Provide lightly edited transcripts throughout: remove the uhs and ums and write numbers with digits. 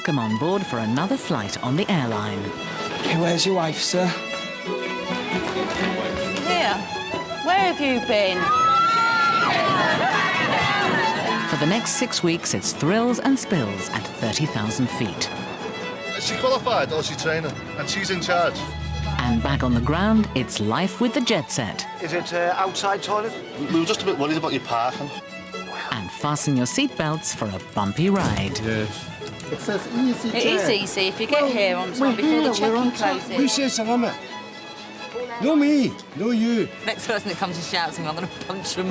welcome on board for another flight on the airline. Okay, where's your wife, sir? Here. Where have you been? For the next 6 weeks, it's thrills and spills at 30,000 feet. Is she qualified or is she training? And she's in charge. And back on the ground, it's life with the jet set. Is it outside toilet? We were just a bit worried about your parking. And fasten your seatbelts for a bumpy ride. Yes. It says easyJet. It is easy if you get here on time before the check-in closes. Who says the limit? No me, no you. Next person that comes and shouts at me, I'm going to punch him.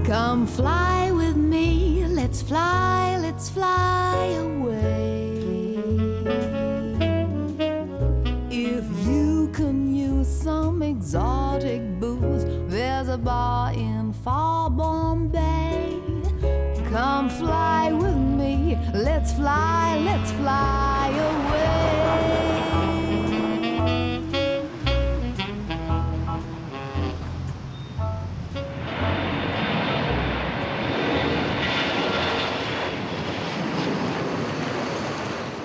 Come fly with me, let's fly away. If you can use some exotic booze, there's a bar in far Bombay. Come fly with me, let's fly away.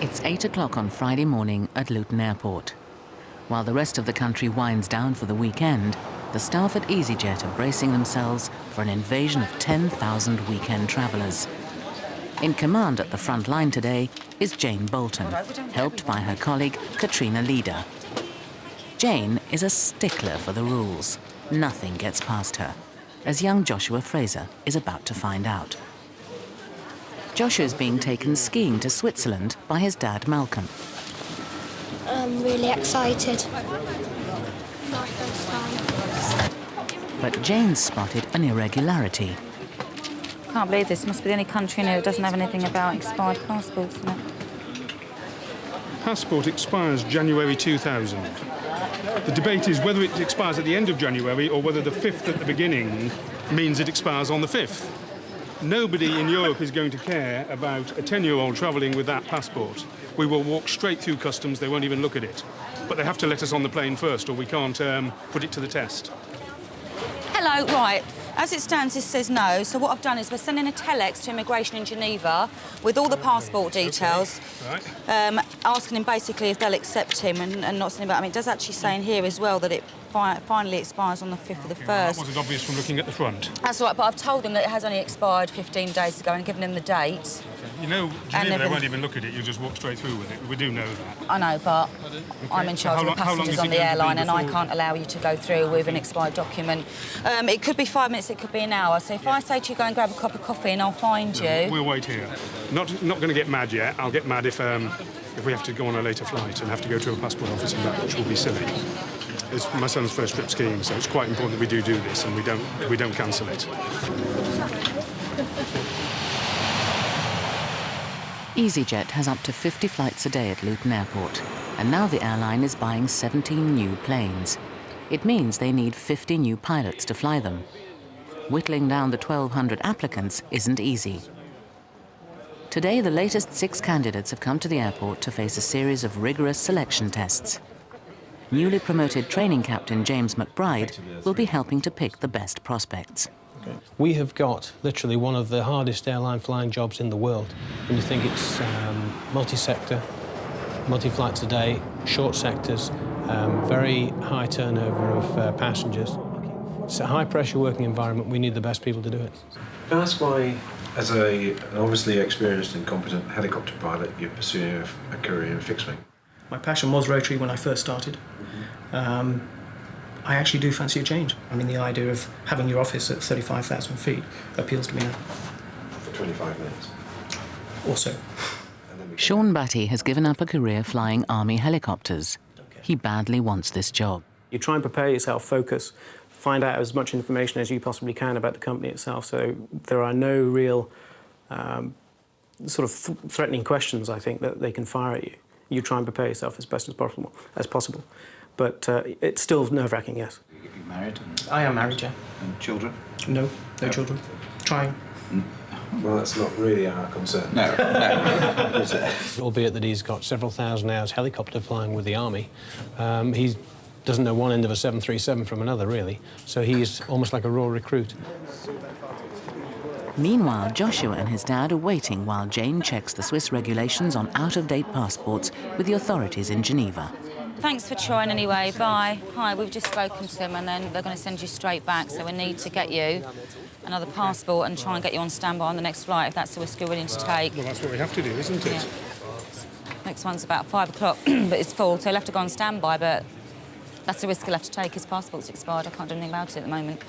It's 8 o'clock on Friday morning at Luton Airport. While the rest of the country winds down for the weekend, the staff at easyJet are bracing themselves for an invasion of 10,000 weekend travellers. In command at the front line today is Jane Bolton, helped by her colleague Katrina Leader. Jane is a stickler for the rules. Nothing gets past her, as young Joshua Fraser is about to find out. Joshua's being taken skiing to Switzerland by his dad Malcolm. I'm really excited. But Jane's spotted an irregularity. Can't believe this. Must be the only country in here that doesn't have anything about expired passports in it. Passport expires January 2000. The debate is whether it expires at the end of January or whether the 5th at the beginning means it expires on the 5th. Nobody in Europe is going to care about a 10-year-old travelling with that passport. We will walk straight through customs, they won't even look at it. But they have to let us on the plane first, or we can't put it to the test. Hello, right. As it stands, this says no, so what I've done is we're sending a telex to immigration in Geneva with all the passport details, Right. asking him basically if they'll accept him and not something about... I mean, it does actually say in here as well that it finally expires on the 5th of the 1st. That wasn't obvious from looking at the front. That's right, but I've told them that it has only expired 15 days ago and given them the date. You know, Geneva, they won't even look at it, you'll just walk straight through with it. We do know that. I know, but I'm in charge of the How long passengers is on it the going to be airline and I before- can't allow you to go through with an expired document. It could be 5 minutes, it could be an hour. So if I say to you, go and grab a cup of coffee and I'll find you... We'll wait here. Not going to get mad yet. I'll get mad if we have to go on a later flight and have to go to a passport office and that, which will be silly. It's my son's first trip skiing, so it's quite important that we do this and we don't cancel it. easyJet has up to 50 flights a day at Luton Airport, and now the airline is buying 17 new planes. It means they need 50 new pilots to fly them. Whittling down the 1,200 applicants isn't easy. Today, the latest 6 candidates have come to the airport to face a series of rigorous selection tests. Newly promoted training captain James McBride will be helping to pick the best prospects. We have got literally one of the hardest airline flying jobs in the world. When you think it's multi-sector, multi-flights a day, short sectors, very high turnover of passengers. It's a high-pressure working environment. We need the best people to do it. Can I ask why, as an obviously experienced and competent helicopter pilot, you're pursuing a career in fixed wing? My passion was rotary when I first started. I actually do fancy a change. I mean, the idea of having your office at 35,000 feet appeals to me now. For 25 minutes? Also. Sean Batty has given up a career flying Army helicopters. He badly wants this job. You try and prepare yourself, focus, find out as much information as you possibly can about the company itself, so there are no real sort of threatening questions, I think, that they can fire at you. You try and prepare yourself as best as possible. But it's still nerve-wracking, yes. You're married? I am married, yeah. And children? No children. Trying. Well, that's not really our concern. No, is it? Albeit that he's got several thousand hours helicopter flying with the Army, he's doesn't know one end of a 737 from another, really. So he's almost like a raw recruit. Meanwhile, Joshua and his dad are waiting while Jane checks the Swiss regulations on out-of-date passports with the authorities in Geneva. Thanks for trying anyway, bye. Hi, we've just spoken to them and then they're going to send you straight back, so we need to get you another passport and try and get you on standby on the next flight if that's the risk you're willing to take. Well, that's what we have to do, isn't it? Yeah. Next one's about 5 o'clock, but it's full, so he'll have to go on standby, but that's the risk he'll have to take. His passport's expired. I can't do anything about it at the moment.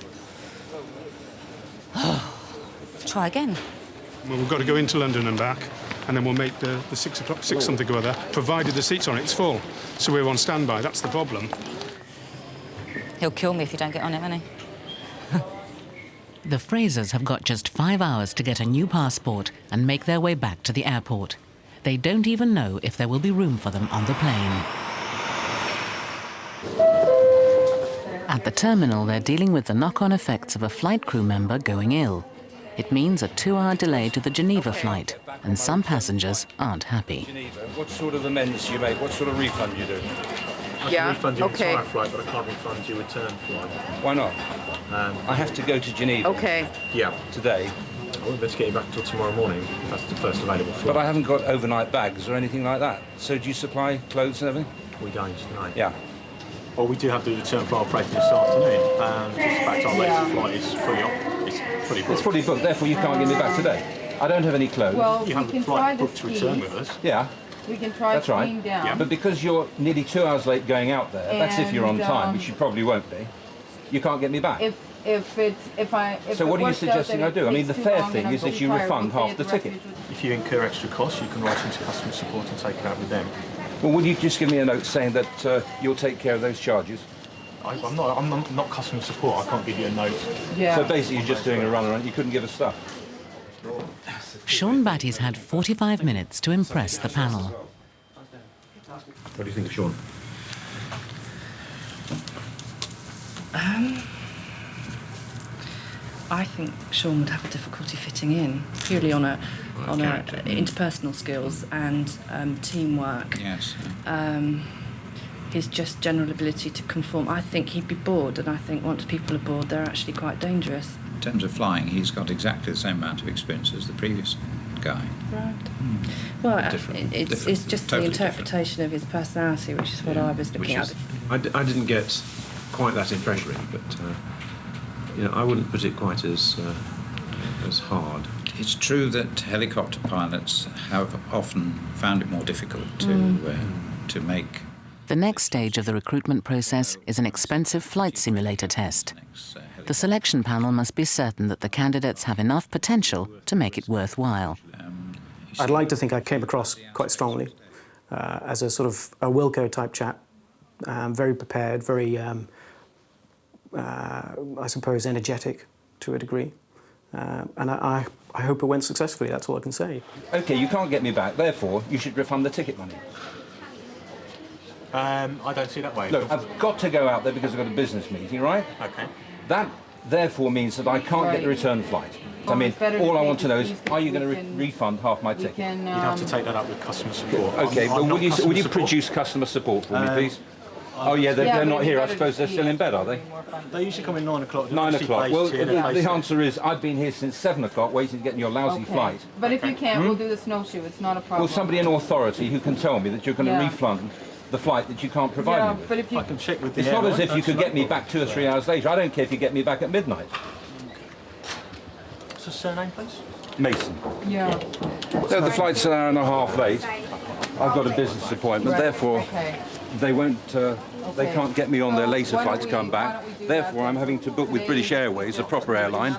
Try again. Well, we've got to go into London and back, and then we'll make the 6 o'clock, 6 something or other, provided the seats on it's full. So we're on standby, that's the problem. He'll kill me if you don't get on it, won't he? The Frasers have got just 5 hours to get a new passport and make their way back to the airport. They don't even know if there will be room for them on the plane. At the terminal, they're dealing with the knock-on effects of a flight crew member going ill. It means a 2-hour delay to the Geneva flight, and some passengers aren't happy. Geneva, what sort of amends do you make? What sort of refund do you do? I can refund your entire flight, but I can't refund your return flight. Why not? I have to go to Geneva. Okay. Yeah. Today. I won't be able to get you back until tomorrow morning. That's the first available flight. But I haven't got overnight bags or anything like that. So do you supply clothes and everything? We don't, no. Yeah. Well, we do have the return flight operating this afternoon. Just the fact our latest flight is fully booked. It's fully booked, therefore you can't get me back today. I don't have any clothes. Well, you have the flight booked to return with us. Yeah. We can try That's right. down. Yeah. But because you're nearly 2 hours late going out there, that's if you're on time, which you probably won't be, you can't get me back. If So what are you suggesting I do? I mean, the fair thing is that you refund half the ticket. If you incur extra costs, you can write into customer support and take it out with them. Well, will you just give me a note saying that you'll take care of those charges? I'm not customer support. I can't give you a note. Yeah. So basically, you're just doing a run around. You couldn't give us stuff. Sean Batty's had 45 minutes to impress the panel. What do you think of Sean? I think Sean would have a difficulty fitting in, purely on interpersonal skills and teamwork. Yes. His just general ability to conform. I think he'd be bored, and I think once people are bored, they're actually quite dangerous. In terms of flying, he's got exactly the same amount of experience as the previous guy. Right. Well, it's just totally the interpretation of his personality, which is what I was looking at. I didn't get quite that impression, but I wouldn't put it quite as hard. It's true that helicopter pilots have often found it more difficult to make. The next stage of the recruitment process is an expensive flight simulator test. The selection panel must be certain that the candidates have enough potential to make it worthwhile. I'd like to think I came across quite strongly as a sort of a Wilco type chap, very prepared, very, I suppose, energetic to a degree. And I hope it went successfully, that's all I can say. OK, you can't get me back, therefore you should refund the ticket money. I don't see it that way. Look, I've got to go out there because I've got a business meeting, right? OK. That, therefore, means that I can't get the return flight. I mean, all I want to know is, are you going to refund half my ticket? You'd have to take that up with customer support. OK, but would you produce customer support for me, please? Oh, yeah, they're not here. I suppose they're still in bed, are they? They usually come in 9 o'clock. 9 o'clock. Well, the answer is I've been here since 7 o'clock waiting to get in your lousy flight. But if you can't, we'll do the snowshoe. It's not a problem. Well, somebody in authority who can tell me that you're going to refund the flight that you can't provide me with. But if you... I can check with the It's not as if you could get me back 2 or 3 hours later. I don't care if you get me back at midnight. What's the surname, please? Mason. Yeah. So the flight's an hour and a half late. I've got a business appointment, therefore they won't. They can't get me on their later flight to come back. Therefore, I'm having to book with British Airways, a proper airline,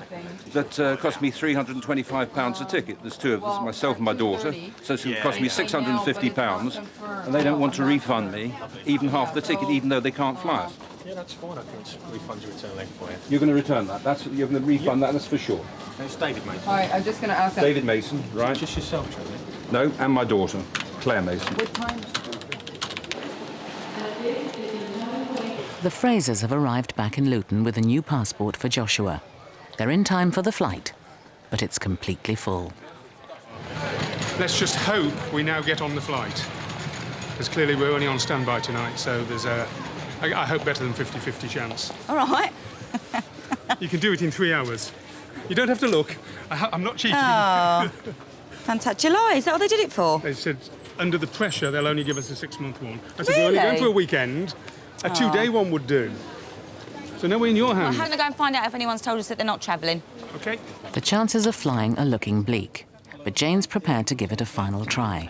that cost me £325 a ticket. There's 2 of us, myself and my daughter, so it's going to cost me £650, and they don't want to refund me even half the ticket, even though they can't fly us. Yeah, that's fine. I can refund your return leg for you. You're going to return that? You're going to refund that, that's for sure. It's David Mason. All right, I'm just going to ask... David Mason, right? Just yourself, Charlie? No, and my daughter, Claire Mason. What time? The Frasers have arrived back in Luton with a new passport for Joshua. They're in time for the flight, but it's completely full. Let's just hope we now get on the flight, because clearly we're only on standby tonight, so there's I hope better than 50-50 chance. All right. You can do it in 3 hours. You don't have to look. I'm not cheating. Oh, fantastic. July, is that what they did it for? They said under the pressure they'll only give us a 6-month one. I said, Really? we're only going for a weekend. A 2-day one would do. So now we're in your Well, hands. I'm going to go and find out if anyone's told us that they're not travelling. OK. The chances of flying are looking bleak, but Jane's prepared to give it a final try.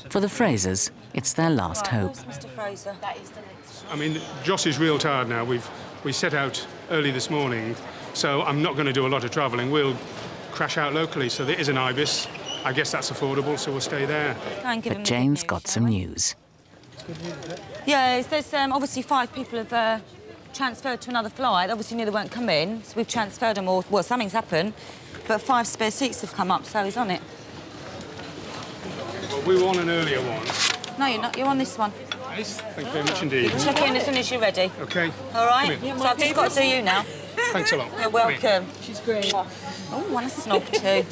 For the Frasers, it's their last hope. Where's Mr. Fraser? That is the next one. I mean, Joss is real tired now. We set out early this morning, so I'm not going to do a lot of travelling. We'll crash out locally, so there is an Ibis. I guess that's affordable, so we'll stay there. But Jane's got some news. Yeah, there's obviously 5 people have transferred to another flight. Obviously knew they weren't coming, so we've transferred them all. Well, something's happened, but 5 spare seats have come up, so he's on it. Well, we were on an earlier one. No, you're not. You're on this one. Nice. Thank you very much indeed. Check in as soon as you're ready. OK. All right? So I've just got to do you now. Thanks a lot. You're welcome. She's great. Oh, one a snob too.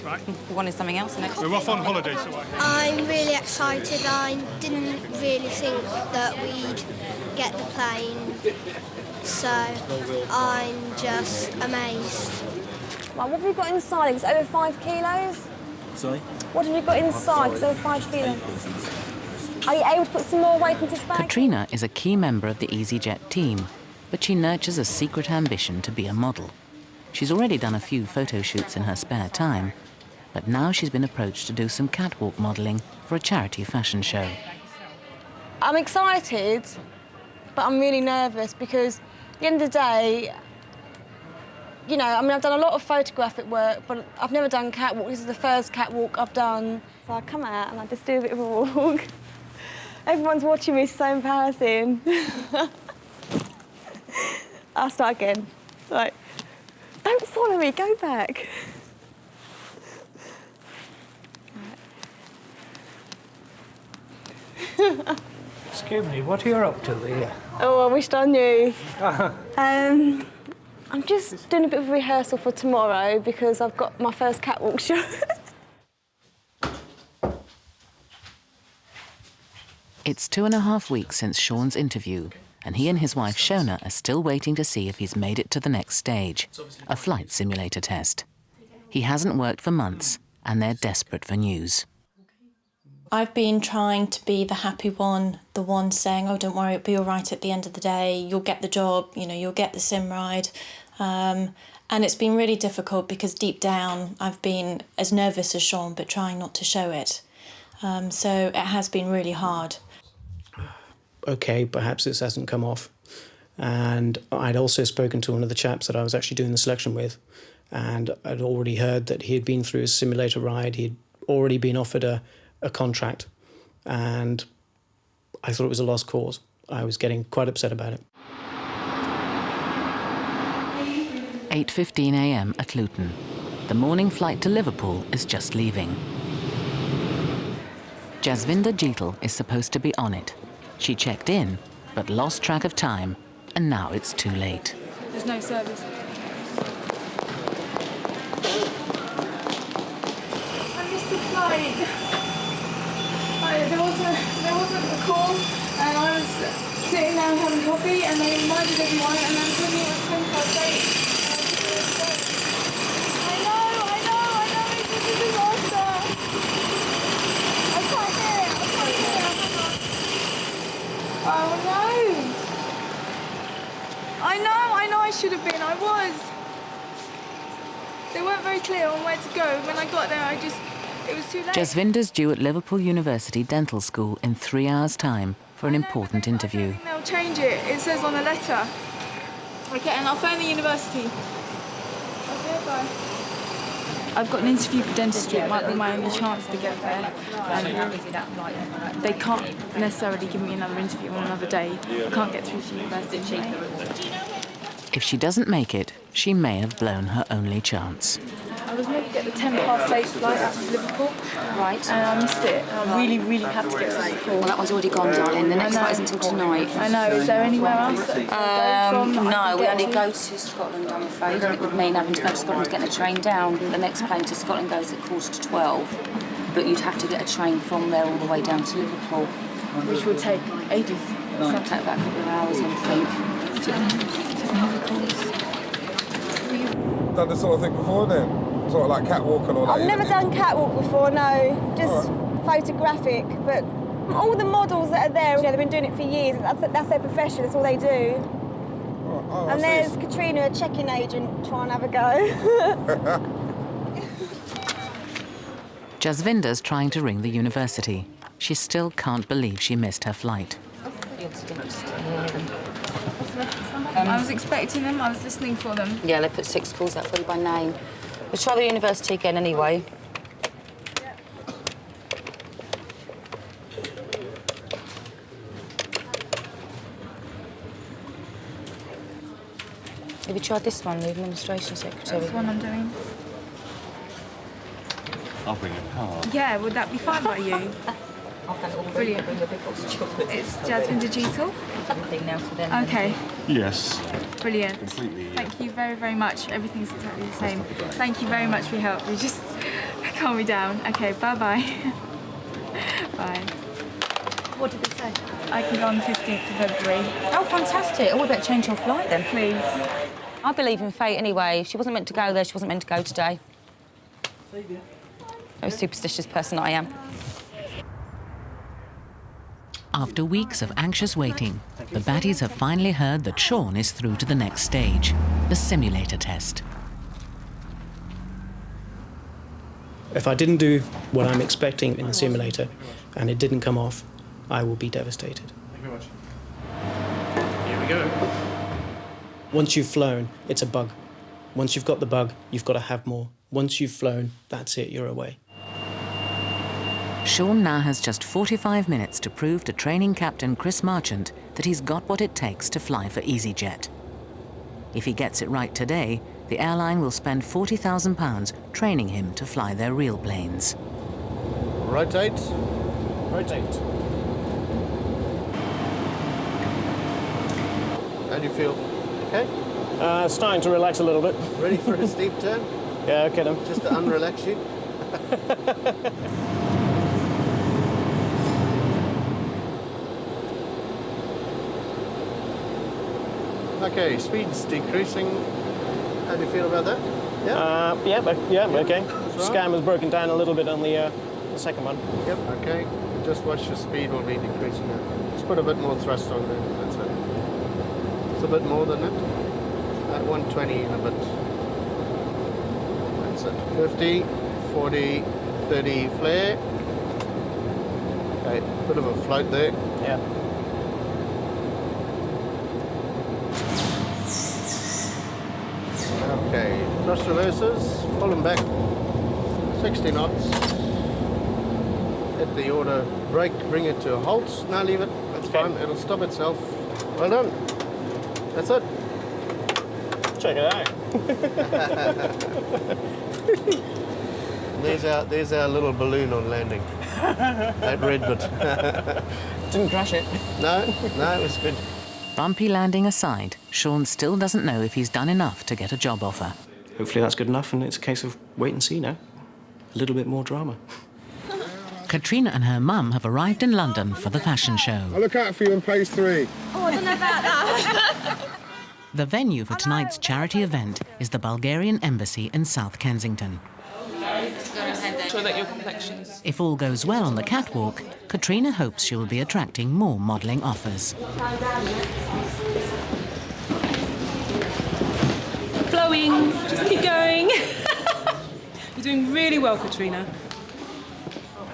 Right. We wanted something else next. We're off on holiday, so I'm really excited. I didn't really think that we'd get the plane, so I'm just amazed. Right, what have you got inside? It's over 5 kilos? Sorry? What have you got inside? It's over 5 kilos. Are you able to put some more weight into this bag? Katrina is a key member of the easyJet team, but she nurtures a secret ambition to be a model. She's already done a few photo shoots in her spare time, but now she's been approached to do some catwalk modelling for a charity fashion show. I'm excited, but I'm really nervous because at the end of the day, you know, I mean, I've done a lot of photographic work, but I've never done catwalk. This is the first catwalk I've done. So I come out and I just do a bit of a walk. Everyone's watching me, so embarrassing. I'll start again. Like, don't follow me, go back. Excuse me, what are you up to here? Oh, I wished I knew. I'm just doing a bit of a rehearsal for tomorrow because I've got my first catwalk show. It's 2.5 weeks since Sean's interview, and he and his wife Shona are still waiting to see if he's made it to the next stage, a flight simulator test. He hasn't worked for months, and they're desperate for news. I've been trying to be the happy one, the one saying, oh, don't worry, it'll be all right at the end of the day, you'll get the job, you know, you'll get the sim ride. And it's been really difficult because deep down I've been as nervous as Sean, but trying not to show it. So it has been really hard. OK, perhaps this hasn't come off. And I'd also spoken to one of the chaps that I was actually doing the selection with, and I'd already heard that he had been through a simulator ride, he'd already been offered a contract, and I thought it was a lost cause. I was getting quite upset about it. 8:15 a.m. at Luton. The morning flight to Liverpool is just leaving. Jasvinder Jeetal is supposed to be on it. She checked in, but lost track of time, and now it's too late. There's no service. I missed the flight. There wasn't a call, and I was sitting down having coffee, and they reminded everyone, and then told me it was 25 days. I know, it's a disaster. I can't do it. Oh no! I know I should have been, I was. They weren't very clear on where to go. When I got there, it was too late. Jasvinder's due at Liverpool University Dental School in 3 hours' time for an important interview. They'll change it. It says on the letter. Okay, and I'll phone the university. Okay, bye. I've got an interview for dentistry. It might be my only chance to get there. They can't necessarily give me another interview on another day. I can't get through to university. If she doesn't make it, she may have blown her only chance. I was meant to get the 8 flight out to Liverpool. Right. And I missed it. And I really have to get to Liverpool. Well, that one's already gone, darling. The next flight isn't until tonight. I know. Is there anywhere else that go from? No, we only go to Scotland, I'm afraid. It would mean having to go to Scotland to get the train down. The next plane to Scotland goes at 11:45. But you'd have to get a train from there all the way down to Liverpool. Which would take ages. So I'll take about a couple of hours, I think. Done this sort of thing before then? Sort of like catwalk and all that? I've never done catwalk before, no. Just photographic, but all the models that are there, you know, they've been doing it for years. That's their profession, that's all they do. And there's Katrina, a check-in agent, trying to have a go. Jasvinder's trying to ring the university. She still can't believe she missed her flight. I was expecting them, I was listening for them. Yeah, they put 6 calls out for you by name. We'll try the university again anyway. Have you tried this one, the administration secretary? That's the one I'm doing. I'll bring a card. Yeah, would that be fine by you? Brilliant. It's Jasvinder Jeetal. Okay. Yes. Brilliant. Completely. Thank you very, very much. Everything's exactly the same. Thank you very much for your help. You just calm me down. Okay, bye-bye. Bye. What did they say? I can go on the 15th of February. Oh, fantastic. Oh, we better change your flight then. Please. I believe in fate anyway. If she wasn't meant to go there, she wasn't meant to go today. Very superstitious person I am. After weeks of anxious waiting, the baddies have finally heard that Sean is through to the next stage, the simulator test. If I didn't do what I'm expecting in the simulator and it didn't come off, I will be devastated. Thank you very much. Here we go. Once you've flown, it's a bug. Once you've got the bug, you've got to have more. Once you've flown, that's it, you're away. Sean now has just 45 minutes to prove to training captain Chris Marchant that he's got what it takes to fly for easyJet. If he gets it right today, the airline will spend £40,000 training him to fly their real planes. Rotate. Rotate. How do you feel? Okay? Starting to relax a little bit. Ready for a steep turn? Yeah, okay then. Just to unrelax you? Okay, speed's decreasing. How do you feel about that? Yeah, okay. Right. Scan was broken down a little bit on the second one. Yep, okay. Just watch your speed will be decreasing now. Just put a bit more thrust on there, that's it. It's a bit more than it. At 120 and a bit. That's it. 50, 40, 30 flare. Okay, bit of a float there. Yeah. Okay, thrust reversers, pull them back 60 knots. Hit the order brake, bring it to a halt. No, leave it, that's fine, it'll stop itself. Well done. That's it. Check it out. There's our little balloon on landing. That red bit. Didn't crash it. No, it was good. Bumpy landing aside, Sean still doesn't know if he's done enough to get a job offer. Hopefully that's good enough and it's a case of wait and see now. A little bit more drama. Katrina and her mum have arrived in London for the fashion show. I'll look out for you on page 3. Oh, I don't know about that. The venue for tonight's charity event is the Bulgarian Embassy in South Kensington. Sure that your complexions. If all goes well on the catwalk, Katrina hopes she will be attracting more modelling offers. Flowing, just keep going. You're doing really well, Katrina.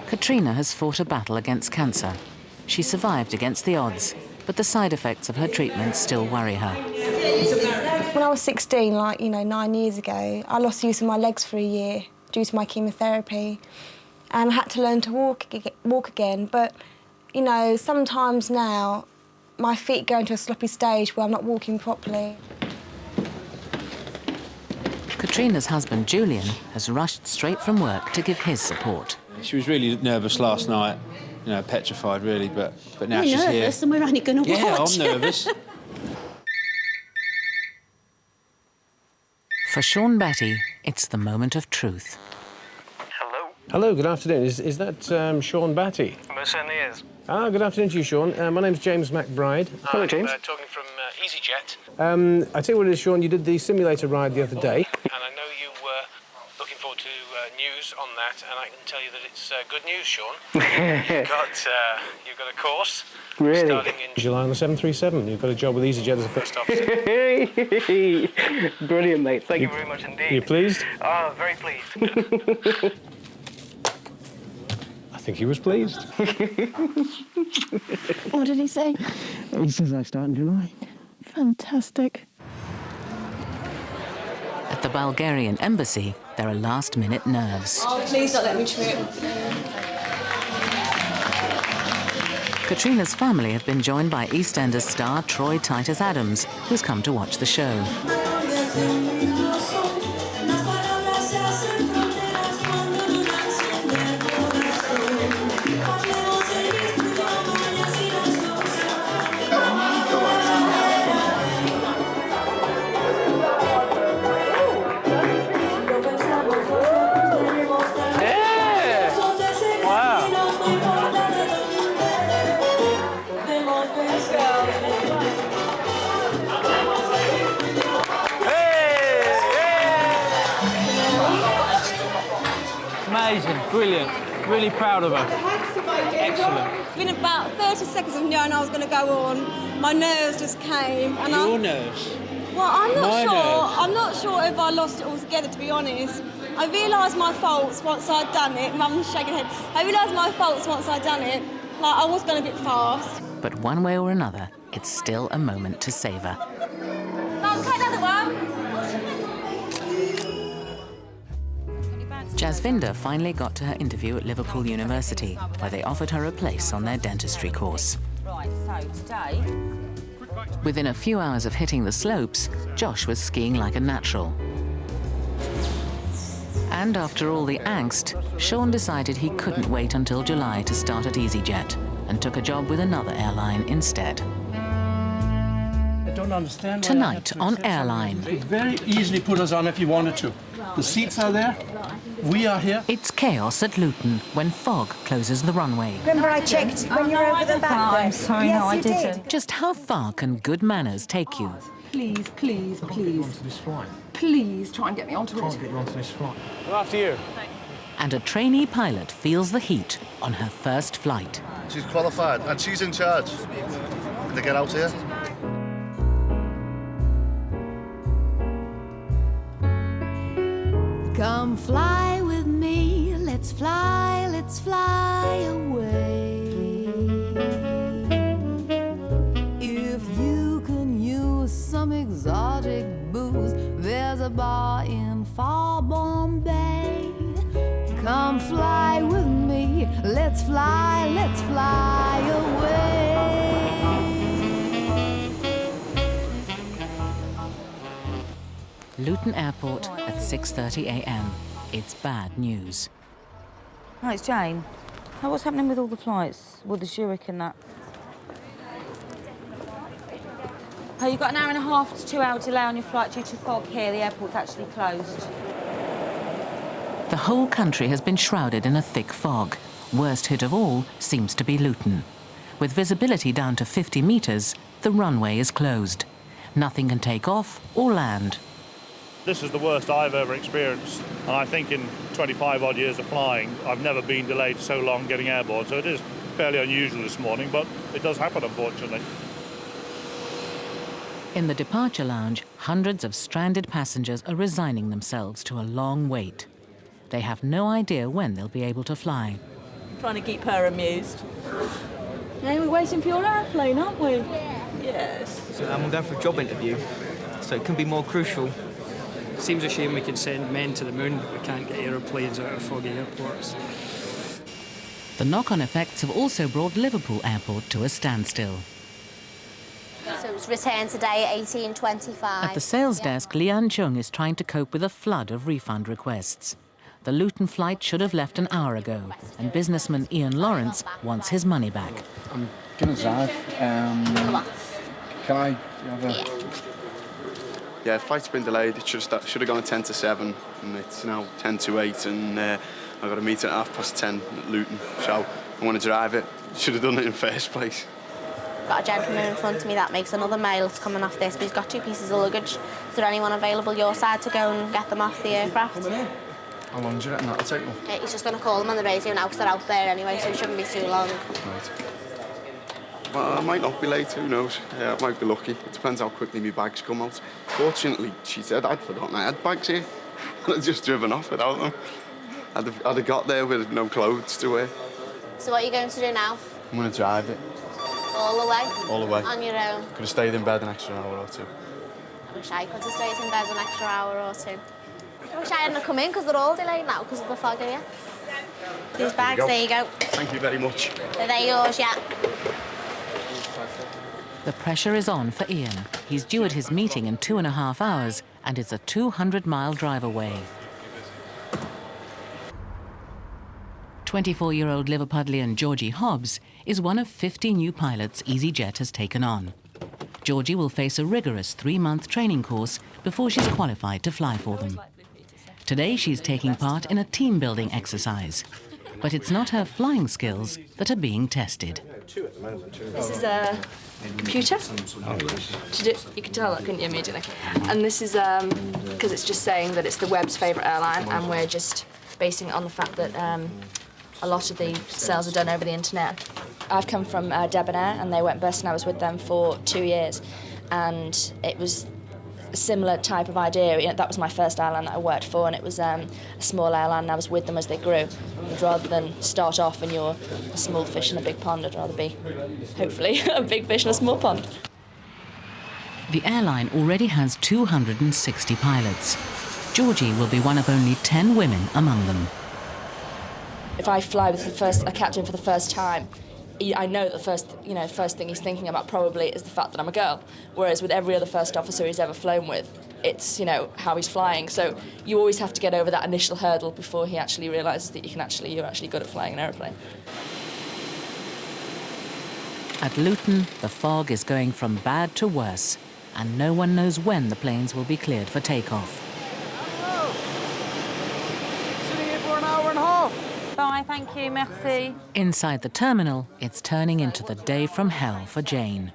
Katrina has fought a battle against cancer. She survived against the odds, but the side effects of her treatment still worry her. When I was 16, 9 years ago, I lost use of my legs for a year due to my chemotherapy, and I had to learn to walk again. But, sometimes now my feet go into a sloppy stage where I'm not walking properly. Katrina's husband, Julian, has rushed straight from work to give his support. She was really nervous last night, petrified really, but now she's here. We're nervous and we're only going to watch. Yeah, I'm nervous. For Sean Batty, it's the moment of truth. Hello, good afternoon. Is that Sean Batty? Most certainly is. Good afternoon to you, Sean. My name's James McBride. Hello, James. I'm talking from easyJet. I tell you what it is, Sean, you did the simulator ride the other day. And I know you were looking forward to news on that, and I can tell you that it's good news, Sean. You've got a course starting in July on the 737. You've got a job with easyJet as a first officer. Brilliant, mate. Thank you very much indeed. You pleased? Oh, very pleased. I think he was pleased. What did he say? He says I start in July. Fantastic. At the Bulgarian embassy, there are last-minute nerves. Oh, please don't let me trip. Katrina's family have been joined by EastEnders star Troy Titus Adams, who's come to watch the show. Amazing, brilliant, really proud of her. Excellent. Within about 30 seconds of knowing I was going to go on, my nerves just came. And Your nerves? Well, I'm not My sure. nerves. I'm not sure if I lost it altogether, to be honest. I realised my faults once I'd done it. Mum's shaking her head. I realised my faults once I'd done it. Like, I was going a bit fast. But one way or another, it's still a moment to savour. Mum, take another one. Jasvinder finally got to her interview at Liverpool University, where they offered her a place on their dentistry course. Right, so today... Within a few hours of hitting the slopes, Josh was skiing like a natural. And after all the angst, Sean decided he couldn't wait until July to start at easyJet and took a job with another airline instead. I don't understand. Tonight on Airline. You could very easily put us on if you wanted to. The seats are there. We are here. It's chaos at Luton when fog closes the runway. Remember I checked when you were over the back there? I'm sorry, yes, no, I you didn't. did. Just how far can good manners take you? Please, please, please. Onto this flight. Please try and get me onto Can't it. get you onto this flight. Well, after you. And a trainee pilot feels the heat on her first flight. She's qualified and she's in charge. Can they get out here? Come fly with me, let's fly away. If you can use some exotic booze, there's a bar in far Bombay. Come fly with me, let's fly away. Luton Airport at 6:30 a.m. It's bad news. No, it's Jane. Now, what's happening with all the flights? With the Zurich and that? Oh, you've got an hour and a half to 2 hour delay on your flight due to fog here. The airport's actually closed. The whole country has been shrouded in a thick fog. Worst hit of all seems to be Luton. With visibility down to 50 metres, the runway is closed. Nothing can take off or land. This is the worst I've ever experienced, and I think in 25 odd years of flying, I've never been delayed so long getting airborne, so it is fairly unusual this morning, but it does happen, unfortunately. In the departure lounge, hundreds of stranded passengers are resigning themselves to a long wait. They have no idea when they'll be able to fly. Trying to keep her amused. Yeah, we're waiting for your airplane, aren't we? Yes. So I'm going for a job interview, so it can be more crucial. Seems a shame we can send men to the moon, but we can't get aeroplanes out of foggy airports. The knock-on effects have also brought Liverpool Airport to a standstill. So it's returned today at 18:25. At the sales desk, Lian Chung is trying to cope with a flood of refund requests. The Luton flight should have left an hour ago, and businessman Ian Lawrence wants his money back. I'm going to drive. Kai, do you have a... Yeah, flight's been delayed. It should have gone at 10 to 7, and it's now 10 to 8, and I've got a meeting at 10:30 at Luton. So I want to drive it. Should have done it in first place. Got a gentleman in front of me that makes another male that's coming off this, but he's got 2 pieces of luggage. Is there anyone available your side to go and get them off the aircraft? How long do you reckon that'll take them? He's just going to call them on the radio now because they're out there anyway, so it shouldn't be too long. Right. Well, I might not be late, who knows? I might be lucky. It depends how quickly my bags come out. Fortunately, she said I'd forgotten I had bags here. I'd just driven off without them. I'd have got there with no clothes to wear. So what are you going to do now? I'm going to drive it. All the way? All the way. On your own? Could have stayed in bed an extra hour or 2. I wish I could have stayed in bed an extra hour or 2. I wish I hadn't come in because they're all delayed now because of the fog here. These bags, there you go. Thank you very much. Are they yours yet? The pressure is on for Ian. He's due at his meeting in 2.5 hours, and it's a 200-mile drive away. 24-year-old Liverpudlian Georgie Hobbs is one of 50 new pilots easyJet has taken on. Georgie will face a rigorous 3-month training course before she's qualified to fly for them. Today she's taking part in a team-building exercise, but it's not her flying skills that are being tested. This is a computer. You can tell that, couldn't you, immediately? And this is because it's just saying that it's the web's favourite airline, and we're just basing it on the fact that a lot of the sales are done over the internet. I've come from Debonair, and they went bust, and I was with them for 2 years, and it was a similar type of idea. You know, that was my first airline that I worked for, and it was a small airline, and I was with them as they grew. And rather than start off when you're a small fish in a big pond, I'd rather be, hopefully, a big fish in a small pond. The airline already has 260 pilots. Georgie will be one of only 10 women among them. If I fly with a captain for the first time, I know that the first thing he's thinking about probably is the fact that I'm a girl. Whereas with every other first officer he's ever flown with, it's, how he's flying. So you always have to get over that initial hurdle before he actually realises that you're actually good at flying an aeroplane. At Luton, the fog is going from bad to worse, and no one knows when the planes will be cleared for takeoff. Sitting here for an hour and a half. Bye, thank you, merci. Inside the terminal, it's turning into the day from hell for Jane.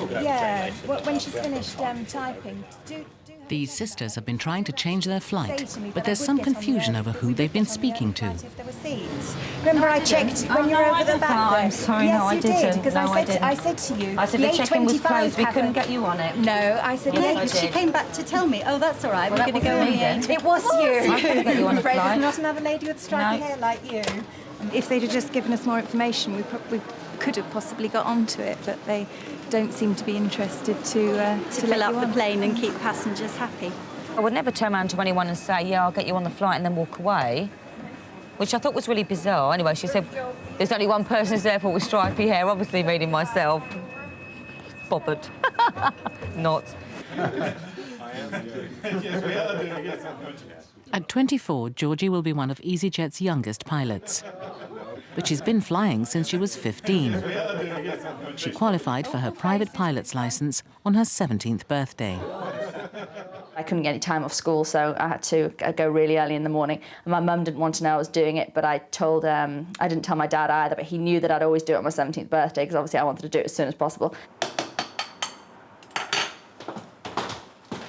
Yeah, when she's finished typing. These sisters have been trying to change their flight, but there's some confusion over who they've been speaking to. If there were seats. Remember I checked when you were over the back there? I'm sorry, yes, no, I you didn't. Because no, I said to you, I said the check-in was closed, we couldn't get you on it. No, I said, yes, no, I she did. came back to tell me, oh, that's all right, Well, we're going to go on the then. It was you. I couldn't get you on I'm the afraid flight. there's not another lady with stripy hair like you. If they'd have just given us more information, we could have possibly got onto it, but they don't seem to be interested to fill up the plane and keep passengers happy. I would never turn around to anyone and say, yeah, I'll get you on the flight and then walk away, which I thought was really bizarre. Anyway, she said, there's only one person in this airport with stripy hair, obviously meaning myself. Bothered. Not. At 24, Georgie will be one of easyJet's youngest pilots. But she's been flying since she was 15. She qualified for her private pilot's licence on her 17th birthday. I couldn't get any time off school, so I had to go really early in the morning. And my mum didn't want to know I was doing it, but I didn't tell my dad either, but he knew that I'd always do it on my 17th birthday, because obviously I wanted to do it as soon as possible.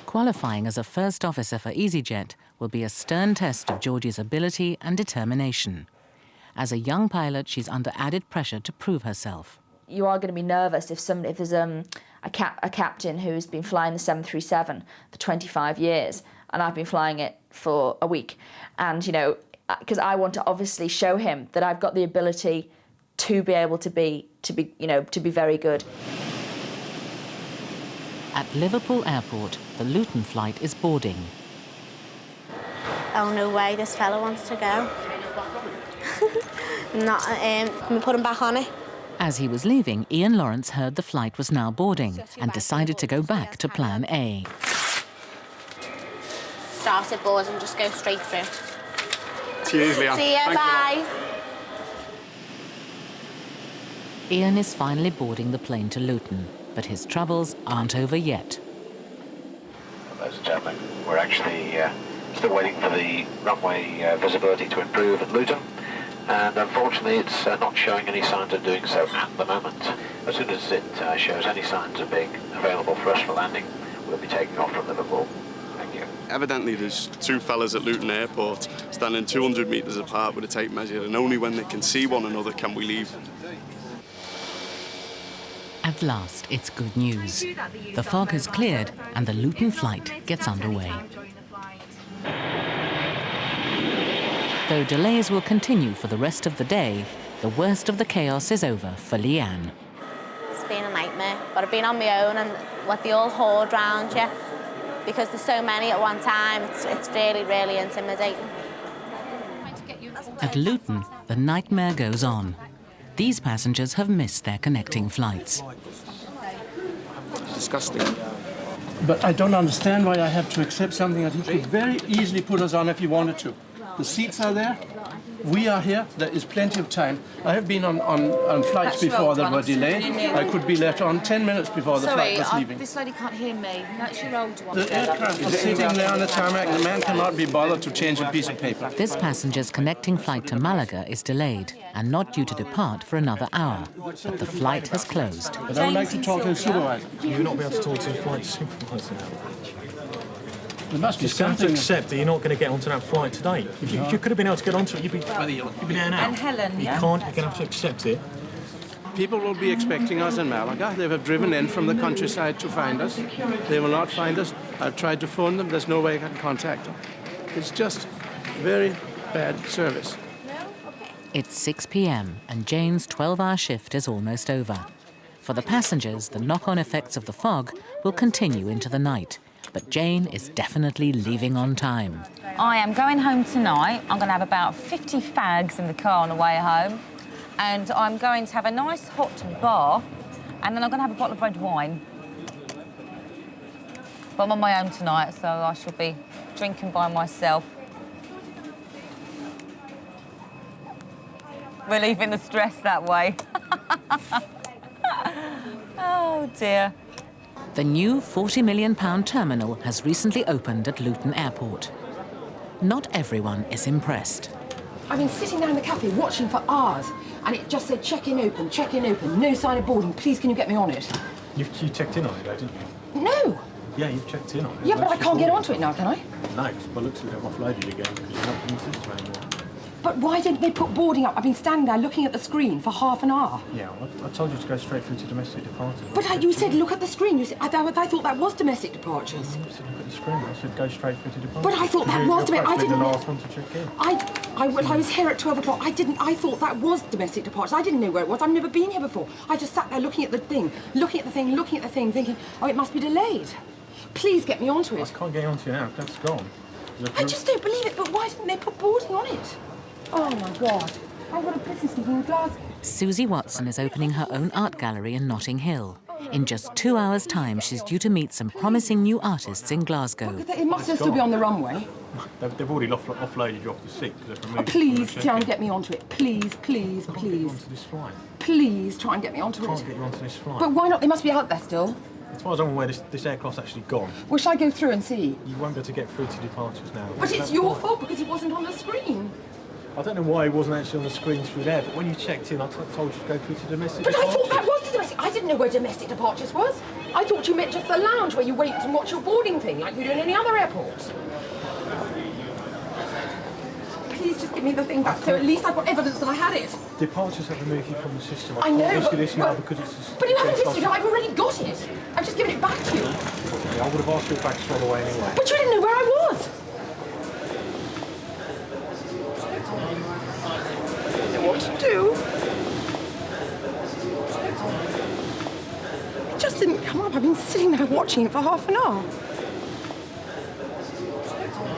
Qualifying as a first officer for easyJet will be a stern test of Georgie's ability and determination. As a young pilot, she's under added pressure to prove herself. You are going to be nervous if there's a captain who's been flying the 737 for 25 years, and I've been flying it for a week. And, because I want to obviously show him that I've got the ability to be able to be very good. At Liverpool Airport, the Luton flight is boarding. Oh, no way, this fella wants to go. Can we put him back on it? As he was leaving, Ian Lawrence heard the flight was now boarding and decided to go back to Plan A. Start at board and just go straight through. Cheers, Leanne. See you, bye. Ian is finally boarding the plane to Luton, but his troubles aren't over yet. Ladies and gentlemen, we're actually still waiting for the runway visibility to improve at Luton. and unfortunately it's not showing any signs of doing so at the moment. As soon as it shows any signs of being available for us for landing, we'll be taking off from Liverpool. Thank you. Evidently there's two fellas at Luton Airport standing 200 metres apart with a tape measure, and only when they can see one another can we leave. At last, it's good news. The fog has cleared and the Luton flight gets underway. Though delays will continue for the rest of the day, the worst of the chaos is over for Leanne. It's been a nightmare, but I've been on my own and what they all hoard round you because there's so many at one time. It's really, really intimidating. At Luton, the nightmare goes on. These passengers have missed their connecting flights. Disgusting. But I don't understand why I have to accept something that he could very easily put us on if he wanted to. The seats are there. We are here. There is plenty of time. I have been on flights before that were delayed. I could be left on 10 minutes before the flight was leaving. This lady can't hear me. That's your older one. The aircraft is sitting there on the tarmac. The man cannot be bothered to change a piece of paper. This passenger's connecting flight to Malaga is delayed and not due to depart for another hour. But the flight has closed. But I would like to talk to the supervisor. You will not be able to talk to the flight supervisor now. There must be Just have to something. accept that you're not going to get onto that flight today. If you could have been able to get onto it, you'd be there now. And Helen, you can't. You're going to have to accept it. People will be expecting us in Malaga. They have driven in from the countryside to find us. They will not find us. I've tried to phone them. There's no way I can contact them. It's just very bad service. It's 6 p.m. and Jane's 12-hour shift is almost over. For the passengers, the knock-on effects of the fog will continue into the night. But Jane is definitely leaving on time. I am going home tonight. I'm going to have about 50 fags in the car on the way home. And I'm going to have a nice hot bath. And then I'm going to have a bottle of red wine. But I'm on my own tonight, so I shall be drinking by myself. Relieving the stress that way. Oh, dear. The new £40 million terminal has recently opened at Luton Airport. Not everyone is impressed. I've been sitting down in the cafe watching for hours, and it just said check-in open, no sign of boarding. Please, can you get me on it? You checked in on it, though, didn't you? No. Yeah, you've checked in on it. Yeah, but I can't get onto it now, can I? No, because by the looks of it, they've offloaded again because you're not in the system anymore. But why didn't they put boarding up? I've been standing there looking at the screen for half an hour. Yeah, I told you to go straight through to domestic departures. But you said look at the screen. You said, I thought that was domestic departures. I said look at the screen. I said go straight through to departures. But I thought that was domestic. I didn't. The last one to check in. I was here at 12 o'clock. I thought that was domestic departures. I didn't know where it was. I've never been here before. I just sat there looking at the thing, thinking, oh, it must be delayed. Please get me onto it. I can't get onto it now. That's gone. I just don't believe it. But why didn't they put boarding on it? Oh my God. I've got a business meeting in Glasgow. Susie Watson is opening her own art gallery in Notting Hill. In just 2 hours' time, she's due to meet some promising new artists in Glasgow. It must still be on the runway. They've already offloaded you off the seat because they've removed. Please try and get me onto it. Please. Can't get you onto this flight. Please try and get me onto it. Can't get you onto this flight. But why not? They must be out there still. As far as I'm aware, this aircraft's actually gone. Well, shall I go through and see? You won't be able to get through to departures now. But it's your fault because it wasn't on the screen. I don't know why it wasn't actually on the screen through there, but when you checked in, I told you to go through to domestic departures. But I thought that was the domestic. I didn't know where domestic departures was. I thought you meant just the lounge where you wait and watch your boarding thing, like you do in any other airport. Please just give me the thing back, so at least I've got evidence that I had it. Departures have removed you from the system. I know, can't issue this now because it's... But you haven't issued it. I've already got it. I've just given it back to you. Yeah, I would have asked you it back straight away anyway. But you didn't know where I was. What to do? It just didn't come up. I've been sitting there watching it for half an hour.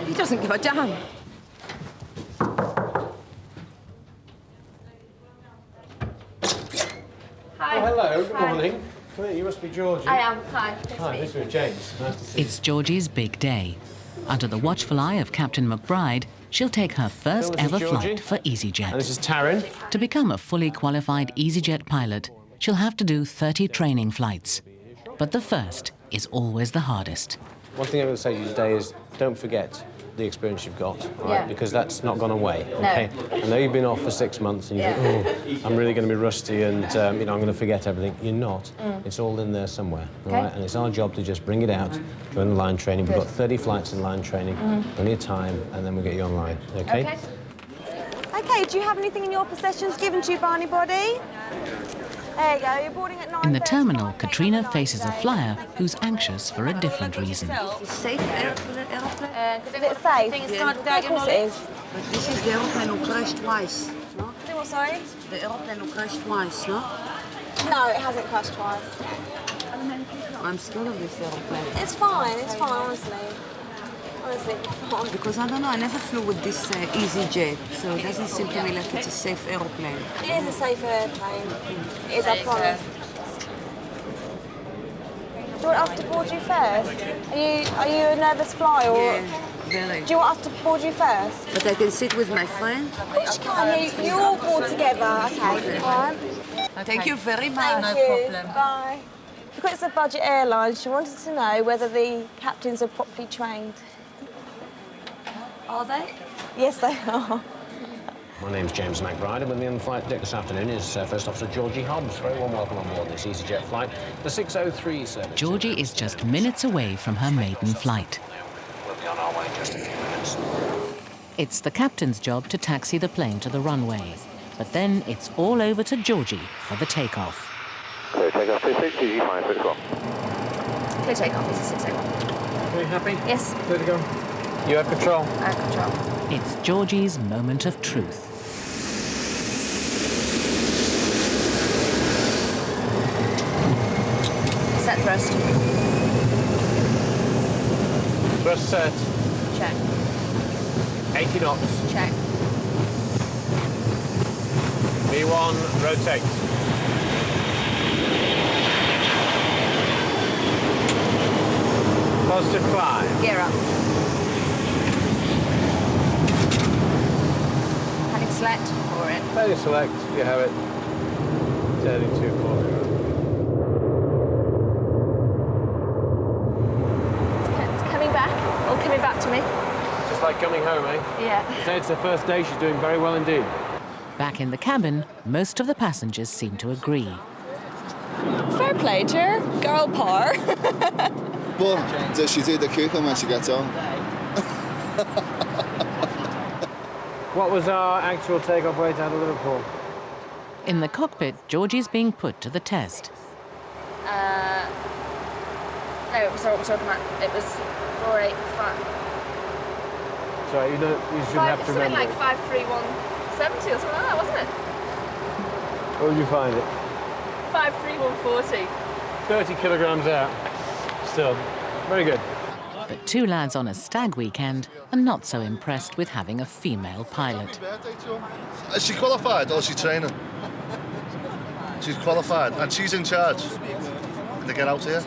He doesn't give a damn. Hi. Oh, hello. Good morning. You must be Georgie. I am. Hi. Hi, this is James. Nice to see you. It's Georgie's big day. Under the watchful eye of Captain McBride, she'll take her first ever flight for easyJet. And this is Taryn. To become a fully qualified easyJet pilot, she'll have to do 30 training flights. But the first is always the hardest. One thing I'm going to say to you today is don't forget the experience you've got, right? Yeah. Because that's not gone away. No. Okay. I know you've been off for 6 months, and you think, oh, I'm really going to be rusty, and you know, I'm going to forget everything. You're not. It's all in there somewhere, all right? And it's our job to just bring it out during the line training. We've got 30 flights in line training, plenty of time, and then we'll get you online. Okay? Okay, do you have anything in your possessions given to you by anybody? There you go, you're boarding at 9:30. In the terminal, Katrina faces a flyer who's anxious for a different reason. Safe airplane? Is it safe? Yeah. Of course it is. But this is the airplane who crashed twice, no? What, sorry? The airplane who crashed twice, no? No, it hasn't crashed twice. I'm scared of this airplane. It's fine, honestly. Honestly, fine. Because I don't know, I never flew with this easyJet, so it doesn't seem to me like it's a safe airplane. It is a safe airplane. It is, I promise. Do you want us to board you first? Are you a nervous flyer? Or Yeah, very. do you want us to board you first? But I can sit with my friend? Of course you can. You all board together. Okay. All right. Thank you very much. Thank you. Bye. Because it's a budget airline, she wanted to know whether the captains are properly trained. Are they? Yes, they are. My name's James McBride, and with me on the flight deck this afternoon is First Officer Georgie Hobbs. Very warm welcome on board this easyJet flight, the 603 service. Georgie is just minutes away from her maiden flight. We'll be on our way in just a few minutes. It's the captain's job to taxi the plane to the runway. But then it's all over to Georgie for the takeoff. Clear takeoff, 26, easy, fine, 6 o'clock. Clear takeoff, this is 6 o'clock. Are you happy? Yes. Clear to go. You have control. I have control. It's Georgie's moment of truth. Set thrust. Thrust set. Check. 80 knots. Check. V1, rotate. Positive 5. Gear up. Heading select for it. Heading select, you have it. Turning 240. It's coming back. All coming back to me. Just like coming home, eh? Yeah. You say it's the first day, she's doing very well indeed. Back in the cabin, most of the passengers seem to agree. Fair play to her. Girl power. But does she do the cooking when she gets home? What was our actual takeoff weight out of Liverpool? In the cockpit, Georgie's being put to the test. No, sorry, what we're talking about. It was 485. Sorry, you shouldn't have to something remember. like 53170 or something like that, wasn't it? Where would you find it? 53140. 30 kilograms out. Still, very good. But two lads on a stag weekend are not so impressed with having a female pilot. Is she qualified or is she training? She's qualified and she's in charge. Can they get out here?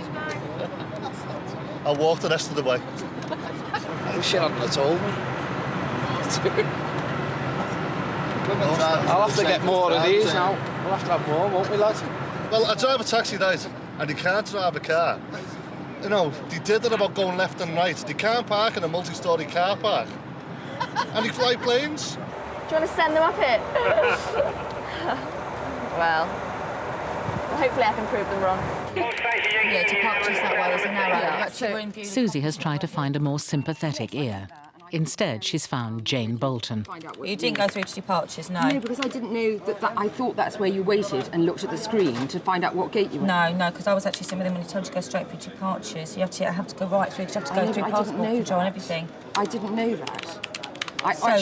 I'll walk the rest of the way. I wish she hadn't have told me. I'll have to get more of these now. We'll have to have more, won't we, lad? Well, I drive a taxi night and you can't drive a car. You know, they did it about going left and right. They can't park in a multi-storey car park. And they fly planes. Do you want to send them up it? Well, hopefully I can prove them wrong. Yeah, departures that way is an arrow. Susie has tried to find a more sympathetic ear. Instead, she's found Jane Bolton. You didn't go through to departures, no? No, because I didn't know that I thought that's where you waited and looked at the screen to find out what gate you were. No, because I was actually sitting with him when he told you to go straight through departures. You have to go right through, because you have to go through passport control and everything. I didn't know that.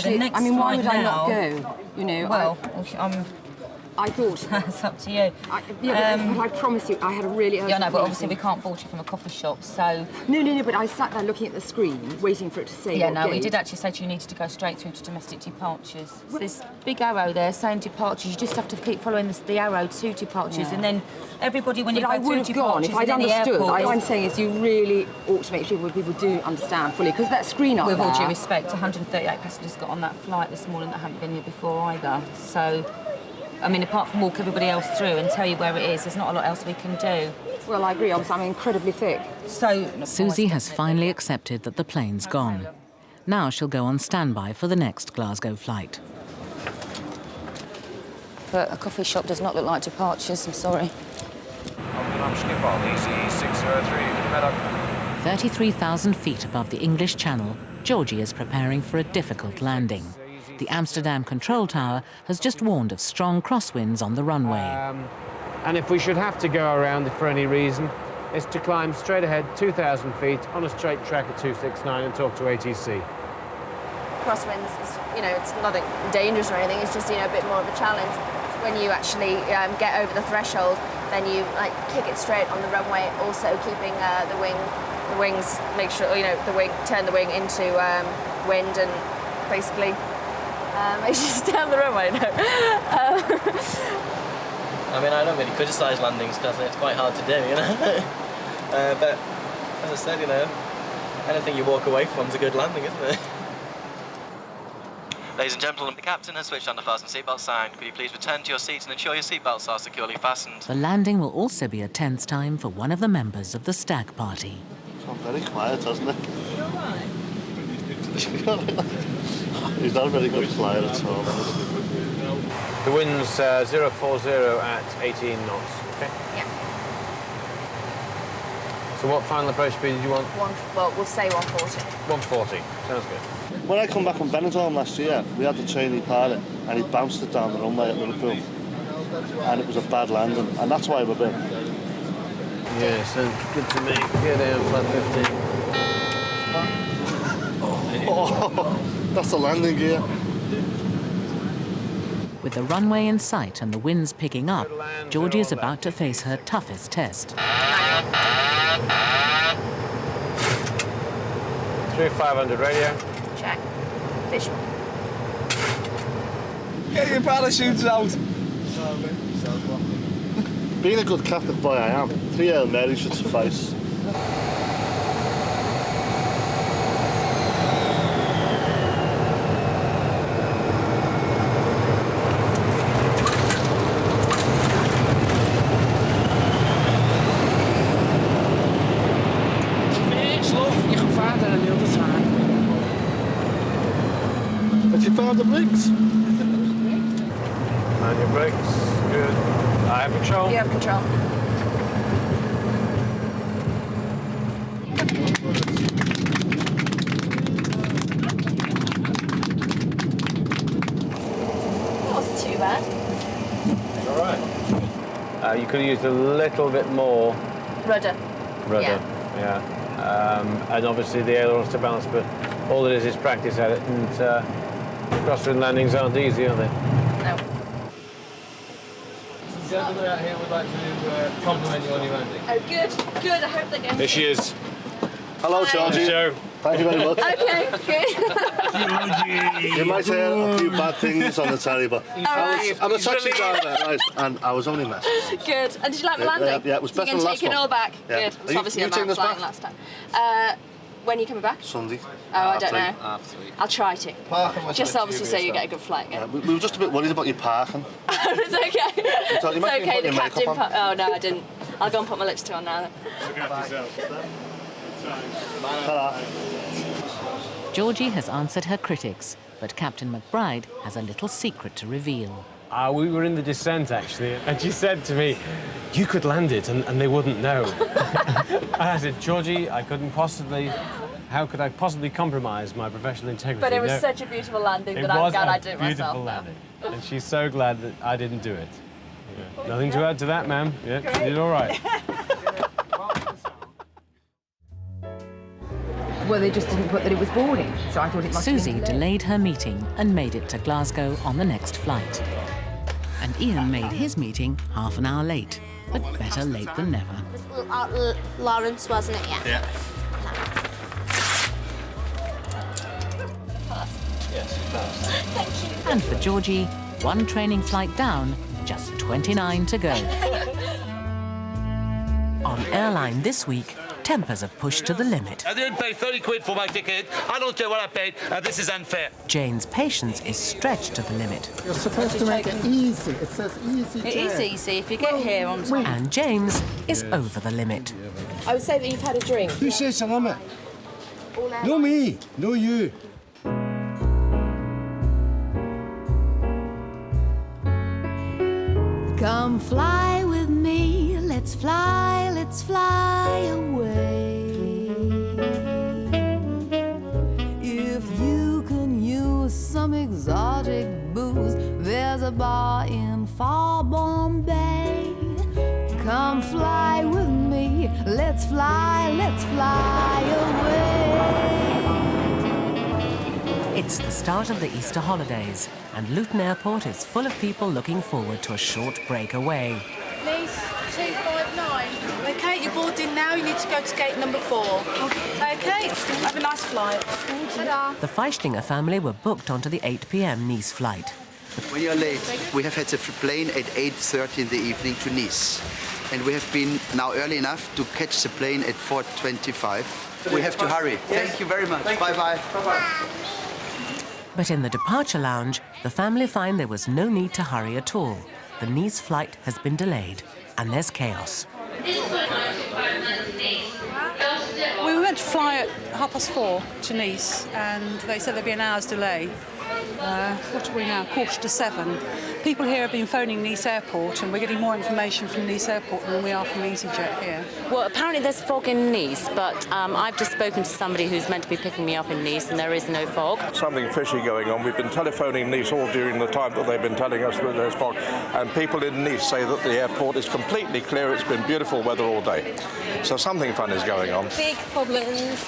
The next I mean, why would I not now- go? You know, Well, I thought... It's up to you. But I promise you, I had a really... Yeah, no, but obviously we can't board you from a coffee shop, so... No, but I sat there looking at the screen, waiting for it to say Yeah, what no, we gate. did actually say to you needed to go straight through to domestic departures. There's big arrow there saying departures. You just have to keep following the arrow to departures, Yeah. and then everybody, when But you I go would through have departures gone if I'd in any understood. airport... What I'm saying is you really ought to make sure people do understand fully, because that screen up With there... all due respect, 138 passengers got on that flight this morning that haven't been here before either. So, I mean, apart from walk everybody else through and tell you where it is, there's not a lot else we can do. Well, I agree. I'm incredibly thick. So, Susie has finally accepted that the plane's gone. Now she'll go on standby for the next Glasgow flight. But a coffee shop does not look like departures, I'm sorry. 33,000 feet above the English Channel, Georgie is preparing for a difficult landing. The Amsterdam control tower has just warned of strong crosswinds on the runway. And if we should have to go around for any reason, it's to climb straight ahead 2,000 feet on a straight track at 269 and talk to ATC. Crosswinds is, you know, it's nothing dangerous or anything, it's just, you know, a bit more of a challenge. When you actually get over the threshold, then you like kick it straight on the runway, also keeping the wings, make sure, you know, turn the wing into wind and basically make sure you stay on the runway. No. I mean, I don't really criticise landings because it's quite hard to do, you know. But as I said, you know, anything you walk away from is a good landing, isn't it? Ladies and gentlemen, the captain has switched on the fasten seatbelt sign. Could you please return to your seats and ensure your seatbelts are securely fastened? The landing will also be a tense time for one of the members of the stag party. It's gone very quiet, hasn't it? He's not a very good flyer at all. The wind's 040 at 18 knots, okay? Yeah. So what final approach speed did you want? Well, we'll say 140. 140, sounds good. When I come back from Benidorm last year, we had the trainee pilot and he bounced it down the runway at Liverpool. And it was a bad landing, and that's why we're in. Yeah, sounds good to me. Get down, flat 15. Oh, that's the landing gear. With the runway in sight and the winds picking up, Georgie is about to face her toughest test. 3500 radio. Check. Visual. Get your parachutes out. Being a good Catholic boy I am, 3 Hail Marys should suffice. But you found the brakes? And your brakes, good. I have control. You have control. That wasn't too bad. All right. You could have used a little bit more Rudder. rudder. Yeah. And obviously the ailerons to balance, but all it is practice at it, and crosswind landings aren't easy, are they? No. Gentlemen out here would like to compliment you on your landing. Oh, good. Good. I hope they're going Here she is. Hello, Hi. Georgie. Show. Thank you very much. Okay, good. You might hear a few bad things on the telly, but I'm a taxi driver, right? And I was only messing. Good. And did you like the landing? Yeah, it was better You're than going last to take it one. all back? Yeah. Good. It's obviously a taking man us flying back? last time. When are you coming back? Sunday. Oh, I don't know. I'll try to. Just obviously so you get a good flight again. We were just a bit worried about your parking. It's okay. It's might be okay, the putting your captain... makeup on. Oh, no, I didn't. I'll go and put my lipstick on now then. Look after yourself. Georgie has answered her critics, but Captain McBride has a little secret to reveal. We were in the descent, actually, and she said to me, you could land it and they wouldn't know. And I said, Georgie, I couldn't possibly... How could I possibly compromise my professional integrity? But it was such a beautiful landing that I'm glad I did it myself. Beautiful landing. And she's so glad that I didn't do it. Yeah. Nothing to add to that, ma'am. Yeah, she did all right. Well, they just didn't put that it was boarding, so I thought it must Susie be delayed her meeting and made it to Glasgow on the next flight. And Ian made his meeting half an hour late, but better late than never. Lawrence, wasn't it? Yeah. Yeah. Yes, it does. Thank you. And for Georgie, one training flight down, just 29 to go. On Airline this week, tempers are pushed to the limit. I didn't pay 30 quid for my ticket. I don't care what I paid. This is unfair. Jane's patience is stretched to the limit. You're supposed to make it easy. It says easy. It is easy if you get here on time. And James is over the limit. I would say that you've had a drink. Who says the limit? No me, no you. Come fly with me, let's fly away. If you can use some exotic booze, there's a bar in far Bombay. Come fly with me, let's fly away. It's the start of the Easter holidays, and Luton Airport is full of people looking forward to a short break away. Nice 259. OK, you're boarding now. You need to go to gate number 4. OK, have a nice flight. The Feistinger family were booked onto the 8 p.m. Nice flight. When you're late, we have had the plane at 8:30 in the evening to Nice. And we have been now early enough to catch the plane at 4:25. We have to hurry. Thank you very much. Bye-bye. Bye-bye. But in the departure lounge, the family find there was no need to hurry at all. The Nice flight has been delayed, and there's chaos. We were meant to fly at 4:30 to Nice, and they said there'd be an hour's delay. What are we now? 7:15. People here have been phoning Nice Airport, and we're getting more information from Nice Airport than we are from easyJet here. Well, apparently there's fog in Nice, but I've just spoken to somebody who's meant to be picking me up in Nice, and there is no fog. Something fishy going on. We've been telephoning Nice all during the time that they've been telling us that there's fog, and people in Nice say that the airport is completely clear. It's been beautiful weather all day. So something fun is going on. Big problems.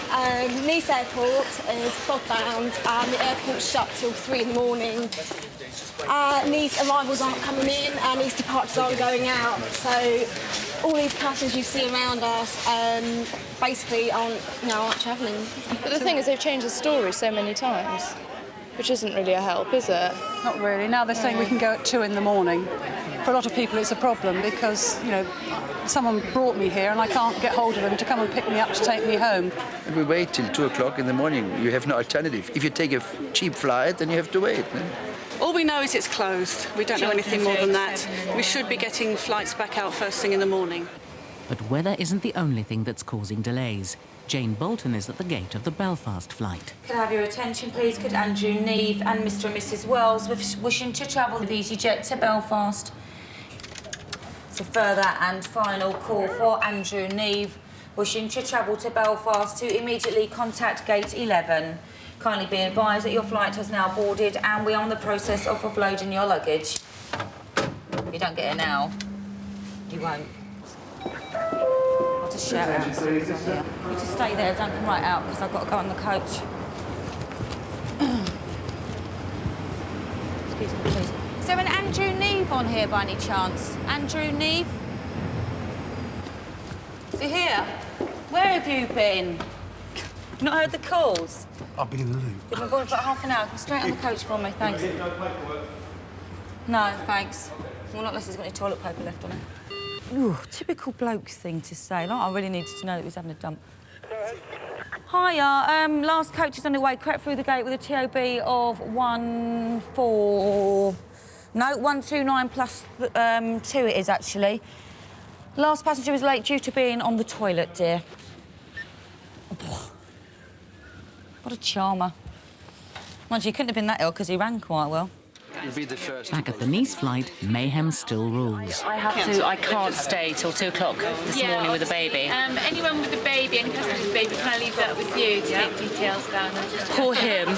Nice Airport is fog-bound, and the airport's shut till 3 in the morning. Nice arrivals aren't coming in, and Nice departures aren't going out. So all these passengers you see around us basically aren't travelling. But the thing is, they've changed the story so many times, which isn't really a help, is it? Not really. Now they're saying we can go at 2 in the morning. For a lot of people, it's a problem because, someone brought me here and I can't get hold of them to come and pick me up to take me home. And we wait till 2 o'clock in the morning. You have no alternative. If you take a cheap flight, then you have to wait. All we know is it's closed. We don't know anything more than that. We should be getting flights back out first thing in the morning. But weather isn't the only thing that's causing delays. Jane Bolton is at the gate of the Belfast flight. Could I have your attention, please? Could Andrew Neve and Mr and Mrs Wells wishing to travel with easyJet to Belfast? It's a further and final call for Andrew Neve, wishing to travel to Belfast, to immediately contact gate 11. Kindly be advised that your flight has now boarded and we are in the process of offloading your luggage. If you don't get it now, you won't. I'll just shout out. Yeah. You just stay there, don't come right out, because I've got to go on the coach. Excuse me, please. Is there an Andrew Neve on here by any chance? Andrew Neve? Is he here? Where have you been? Not heard the calls? I've been in the loop. You've been gone for about half an hour. Come straight on the coach for me, thanks. No, thanks. Well, not unless there's got any toilet paper left on it. Ooh, typical bloke thing to say. Like, I really needed to know that he was having a dump. Hiya, last coach is on the way. Crept through the gate with a TOB of 129 plus 2 it is, actually. Last passenger was late due to being on the toilet, dear. What a charmer. Mind you, he couldn't have been that ill because he ran quite well. You'll be the first. Back at the Nice flight, mayhem still rules. I can't stay till 2 o'clock this morning with a baby. Anyone with a baby, any customer with a baby, can I leave that with you to take details down? Poor him.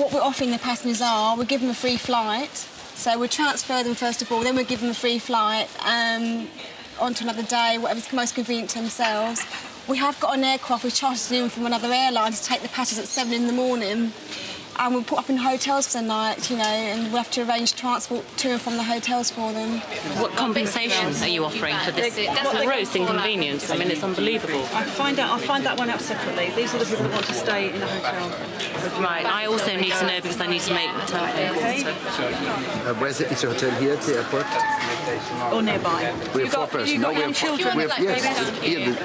What we're offering the passengers we're giving them a free flight. So we transfer them first of all, then we give them a free flight onto another day, whatever's most convenient to themselves. We have got an aircraft we chartered in from another airline to take the passengers at 7 in the morning. And we'll put up in hotels for the night, and we'll have to arrange transport to and from the hotels for them. What compensation are you offering for this gross inconvenience? I mean, it's unbelievable. I'll find that one out separately. These are the people that want to stay in a hotel. Right, I also need to know because I need to make telephone calls. Is the hotel here at the airport? Or nearby. We have 4 persons. No, we have children. Yes.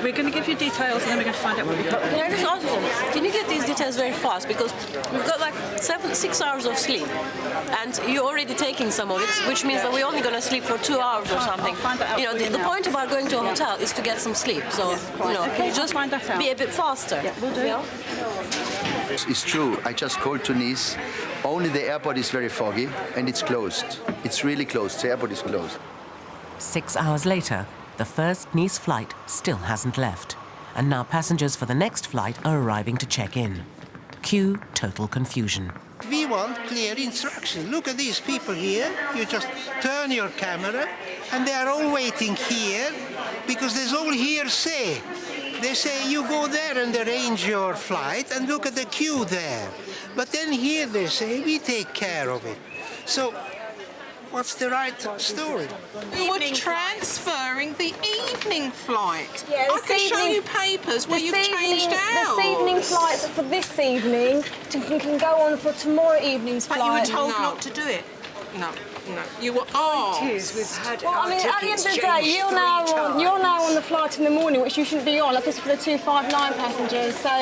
We're going to give you details and then we're going to find out what we have. Can I just ask you, can you get these details very fast? Because we've got like 6 hours of sleep, and you're already taking some of it, which means that we're only going to sleep for 2 hours or something. You know, the point about going to a hotel is to get some sleep. So, you know, can you just be a bit faster? Yeah, we'll do. Yeah? It's true. I just called to Nice. Only the airport is very foggy, and it's closed. It's really closed. The airport is closed. 6 hours later, the first Nice flight still hasn't left, and now passengers for the next flight are arriving to check in. Cue total confusion. We want clear instructions. Look at these people here. You just turn your camera, and they are all waiting here because there's all hearsay. They say you go there and arrange your flight and look at the queue there. But then here they say we take care of it. So what's the right story? You were transferring the evening flight. Yeah, I can show you papers where you've changed out. This evening flights are for this evening can go on for tomorrow evening's flight. But you were told not to do it. No. No, you were asked. We've had well, I mean, at the end of the day, you're now on the flight in the morning, which you shouldn't be on. Like this is for the 259 passengers. So,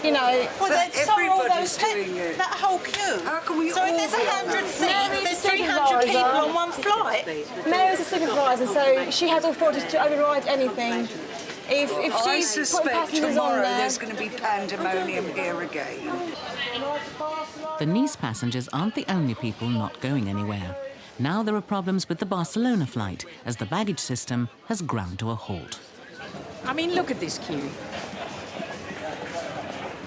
you know. Well, everybody's doing it. That whole queue. How can we? So if there's 100 seats, there's 300 people on one flight. Mary's a supervisor, so she has authority to override anything. If I she's suspect putting passengers tomorrow on there, there's going to be pandemonium here again. The Nice passengers aren't the only people not going anywhere. Now there are problems with the Barcelona flight as the baggage system has ground to a halt. I mean, look at this queue.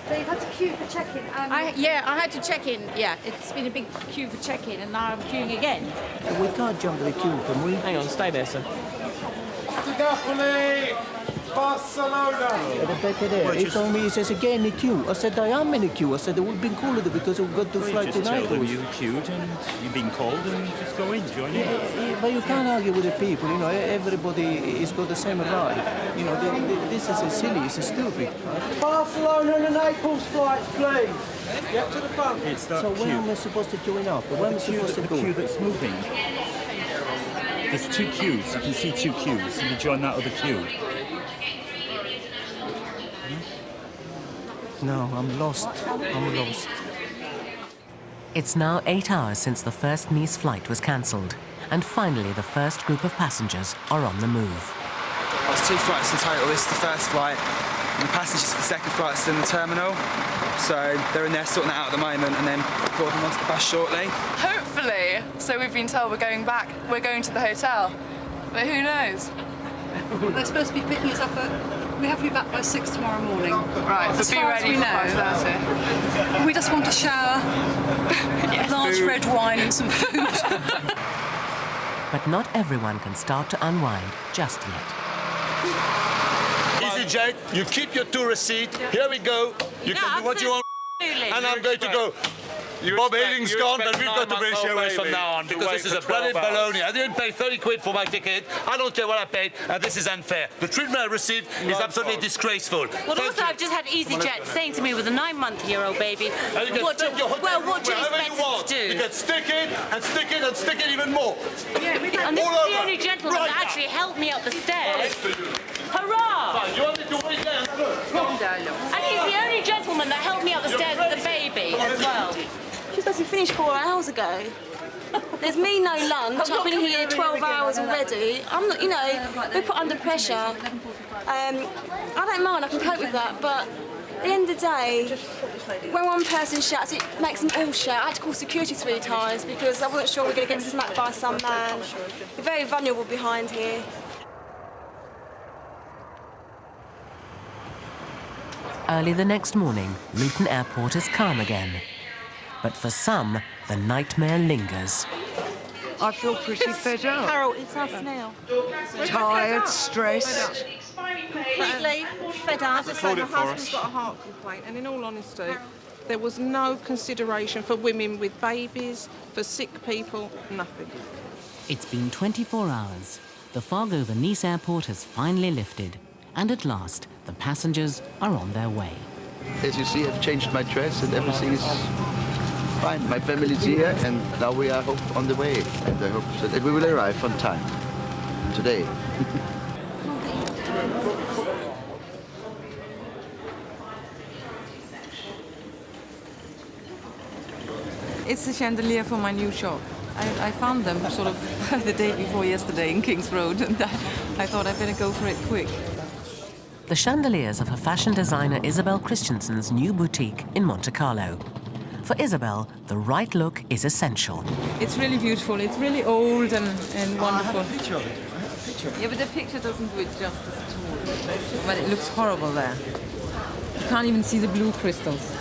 So you've had to queue for check-in? I had to check in. Yeah, it's been a big queue for check-in, and now I'm queuing again. We can't jump the queue, can we? Hang on, stay there, sir. Barcelona! At the back of there, he told me, he says, again, the queue. I said, I am in the queue. I said, we've been called it because we've got to fly just tonight. Tell them you queued and you've been called and just go in, join in. Yeah, but you can't argue with the people, you know, everybody has got the same right. You know, this is silly, it's stupid. Barcelona and Naples flights, please. Get to the front. It's that so queue. where am I supposed to join up? Where am I supposed to go? The queue that's moving. There's 2 queues. You can see 2 queues. You can join that other queue. No, I'm lost. I'm lost. It's now 8 hours since the first Nice flight was cancelled, and finally the first group of passengers are on the move. There's 2 flights in total. This is the first flight, and the passengers for the second flight are still in the terminal. So they're in there sorting that out at the moment, and then boarding onto the bus shortly. Hopefully. So we've been told we're going back. We're going to the hotel, but who knows? They're supposed to be picking us up we have to be back by 6 tomorrow morning. Right, as so be far as ready we for know. 5:30. We just want a shower, a large red wine and some food. But not everyone can start to unwind just yet. easyJet, you keep your tourist seat. Here we go. You can do what you want. And I'm going to go. Bob Hilling's gone, but we've got to British Airways from now on because this is a bloody baloney. I didn't pay 30 quid for my ticket. I don't care what I paid, and this is unfair. The treatment I received is absolutely disgraceful. Well, also, I've just had easyJet saying to me with a 9-month-year-old baby, what do you expect to do? You can stick it and stick it and stick it even more. And this is the only gentleman that actually helped me up the stairs. Hurrah! You want me to wait there? And he's the only gentleman that helped me up the stairs with the baby as well. She's supposed to finish 4 hours ago. There's me no lunch. I've been here 12 hours already. I'm not, you know, we're put under pressure. I don't mind, I can cope with that, but at the end of the day, when one person shouts, it makes them all shout. I had to call security 3 times because I wasn't sure we were going to get smacked by some man. We're very vulnerable behind here. Early the next morning, Luton Airport is calm again. But for some, the nightmare lingers. I feel pretty fed up. Carol, it's us now. Tired, stressed. Completely fed up. As I say, my husband's got a heart complaint, and in all honesty, there was no consideration for women with babies, for sick people, nothing. It's been 24 hours. The fog over Nice Airport has finally lifted, and at last, the passengers are on their way. As you see, I've changed my dress and everything is fine. My family's here, and now we are on the way. And I hope that we will arrive on time today. It's a chandelier for my new shop. I found them sort of the day before yesterday in King's Road, and I thought I'd better go for it quick. The chandeliers of her fashion designer Isabel Christensen's new boutique in Monte Carlo. For Isabel, the right look is essential. It's really beautiful. It's really old and wonderful. I have a picture of it. I have a picture of it. Yeah, but the picture doesn't do it justice at all. But it looks horrible there. You can't even see the blue crystals.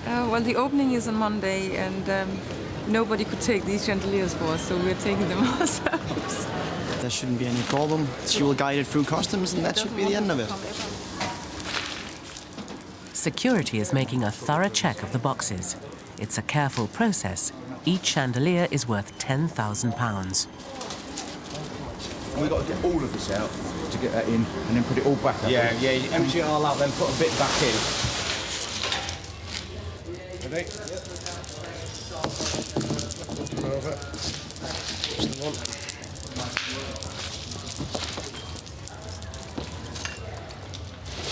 Well, the opening is on Monday, and nobody could take these chandeliers for us, so we're taking them ourselves. There shouldn't be any problem. She will guide it through customs, and that should be the end of it. Security is making a thorough check of the boxes. It's a careful process. Each chandelier is worth £10,000. We've got to get all of this out to get that in, and then put it all back up. Yeah, yeah, you empty it all out, then put a bit back in. Ready? Over. Just the one.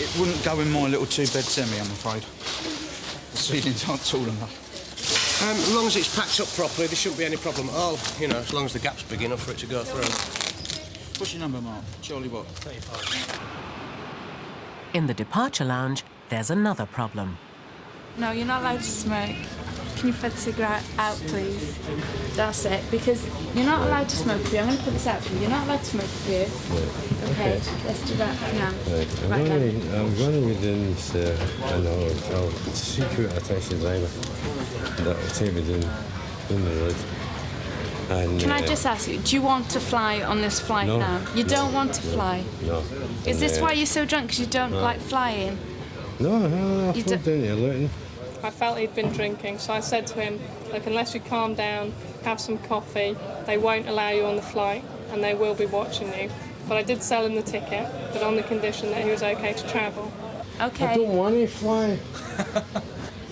It wouldn't go in my little two-bed semi, I'm afraid. The ceilings aren't tall enough. As long as it's packed up properly, there shouldn't be any problem at all. You know, as long as the gap's big enough for it to go through. What's your number, Mark? Charlie what? 35. In the departure lounge, there's another problem. No, you're not allowed to smoke. Can you put the cigarette out, please? That's it, because you're not allowed to smoke here. I'm going to put this out for you. You're not allowed to smoke here. Right. Okay, let's do that now. Right. I'm running within an hour. I'll secret a taxi driver that will take me down the road. And, Can I just ask you, do you want to fly on this flight no, now? You don't want to no, fly? No. Is this why you're so drunk, because you don't like flying? No, I'm You down here looting. I felt he'd been drinking, so I said to him, look, unless you calm down, have some coffee, they won't allow you on the flight and they will be watching you. But I did sell him the ticket, but on the condition that he was okay to travel. Okay. I don't want to fly.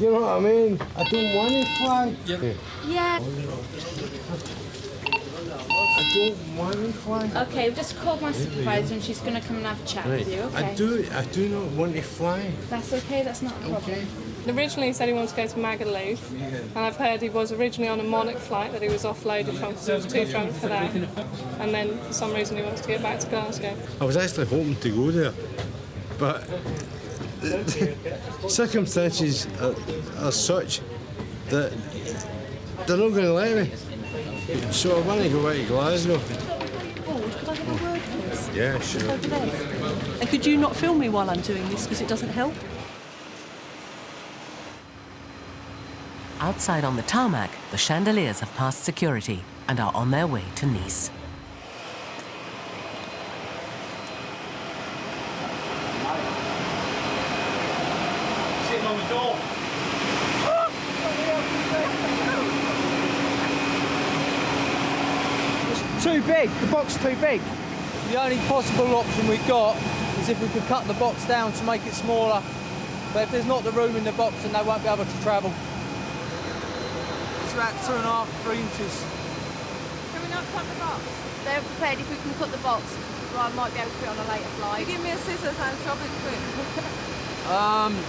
You know what I mean? I don't want to fly. Yeah. I don't want to fly. Okay, we've just called my supervisor and she's going to come and have a chat with you, okay? I do not want to fly. That's okay, that's not a problem. Okay. Originally he said he wanted to go to Magaluf, and I've heard he was originally on a Monarch flight that he was offloaded from because he was too drunk for that. And then for some reason he wants to get back to Glasgow. I was actually hoping to go there, but circumstances are such that they're not going to let me. So I want to go back to Glasgow. Could I have a word, please? Yeah, sure. Over there. And could you not film me while I'm doing this, because it doesn't help? Outside on the tarmac, the chandeliers have passed security and are on their way to Nice. Sitting on the door. It's too big. The box is too big. The only possible option we've got is if we could cut the box down to make it smaller. But if there's not the room in the box, then they won't be able to travel. It's about 2.5, 3 inches. Can we not cut the box? They're prepared if we can cut the box, or I might be able to put it on a later flight. You give me a scissors and chop it quick.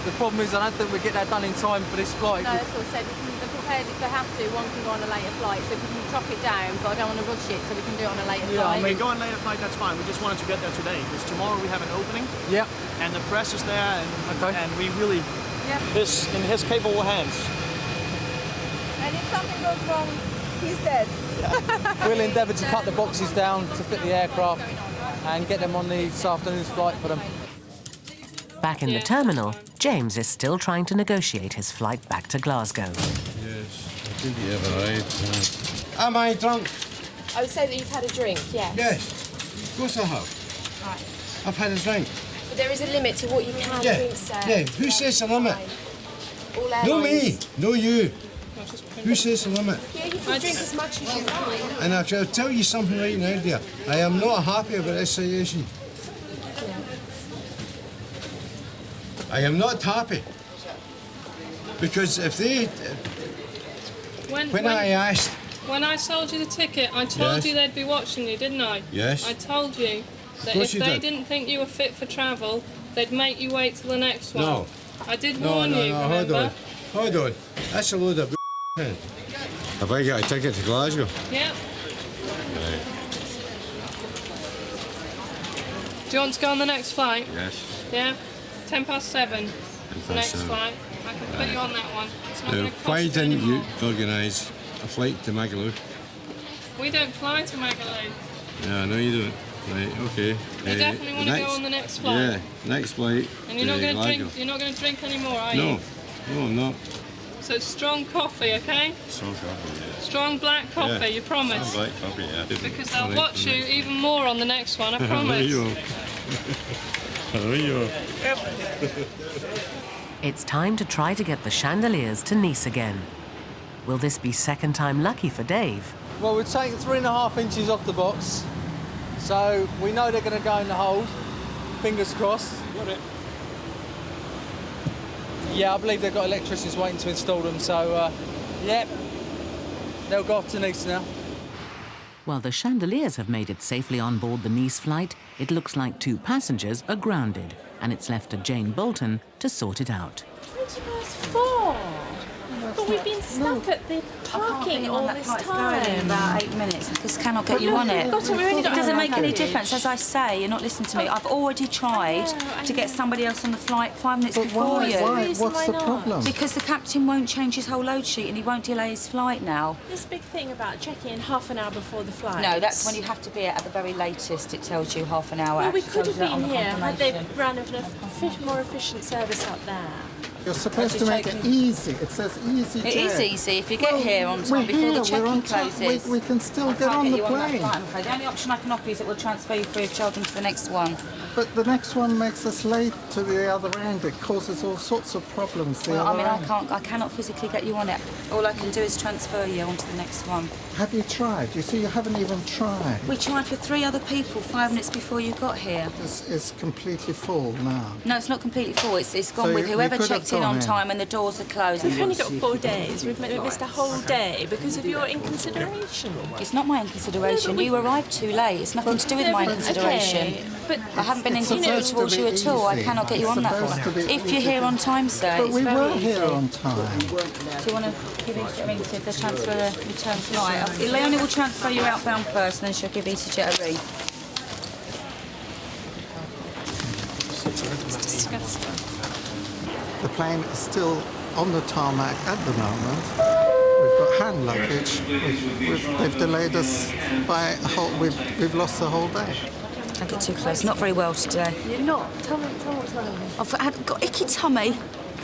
The problem is I don't think we get that done in time for this flight. No, that's what I said. They're prepared if they have to. One can go on a later flight, so we can chop it down, but I don't want to rush it, so we can do it on a later flight. I mean, go on later flight, that's fine. We just wanted to get there today, because tomorrow we have an opening. Yeah. And the press is there, and we really... Yeah. In his capable hands. And if something goes wrong, he's dead. We'll endeavour to cut the boxes down to fit the aircraft and get them on this afternoon's flight for them. Back in the terminal, James is still trying to negotiate his flight back to Glasgow. Yes, I think you have a right. Am I drunk? I would say that you've had a drink, yes. Yes, of course I have. Right. I've had a drink. But there is a limit to what you can drink, sir. Yeah, who says the limit? All No me, airlines. no you. Who says the limit? Yeah, you can drink as much as you like. And I'll tell you something right now, dear. I am not happy about this situation. I am not happy. Because if they... When I asked... When I sold you the ticket, I told Yes. you they'd be watching you, didn't I? Yes. I told you that course if you they did. didn't think you were fit for travel, they'd make you wait till the next one. No. I did No, warn no, you, no, remember? hold on. That's a load of man. Have I got a ticket to Glasgow? Yep. Right. Do you want to go on the next flight? Yes. Yeah? 7:10. The next 7:10. flight. I can put you on that one. It's not Now, going to cost why you didn't anymore. you organise a flight to Magaluf? We don't fly to Magaluf. Yeah, no, you don't. Right, okay. You definitely want to go on the next flight. Yeah, next flight. And you're not going to Glasgow. drink. You're not going to drink anymore, are you? No, no, I'm not. So it's strong coffee, okay? Strong coffee, yeah. Strong black coffee. Yeah. You promise? Strong black coffee, yeah. Because they'll watch you even more on the next one. I promise. you will. I know you will. It's time to try to get the chandeliers to Nice again. Will this be second time lucky for Dave? Well, we've taken 3.5 inches off the box, so we know they're going to go in the hold. Fingers crossed. Got it. Yeah, I believe they've got electricians waiting to install them, so, yep, they'll go off to Nice now. While the chandeliers have made it safely on board the Nice flight, it looks like 2 passengers are grounded, and it's left to Jane Bolton to sort it out. 4. But we've been stuck at the parking all this time. In about 8 minutes. I just cannot get you on it. It doesn't make any difference. As I say, you're not listening to me. I've already tried to get somebody else on the flight 5 minutes before you. What's the problem? Because the captain won't change his whole load sheet and he won't delay his flight now. This big thing about checking in half an hour before the flight. No, that's when you have to be at the very latest. It tells you half an hour. Well, we Actually could tells have you that on been the here had they confirmation. run a more efficient service up there. You're supposed to make it easy. It says easy. It is easy if you get here on time before the check-in closes. We can still I get can't on get the you on that plane. flight, I'm afraid. The only option I can offer is that we'll transfer you free of charge onto the next one. But the next one makes us late to the other end. It causes all sorts of problems. The Well, I other mean, end. I cannot physically get you on it. All I can do is transfer you onto the next one. Have you tried? You see, you haven't even tried. We tried for 3 other people 5 minutes before you got here. It's completely full now. No, it's not completely full. It's gone So with you whoever could have checked in gone on in. time and the doors are closed. We've only got 4 days. We've missed a whole day because of your inconsideration. It's not my inconsideration. You arrived too late. It's nothing to do with my inconsideration. Okay, but I haven't been It's inconsiderate supposed towards to you be at all. I easy. cannot get you It's on that supposed to one. be If you're easy. here on time, sir, But it's we very were easy. here on time. Do you want to give easyJet a ring to see if they transfer a return flight? Leonie will transfer you outbound first, and then she'll give easyJet a ring. it's disgusting. The plane is still on the tarmac at the moment. We've got hand luggage. They've delayed us by a whole. We've lost the whole day. Don't get too close. Not very well today. You're not. Tell me what's wrong with you. I've got icky tummy.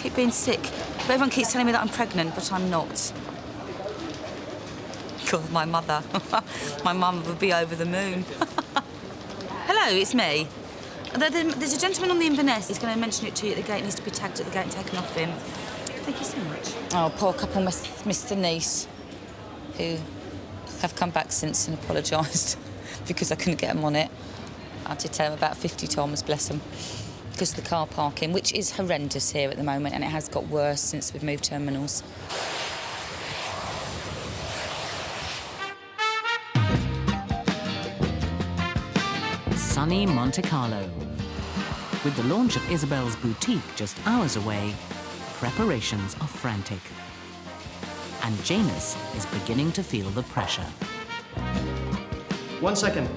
Keep being sick. But everyone keeps telling me that I'm pregnant, but I'm not. God, my mother. My mum would be over the moon. Hello, it's me. There's a gentleman on the Inverness. He's going to mention it to you at the gate. He needs to be tagged at the gate and taken off him. Thank you so much. Oh, poor couple missed the niece, who have come back since and apologised because I couldn't get them on it. I had to tell them about 50 times, bless them, because of the car parking, which is horrendous here at the moment, and it has got worse since we've moved terminals. Sunny Monte Carlo. With the launch of Isabel's boutique just hours away, preparations are frantic. And Janus is beginning to feel the pressure. 1 second.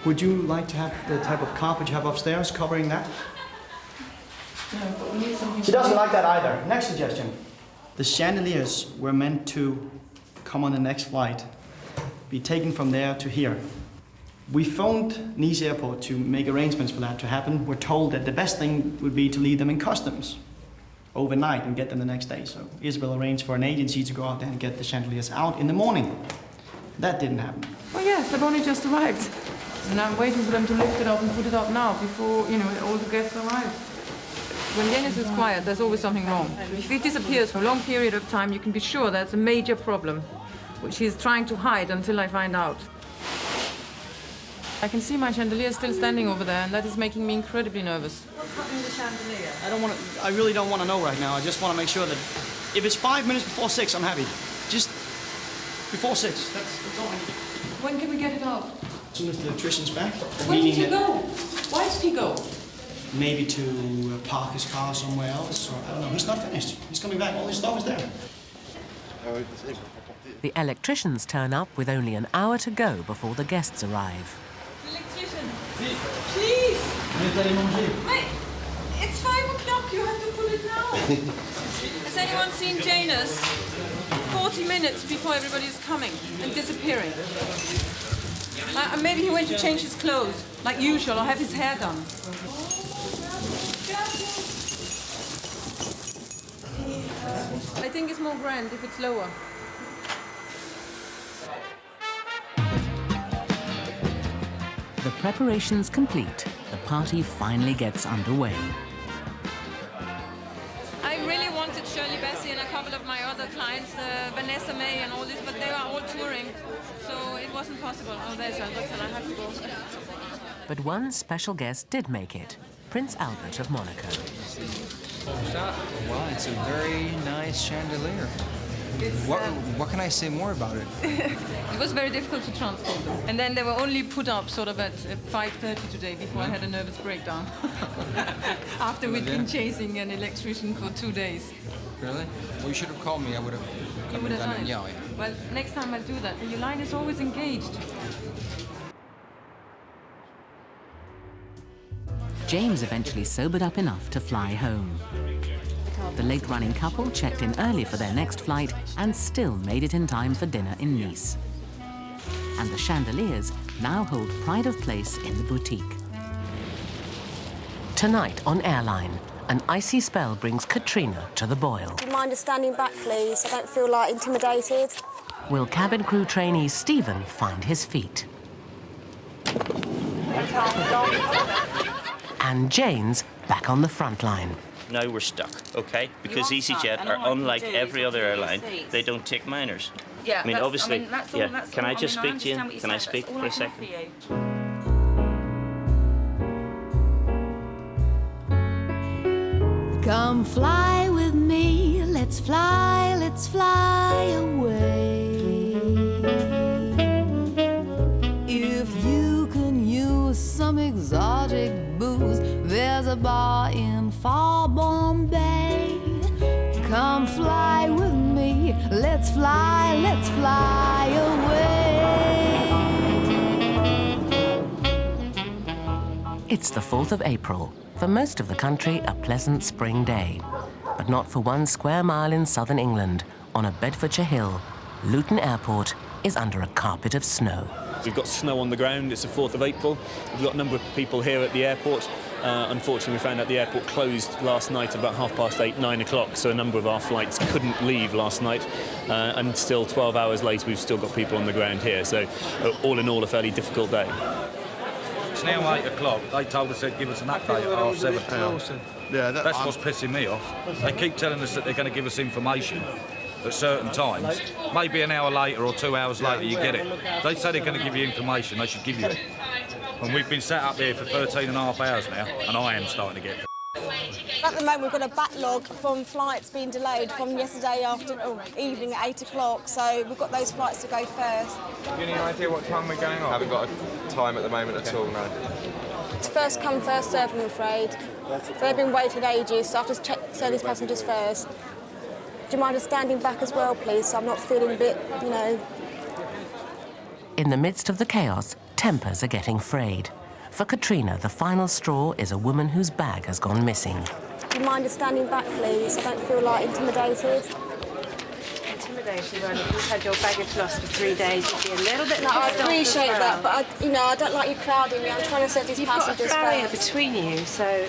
Would you like to have the type of carpet you have upstairs covering that? She doesn't like that either. Next suggestion. The chandeliers were meant to come on the next flight, be taken from there to here. We phoned Nice Airport to make arrangements for that to happen. We're told that the best thing would be to leave them in customs overnight and get them the next day. So Isabel arranged for an agency to go out there and get the chandeliers out in the morning. That didn't happen. Oh yes, they've only just arrived. And I'm waiting for them to lift it up and put it up now before, all the guests arrive. When Dennis is quiet, there's always something wrong. If he disappears for a long period of time, you can be sure that's a major problem, which he's trying to hide until I find out. I can see my chandelier still standing over there, and that is making me incredibly nervous. What's happening with the chandelier? I really don't want to know right now. I just want to make sure that if it's 5 minutes before 6, I'm happy. Just before 6. That's all I need. When can we get it out? As soon as the electrician's back. When did he go? Why did he go? Maybe to park his car somewhere else, or I don't know. He's not finished. He's coming back. All his stuff is there. The electricians turn up with only an hour to go before the guests arrive. Electrician, please! Wait, it's 5 o'clock, you have to put it now. Has anyone seen Janus? 40 minutes before everybody's coming and disappearing. Maybe he went to change his clothes, like usual, or have his hair done. I think it's more grand if it's lower. The preparations complete, the party finally gets underway. I really wanted Shirley Bassey and a couple of my other clients, Vanessa May and all this, but they are all touring, so it wasn't possible. Oh, there's Albertson, I have to go. But one special guest did make it, Prince Albert of Monaco. Well, it's a very nice chandelier. What can I say more about it? It was very difficult to transport them. And then they were only put up sort of at 5:30 today before I had a nervous breakdown. After we'd been chasing an electrician for 2 days. Really? Well, you should have called me. I would have come and done it. Yeah. Well, next time I'll do that. Your line is always engaged. James eventually sobered up enough to fly home. The late-running couple checked in early for their next flight and still made it in time for dinner in Nice. And the chandeliers now hold pride of place in the boutique. Tonight on Airline, an icy spell brings Katrina to the boil. Do you mind us standing back, please? I don't feel, like, intimidated. Will cabin crew trainee Stephen find his feet? And Jane's back on the front line. Now we're stuck, okay? Because easyJet are unlike every other airline. They don't take minors. Yeah, I mean, obviously, that's all, yeah. that's Can all, I just speak to you? understand what Can I said, speak that's all for a I can second? offer you. Come fly with me, let's fly away. If you can use some exotic booze, there's a bar in far Bombay. Come fly with me, let's fly away. It's the 4th of April. For most of the country, a pleasant spring day. But not for 1 square mile in southern England. On a Bedfordshire hill, Luton Airport is under a carpet of snow. We've got snow on the ground. It's the 4th of April. We've got a number of people here at the airport. Unfortunately, we found out the airport closed last night about 8:30, 9 o'clock, so a number of our flights couldn't leave last night. And still 12 hours later, we've still got people on the ground here. So all in all, a fairly difficult day. It's now 8 o'clock. They told us they'd give us an update at £7. Yeah, that's what's pissing me off. They keep telling us that they're going to give us information at certain times. Maybe an hour later or 2 hours later you get it. They say they're going to give you information, they should give you it. And we've been sat up here for 13 and a half hours now, and I am starting to get At the moment, we've got a backlog from flights being delayed from yesterday evening at 8 o'clock, so we've got those flights to go first. Have you any idea what time we're going on? Haven't got a time at the moment at all, no. It's first come, first served, I'm afraid. So they've been waiting ages, so I've just checked service passengers first. Do you mind us standing back as well, please, so I'm not feeling a bit, you know... In the midst of the chaos, tempers are getting frayed. For Katrina, the final straw is a woman whose bag has gone missing. Do you mind us standing back, please? I don't feel, like, intimidated. Intimidated, well, if you've had your baggage lost for 3 days, you'd be a little bit No, I appreciate that, but, I don't like you crowding me. I'm trying to serve these passengers You've got a barrier first. between you, so...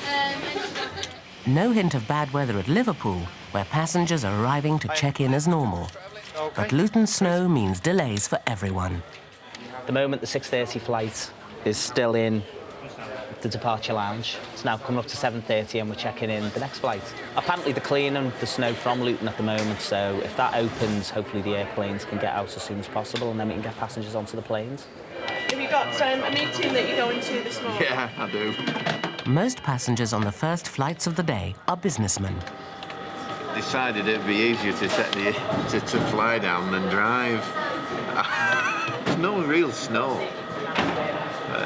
No hint of bad weather at Liverpool, where passengers are arriving to check in as normal. But Luton snow means delays for everyone. At the moment, the 6:30 flight is still in the departure lounge. It's now coming up to 7:30 and we're checking in the next flight. Apparently they're cleaning the snow from Luton at the moment, so if that opens, hopefully the airplanes can get out as soon as possible and then we can get passengers onto the planes. Have you got a meeting that you're going to this morning? Yeah, I do. Most passengers on the first flights of the day are businessmen. Decided it'd be easier to fly down than drive. There's no real snow.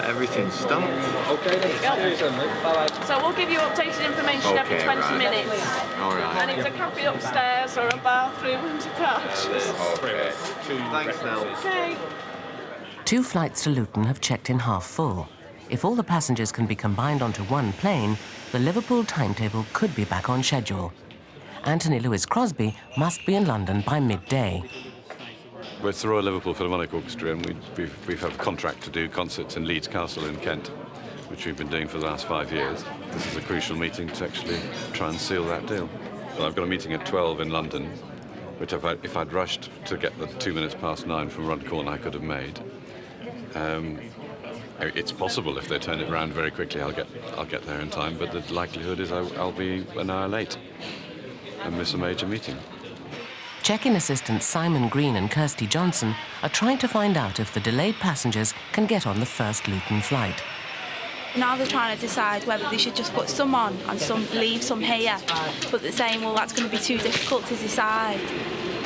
Everything's stopped. Okay, then. So we'll give you updated information every 20 minutes. All right. And it's a cafe upstairs or a bathroom and departures. Okay. Thanks, Nell. Okay. 2 flights to Luton have checked in half full. If all the passengers can be combined onto one plane, the Liverpool timetable could be back on schedule. Anthony Lewis Crosby must be in London by midday. Well, it's the Royal Liverpool Philharmonic Orchestra, and we've had a contract to do concerts in Leeds Castle in Kent, which we've been doing for the last 5 years. This is a crucial meeting to actually try and seal that deal. Well, I've got a meeting at 12 in London, which if I'd rushed to get the 2 minutes past 9 from Runcorn, I could have made. It's possible if they turn it around very quickly, I'll get there in time, but the likelihood is I'll be an hour late and miss a major meeting. Check-in assistants Simon Green and Kirsty Johnson are trying to find out if the delayed passengers can get on the first Luton flight. Now they're trying to decide whether they should just put some on and some leave some here, but they're saying, well, that's going to be too difficult to decide.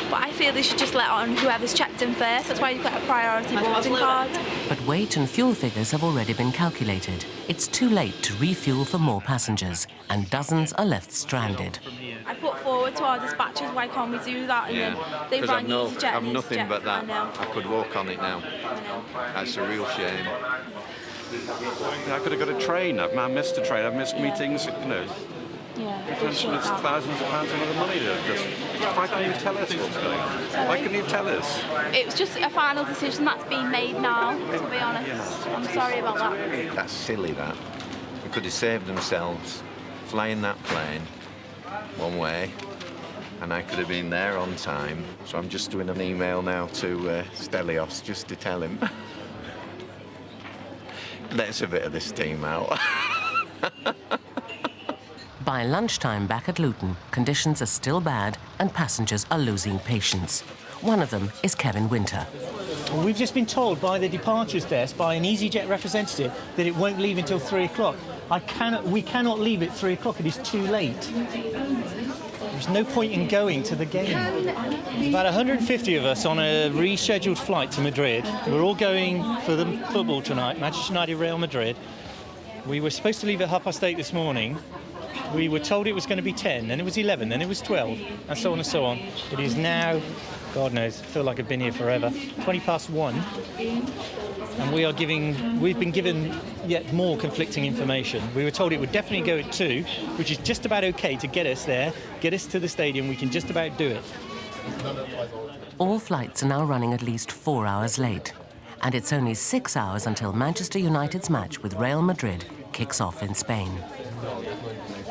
But I feel they should just let on whoever's checked in first. That's why you've got a priority boarding card. But weight and fuel figures have already been calculated. It's too late to refuel for more passengers, and dozens are left stranded. I put forward to our dispatchers, why can't we do that? And then they rang easyJet. I've nothing but that. I could walk on it now. That's a real shame. I could have got a train. I missed a train. I've missed meetings, you know. Yeah, It's thousands of pounds worth of money there. Why can't you tell us what's going on? Why couldn't you tell us? It was just a final decision that's been made now, to be honest. I'm sorry about that. That's silly, that. They could have saved themselves flying that plane one way, and I could have been there on time. So I'm just doing an email now to Stelios just to tell him. Let's a bit of the steam out. By lunchtime back at Luton, conditions are still bad and passengers are losing patience. One of them is Kevin Winter. We've just been told by the departures desk, by an easyJet representative, that it won't leave until 3 o'clock. We cannot leave at 3 o'clock, it is too late. There's no point in going to the game. There's about 150 of us on a rescheduled flight to Madrid. We're all going for the football tonight, Manchester United, Real Madrid. We were supposed to leave at 8:30 this morning. We were told it was going to be 10, then it was 11, then it was 12, and so on and so on. It is now, God knows, I feel like I've been here forever, 1:20, and we've been given yet more conflicting information. We were told it would definitely go at 2, which is just about okay to get us there, get us to the stadium, we can just about do it. All flights are now running at least 4 hours late, and it's only 6 hours until Manchester United's match with Real Madrid kicks off in Spain.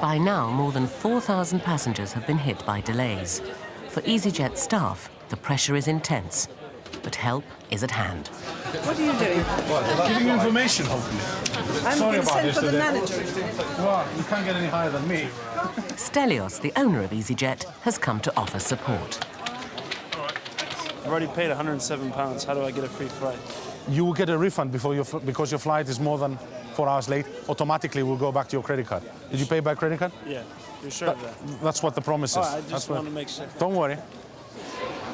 By now, more than 4,000 passengers have been hit by delays. For easyJet staff, the pressure is intense, but help is at hand. What are you doing? Giving you information, hopefully. I'm Sorry going to about send for the yesterday. manager. Well, you can't get any higher than me. Stelios, the owner of easyJet, has come to offer support. I've already paid £107. How do I get a free flight? You will get a refund because your flight is more than 4 hours late. Automatically, will go back to your credit card. Did you pay by credit card? Yeah, you're sure of that? That's what the promise is. All right, I just want to make sure. Don't worry.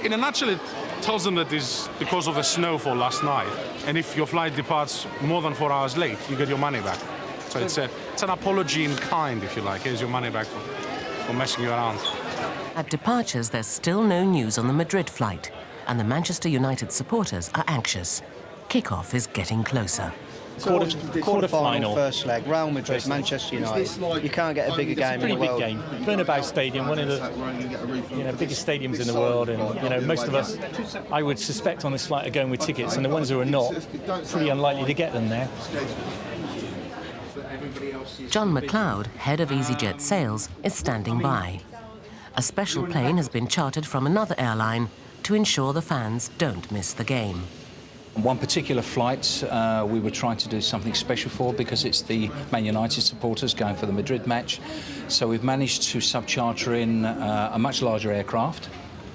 In a nutshell, it tells them that it's because of the snowfall last night. And if your flight departs more than 4 hours late, you get your money back. So it's an apology in kind, if you like. Here's your money back for messing you around. At departures, there's still no news on the Madrid flight, and the Manchester United supporters are anxious. Kickoff is getting closer. Quarter-final, first leg, Real Madrid, Manchester United. You can't get a bigger game in the world. Pretty big game. Bernabeu Stadium, one of the biggest stadiums in the world, and most of us, I would suspect, on this flight are going with tickets, and the ones who are not, pretty unlikely to get them there. John McLeod, head of easyJet sales, is standing by. A special plane has been chartered from another airline to ensure the fans don't miss the game. One particular flight we were trying to do something special for because it's the Man United supporters going for the Madrid match. So we've managed to subcharter in a much larger aircraft.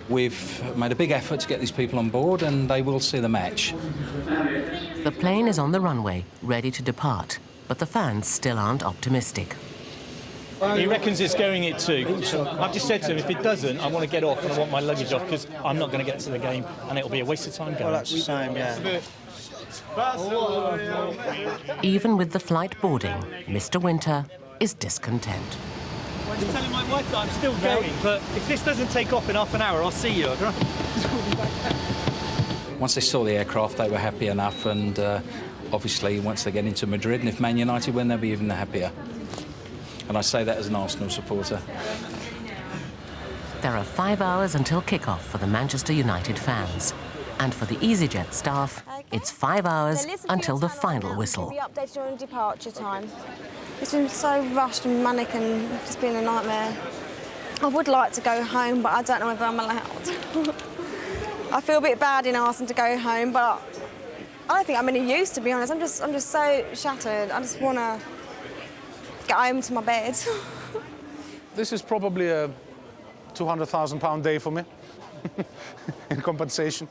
We've made a big effort to get these people on board and they will see the match. The plane is on the runway, ready to depart, but the fans still aren't optimistic. He reckons it's going at 2. I've just said to him, if it doesn't, I want to get off and I want my luggage off because I'm not going to get to the game and it'll be a waste of time going. Well, that's the same, yeah. Even with the flight boarding, Mr. Winter is discontent. I'm telling my wife that I'm still going, but if this doesn't take off in half an hour, I'll see you. Once they saw the aircraft, they were happy enough, and obviously once they get into Madrid, and if Man United win, they'll be even happier. And I say that as an Arsenal supporter. There are 5 hours until kick-off for the Manchester United fans. And for the easyJet staff, it's 5 hours until the final whistle. Be updated on departure time. It's been so rushed and manic and just been a nightmare. I would like to go home, but I don't know whether I'm allowed. I feel a bit bad in asking to go home, but I don't think I'm any use, to be honest. I'm just so shattered. I just want to get home to my bed. This is probably a £200,000 day for me in compensation.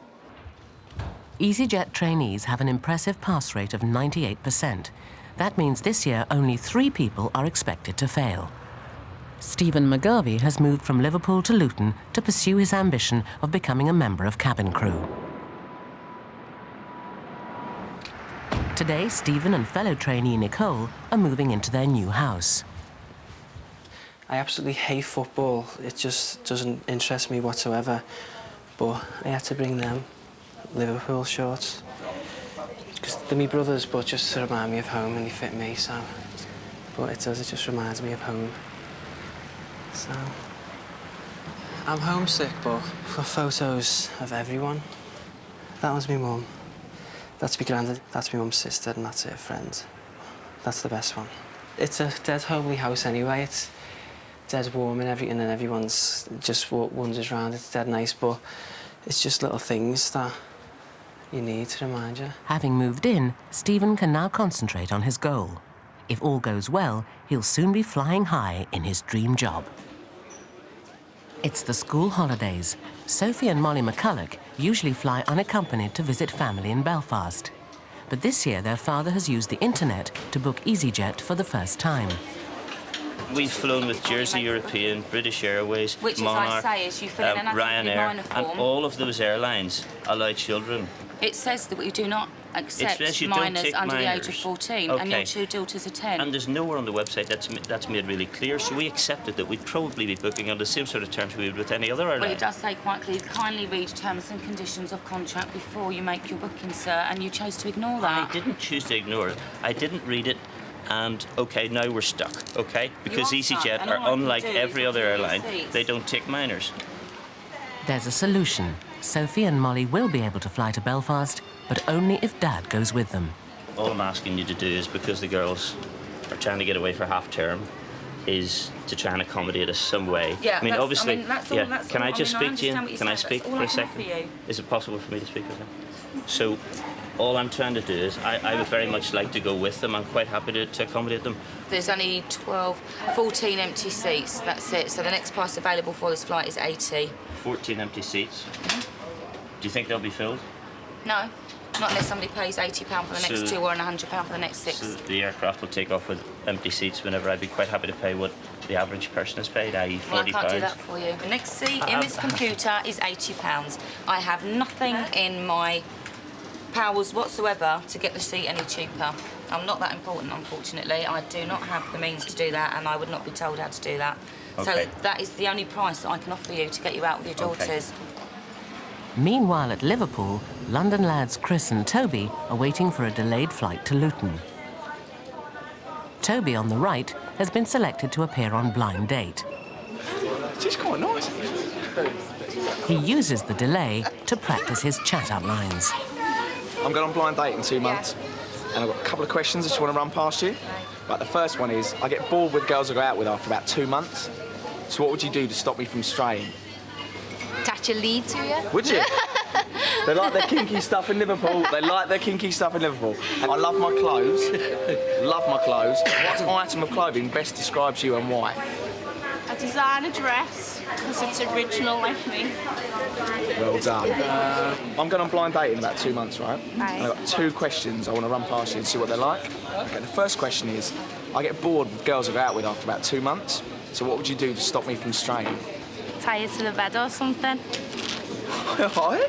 easyJet trainees have an impressive pass rate of 98%. That means this year only 3 people are expected to fail. Stephen McGarvey has moved from Liverpool to Luton to pursue his ambition of becoming a member of cabin crew. Today, Stephen and fellow trainee Nicole are moving into their new house. I absolutely hate football. It just doesn't interest me whatsoever. But I had to bring them Liverpool shorts. Because they're my brothers, but just to remind me of home, and they fit me, so... But it just reminds me of home. So... I'm homesick, but I've got photos of everyone. That one's my mum. That's my granddad, that's my mum's sister, and that's her friend. That's the best one. It's a dead homely house anyway. It's dead warm and everything, and everyone's just wanders around. It's dead nice, but it's just little things that you need to remind you. Having moved in, Stephen can now concentrate on his goal. If all goes well, he'll soon be flying high in his dream job. It's the school holidays. Sophie and Molly McCulloch usually fly unaccompanied to visit family in Belfast. But this year, their father has used the internet to book easyJet for the first time. We've flown with Jersey European, British Airways, Which, Monarch, as I say, is you fill in an activity minor Ryanair, form. and all of those airlines allow children. It says that we do not accept minors under the age of 14, and your 2 daughters are 10. And there's nowhere on the website that's made really clear, so we accepted that we'd probably be booking on the same sort of terms we would with any other airline. Well, it does say quite clearly, kindly read terms and conditions of contract before you make your booking, sir, and you chose to ignore that. I didn't choose to ignore it. I didn't read it, and, OK, now we're stuck, OK? Because easyJet are unlike every other airline. They don't take minors. There's a solution. Sophie and Molly will be able to fly to Belfast, but only if Dad goes with them. All I'm asking you to do is, because the girls are trying to get away for half term, is to try and accommodate us some way. Yeah, I mean, obviously, that's all, can I just speak to you? Can I speak for a second? Is it possible for me to speak for a second? So, all I'm trying to do is, I would very much like to go with them. I'm quite happy to accommodate them. There's only 14 empty seats, that's it. So the next price available for this flight is 80. 14 empty seats. Do you think they'll be filled? No, not unless somebody pays £80 for the next 2 or £100 for the next 6. So the aircraft will take off with empty seats whenever. I'd be quite happy to pay what the average person has paid, i.e. £40. Well, I can't do that for you. The next seat in this computer is £80. I have nothing in my powers whatsoever to get the seat any cheaper. I'm not that important, unfortunately. I do not have the means to do that, and I would not be told how to do that. Okay. So that is the only price that I can offer you to get you out with your daughters. Meanwhile at Liverpool, London lads Chris and Toby are waiting for a delayed flight to Luton. Toby, on the right, has been selected to appear on Blind Date. It's quite nice. He uses the delay to practice his chat-out lines. I'm going on Blind Date in 2 months, and I've got a couple of questions I just want to run past you. But the first one is, I get bored with girls I go out with after about 2 months. So what would you do to stop me from straying? Attach a lead to you? Would you? They like their kinky stuff in Liverpool. They like their kinky stuff in Liverpool. And I love my clothes. Love my clothes. What item of clothing best describes you and why? A designer dress, because it's original like me. Well done. I'm going on Blind Date in about 2 months, right? And I've got 2 questions I want to run past you and see what they're like. Okay, the first question is, I get bored with girls I go out with after about 2 months. So what would you do to stop me from straying? Tie you to the bed or something. Hi.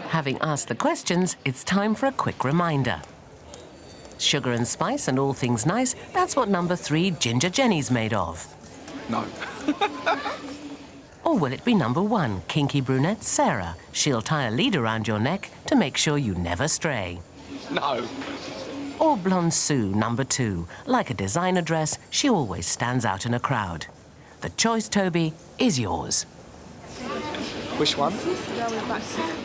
Having asked the questions, it's time for a quick reminder. Sugar and spice and all things nice, that's what number 3 Ginger Jenny's made of. No. Or will it be number 1 kinky brunette Sarah? She'll tie a lead around your neck to make sure you never stray. No. Or blonde Sue, number 2. Like a designer dress, she always stands out in a crowd. The choice, Toby, is yours. Which one?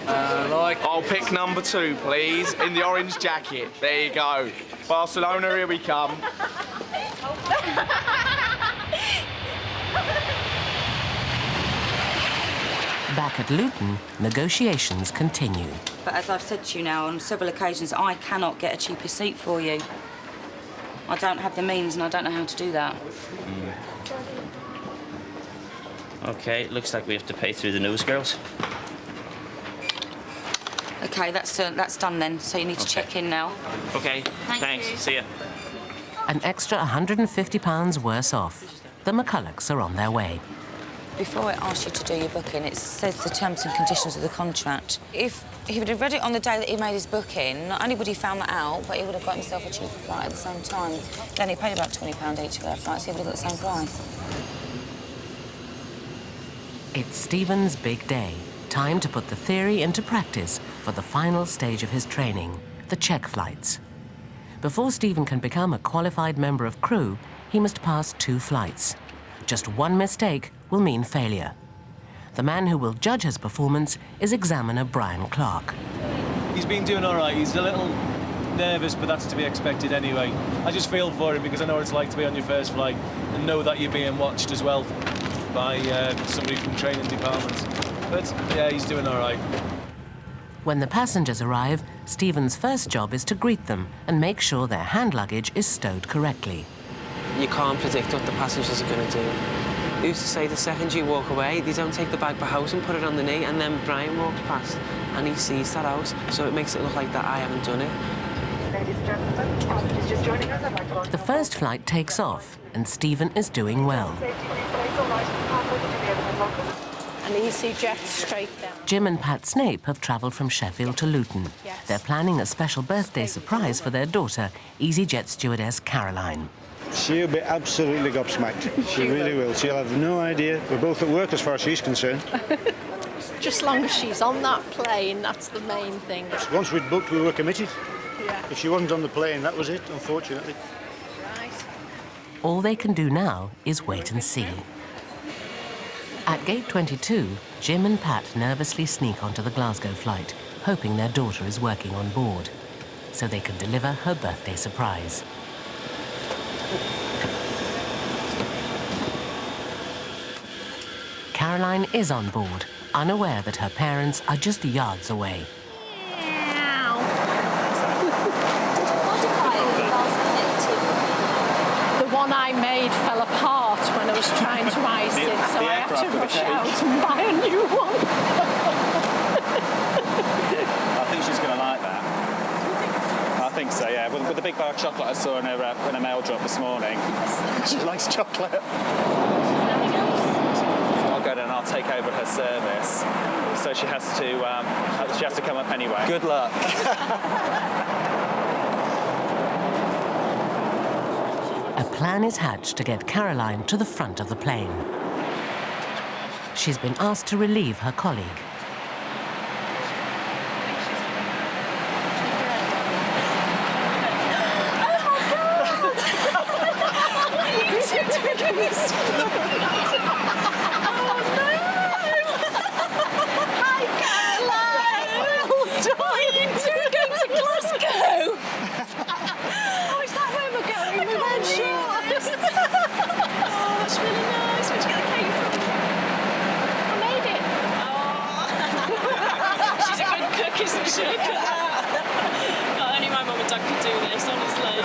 I'll pick number 2, please, in the orange jacket. There you go. Barcelona, here we come. Back at Luton, negotiations continue. But as I've said to you now on several occasions, I cannot get a cheaper seat for you. I don't have the means and I don't know how to do that. OK, looks like we have to pay through the nose, girls. OK, that's done then, so you need to check in now. OK, thanks. See ya. An extra £150 worse off. The McCullochs are on their way. Before I ask you to do your booking, it says the terms and conditions of the contract. If he would have read it on the day that he made his booking, not only would he found that out, but he would have got himself a cheaper flight at the same time. He only paid about £20 each for their flight, so he would have got the same price. It's Stephen's big day. Time to put the theory into practice for the final stage of his training, the check flights. Before Stephen can become a qualified member of crew, he must pass 2 flights. Just one mistake will mean failure. The man who will judge his performance is examiner Brian Clark. He's been doing all right. He's a little nervous, but that's to be expected anyway. I just feel for him because I know what it's like to be on your first flight and know that you're being watched as well by somebody from training departments. But yeah, he's doing all right. When the passengers arrive, Stephen's first job is to greet them and make sure their hand luggage is stowed correctly. You can't predict what the passengers are going to do. Who's to say the second you walk away, they don't take the bag per house and put it on the knee, and then Brian walks past and he sees that house, so it makes it look like that I haven't done it. The first flight takes off, and Stephen is doing well. An easyJet straight down. Jim and Pat Snape have travelled from Sheffield to Luton. Yes. They're planning a special birthday surprise for their daughter, easyJet stewardess Caroline. She'll be absolutely gobsmacked. She really will. She'll have no idea. We're both at work as far as she's concerned. Just long as she's on that plane, that's the main thing. Once we'd booked, we were committed. Yeah. If she wasn't on the plane, that was it, unfortunately. Right. All they can do now is wait and see. At gate 22, Jim and Pat nervously sneak onto the Glasgow flight, hoping their daughter is working on board, so they can deliver her birthday surprise. Caroline is on board, unaware that her parents are just yards away. The one I made fell apart when I was trying to ice it, so I had to rush out and buy a new one. I think she's going to like that. I think so, yeah. With the big bar of chocolate I saw in her mail drop this morning. She likes chocolate. I'll go down and I'll take over her service. So she has to come up anyway. Good luck. A plan is hatched to get Caroline to the front of the plane. She's been asked to relieve her colleague. Isn't she? God, only my mum and dad could do this, honestly.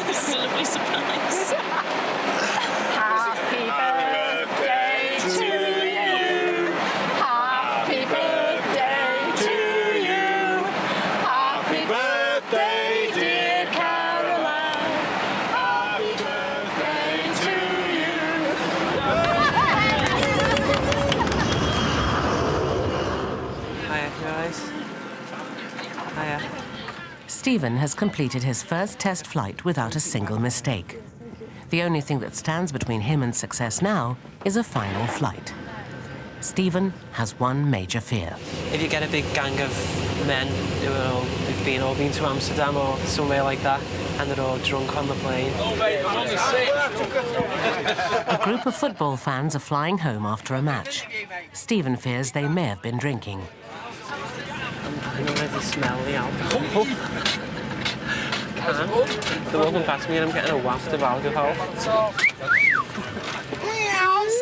This is a lovely surprise. Happy birthday to you. Happy birthday to you. Happy birthday, dear Caroline. Happy birthday to you. Hiya, guys. Stephen has completed his first test flight without a single mistake. The only thing that stands between him and success now is a final flight. Stephen has one major fear. If you get a big gang of men who've all been to Amsterdam or somewhere like that, and they're all drunk on the plane. A group of football fans are flying home after a match. Stephen fears they may have been drinking. I know where to smell the alcohol. They're walking past me and I'm getting a waft of alcohol.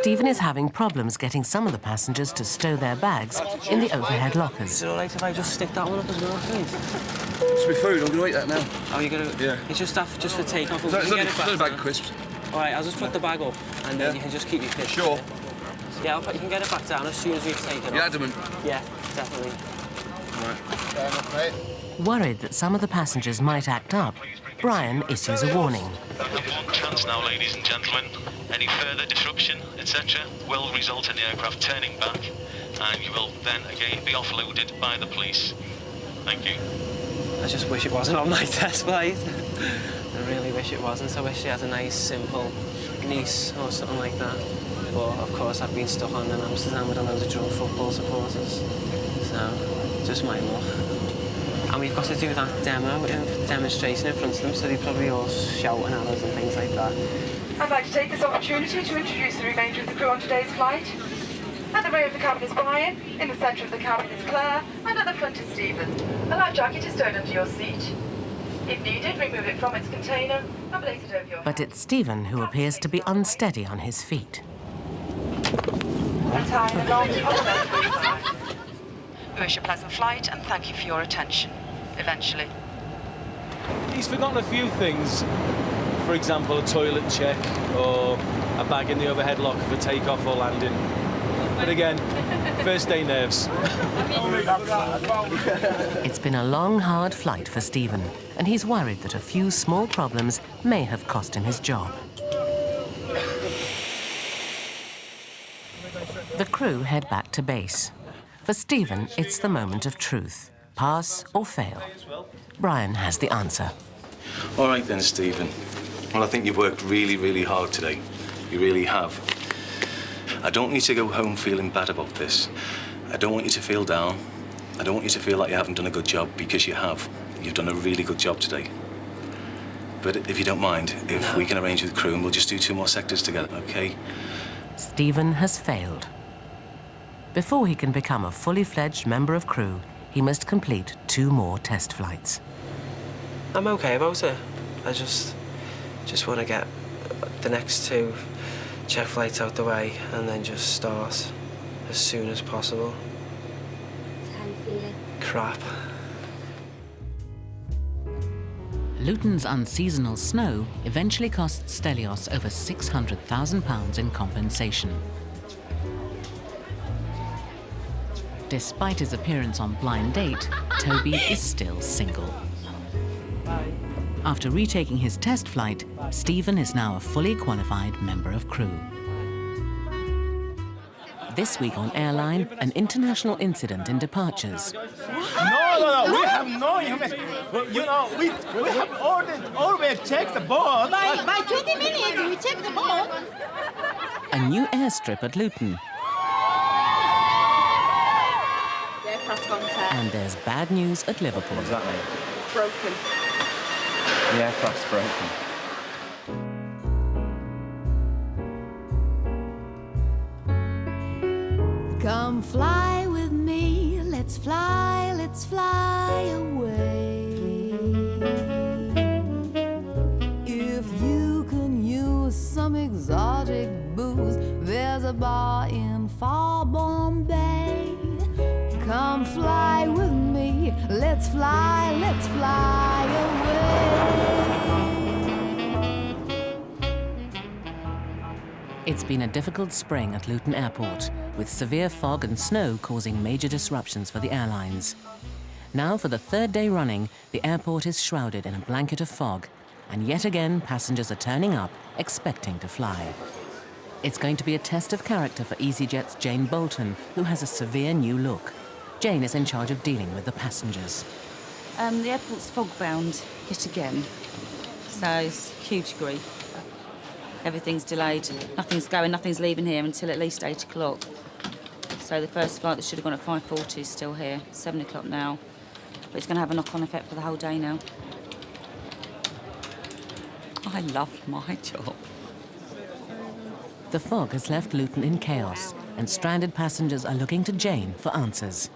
Stephen is having problems getting some of the passengers to stow their bags in the overhead lockers. Is it all right if I just stick that one up as well, please? It's my food, I'm going to eat that now. Oh, you're going to? Yeah. It's just for takeoff. It's only a bag of crisps. All right, I'll just put the bag up and then you can just keep your crisps. Sure. Yeah, you can get it back down as soon as we've taken it. You're adamant? Yeah, definitely. Right. Worried that some of the passengers might act up, Brian issues a warning. One chance now, ladies and gentlemen. Any further disruption, etc., will result in the aircraft turning back, and you will then again be offloaded by the police. Thank you. I just wish it wasn't on my test flight. I really wish it wasn't. I wish she had a nice, simple niece or something like that. But of course, I've been stuck on in Amsterdam with a load of drunk football supporters. So, just my luck. And we've got to do that demonstration in front of them, so they're probably all shouting at us and things like that. I'd like to take this opportunity to introduce the remainder of the crew on today's flight. At the rear of the cabin is Brian, in the centre of the cabin is Claire, and at the front is Stephen. A life jacket is stowed under your seat. If needed, remove it from its container and place it over your head. But it's Stephen who appears to be unsteady on his feet. Wish a pleasant flight and thank you for your attention. Eventually. He's forgotten a few things. For example, a toilet check or a bag in the overhead locker for takeoff or landing. But again, first day nerves. It's been a long, hard flight for Stephen, and he's worried that a few small problems may have cost him his job. The crew head back to base. For Stephen, it's the moment of truth. Pass or fail. Brian has the answer. All right then, Stephen. Well, I think you've worked really, really hard today. You really have. I don't want you to go home feeling bad about this. I don't want you to feel down. I don't want you to feel like you haven't done a good job, because you have. You've done a really good job today. But if you don't mind, if we can arrange with the crew and we'll just do 2 more sectors together, OK? Stephen has failed. Before he can become a fully fledged member of crew, he must complete 2 more test flights. I'm okay about it. I just want to get the next 2 check flights out the way and then just start as soon as possible. How are you feeling? Crap. Luton's unseasonal snow eventually costs Stelios over £600,000 in compensation. Despite his appearance on Blind Date, Toby is still single. After retaking his test flight, Stephen is now a fully qualified member of crew. This week on Airline, an international incident in departures. No, we have no information. You know, we have always checked the board. By 20 minutes, we check the board. A new airstrip at Luton. And there's bad news at Liverpool. What does that mean? Broken. The aircraft's broken. Come fly with me, let's fly away. If you can use some exotic booze, there's a bar in far Bombay. Come fly with me, let's fly away. It's been a difficult spring at Luton Airport, with severe fog and snow causing major disruptions for the airlines. Now, for the 3rd day running, the airport is shrouded in a blanket of fog, and yet again passengers are turning up, expecting to fly. It's going to be a test of character for easyJet's Jane Bolton, who has a severe new look. Jane is in charge of dealing with the passengers. The airport's fog-bound yet again, so it's huge grief. Everything's delayed, nothing's leaving here until at least 8 o'clock. So the first flight that should have gone at 5:40 is still here, 7 o'clock now. But it's going to have a knock-on effect for the whole day now. I love my job. The fog has left Luton in chaos, and stranded passengers are looking to Jane for answers.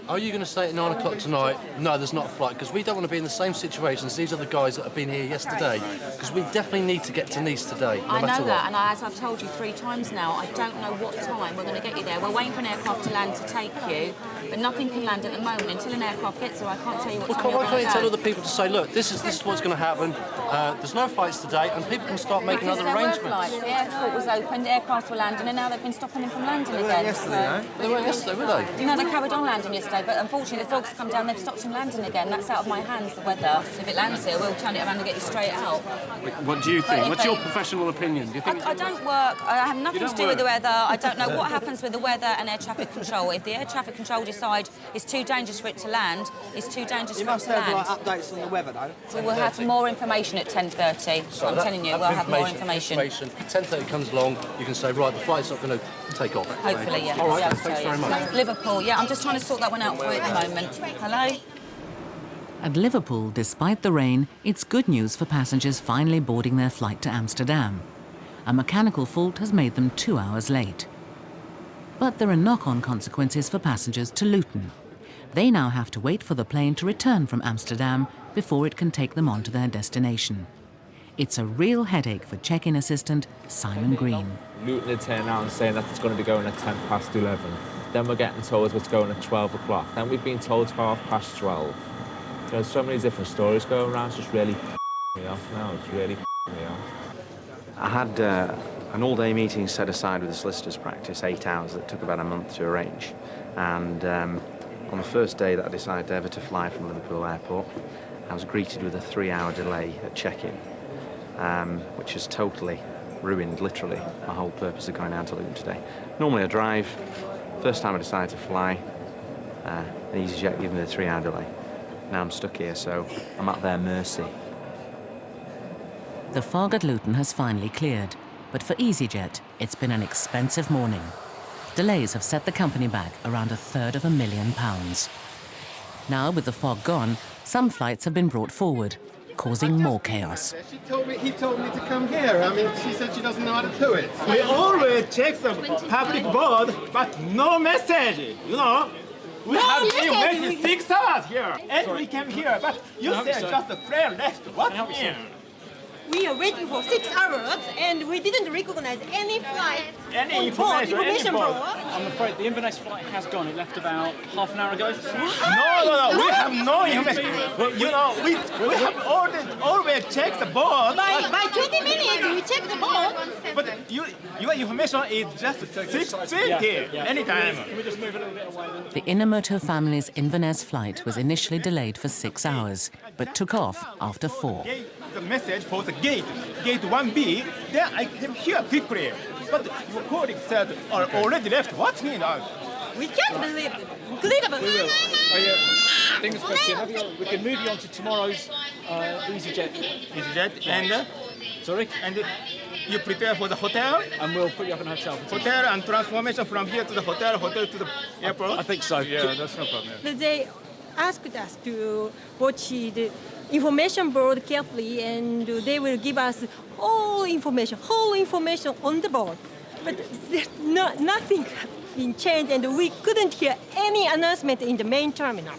Are you going to stay at 9 o'clock tonight? No, there's not a flight, because we don't want to be in the same situation as these other guys that have been here yesterday, because we definitely need to get to Nice today, no I matter know that, what. and as I've told you 3 times now, I don't know what time we're going to get you there. We're waiting for an aircraft to land to take you, but nothing can land at the moment. Until an aircraft gets here, I can't tell you what time Well, you're why can't going you to tell go. other people to say, look, this is what's going to happen, there's no flights today, and people can start making Because other there arrangements. were flights. The airport was open, the aircraft were landing, and now they've been stopping them from landing again. They weren't yesterday, were they? No, they carried on landing yesterday, but unfortunately the fog's come down, they've stopped them landing again. That's out of my hands, the weather. So if it lands here, we'll turn it around and get you straight out. What do you think? But What's your professional opinion? Do you think I don't work, I have nothing You to don't do with the work? weather. I don't know what happens with the weather and air traffic control. If the air traffic control decide it's too dangerous for it to land, it's too dangerous for us to land. updates on the weather, though. So we'll have more information at 10:30. So I'm that- telling you, that we'll have more information. information. 10:30 comes along, you can say, right, the flight's not going to take off. Hopefully, yeah. All right, Yeah, I'll thanks tell very you. much. Liverpool, yeah, I'm just trying to sort that one out for you at the moment. Hello? At Liverpool, despite the rain, it's good news for passengers finally boarding their flight to Amsterdam. A mechanical fault has made them 2 hours late. But there are knock-on consequences for passengers to Luton. They now have to wait for the plane to return from Amsterdam before it can take them on to their destination. It's a real headache for check-in assistant Simon Green. Luton had turned out and saying that it's going to be going at 11:10. Then we're getting told it's going at 12 o'clock. Then we've been told it's 12:30. There's so many different stories going around. It's just really me off now. It's really me off. I had an all-day meeting set aside with the solicitors practice, 8 hours, that took about a month to arrange. And on the first day that I decided ever to fly from Liverpool Airport, I was greeted with a 3-hour delay at check-in, which has totally ruined, literally, my whole purpose of going down to Luton today. Normally I drive. First time I decided to fly, an easyJet gave me the 3-hour delay. Now I'm stuck here, so I'm at their mercy. The fog at Luton has finally cleared, but for easyJet, it's been an expensive morning. Delays have set the company back around £250,000. Now, with the fog gone, some flights have been brought forward, causing more chaos. He told me to come here. I mean, she said she doesn't know how to do it. We always check the public board, but no message, you know. We have been waiting 6 hours here, and we came here, but you said just a friend left. What mean? We are waiting for 6 hours and we didn't recognize any flight. Any information board. I'm afraid the Inverness flight has gone. It left about half an hour ago. No, we have no information. You know, we have always checked the board. By 20 minutes we check the board. But your information is just 6:20 anytime. Can we just move a little bit away then? The Inamoto family's Inverness flight was initially delayed for 6 hours, but took off after 4. The message for the gate 1B, then I came here quickly. But your colleague said already left. What mean? We can't believe it. Incredible. We will. Fingers crossed, Jim. We can move you on to tomorrow's easyJet. easyJet and? Sorry? And you prepare for the hotel? And we'll put you up in a hotel. Hotel and transformation from here to the hotel to the airport? I think so. Yeah, that's no problem. Yeah. They asked us to watch the information board carefully and they will give us whole information on the board. But there's nothing been changed and we couldn't hear any announcement in the main terminal.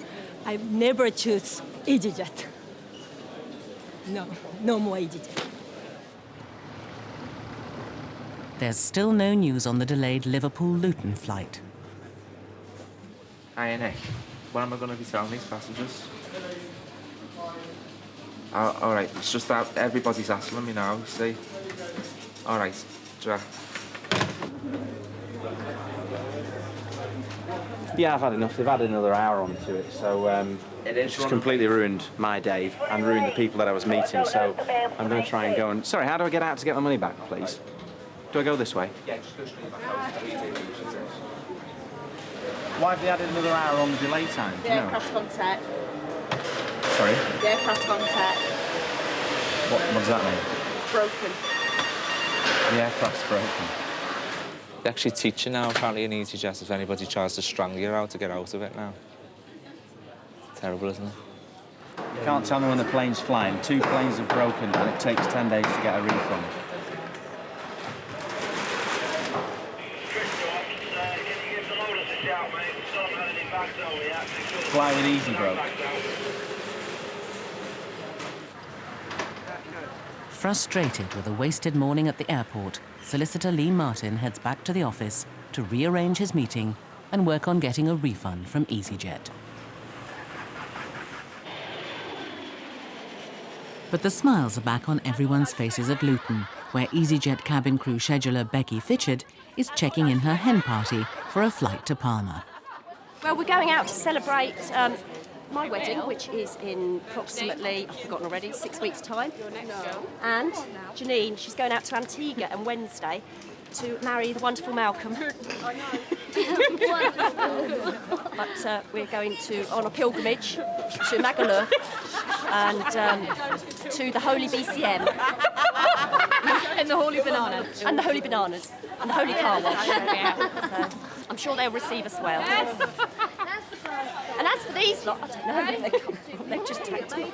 I never choose easyJet. No more easyJet. There's still no news on the delayed Liverpool-Luton flight. Hiya, Nick. When am I going to be telling these passengers? All right, it's just that everybody's asking me now, see? All right, Yeah, I've had enough. They've added another hour onto it, so it's just completely ruined my day and ruined the people that I was meeting, so I'm going to try and go and... Sorry, how do I get out to get my money back, please? Do I go this way? Yeah, just go straight back out. Why have they added another hour on the delay time? The aircraft's on set. Sorry? The aircraft contact. What does that mean? Broken. The aircraft's broken. They actually teach you now, apparently, in easyJet, if anybody tries to strangle you, how to get out of it now. Terrible, isn't it? You can't tell me when the plane's flying. 2 planes have broken and it takes 10 days to get a refund. Fly with Easy broke. Frustrated with a wasted morning at the airport, solicitor Lee Martin heads back to the office to rearrange his meeting and work on getting a refund from easyJet. But the smiles are back on everyone's faces at Luton, where easyJet cabin crew scheduler Becky Fitchard is checking in her hen party for a flight to Palma. Well, we're going out to celebrate my wedding, which is in approximately, I've forgotten already, 6 weeks' time. And Janine, she's going out to Antigua on Wednesday to marry the wonderful Malcolm. But we're going on a pilgrimage to Magaluf and to the Holy BCM. And the Holy Bananas. And the Holy Bananas. And the Holy Car Wash. So I'm sure they'll receive us well. And as for these lot, I don't know if they come from. They've just tagged me.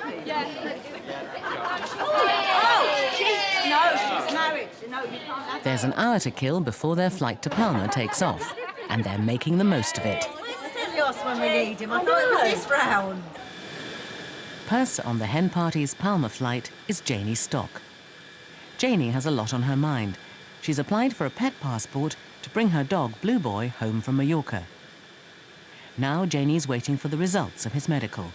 No, she's married. No, you can't have There's an hour to kill before their flight to Palma takes off, and they're making the most of it. Stelios when we need him. I thought it was this round. Purser on the hen party's Palma flight is Janie Stock. Janie has a lot on her mind. She's applied for a pet passport to bring her dog Blue Boy home from Mallorca. Now Janie's waiting for the results of his medical.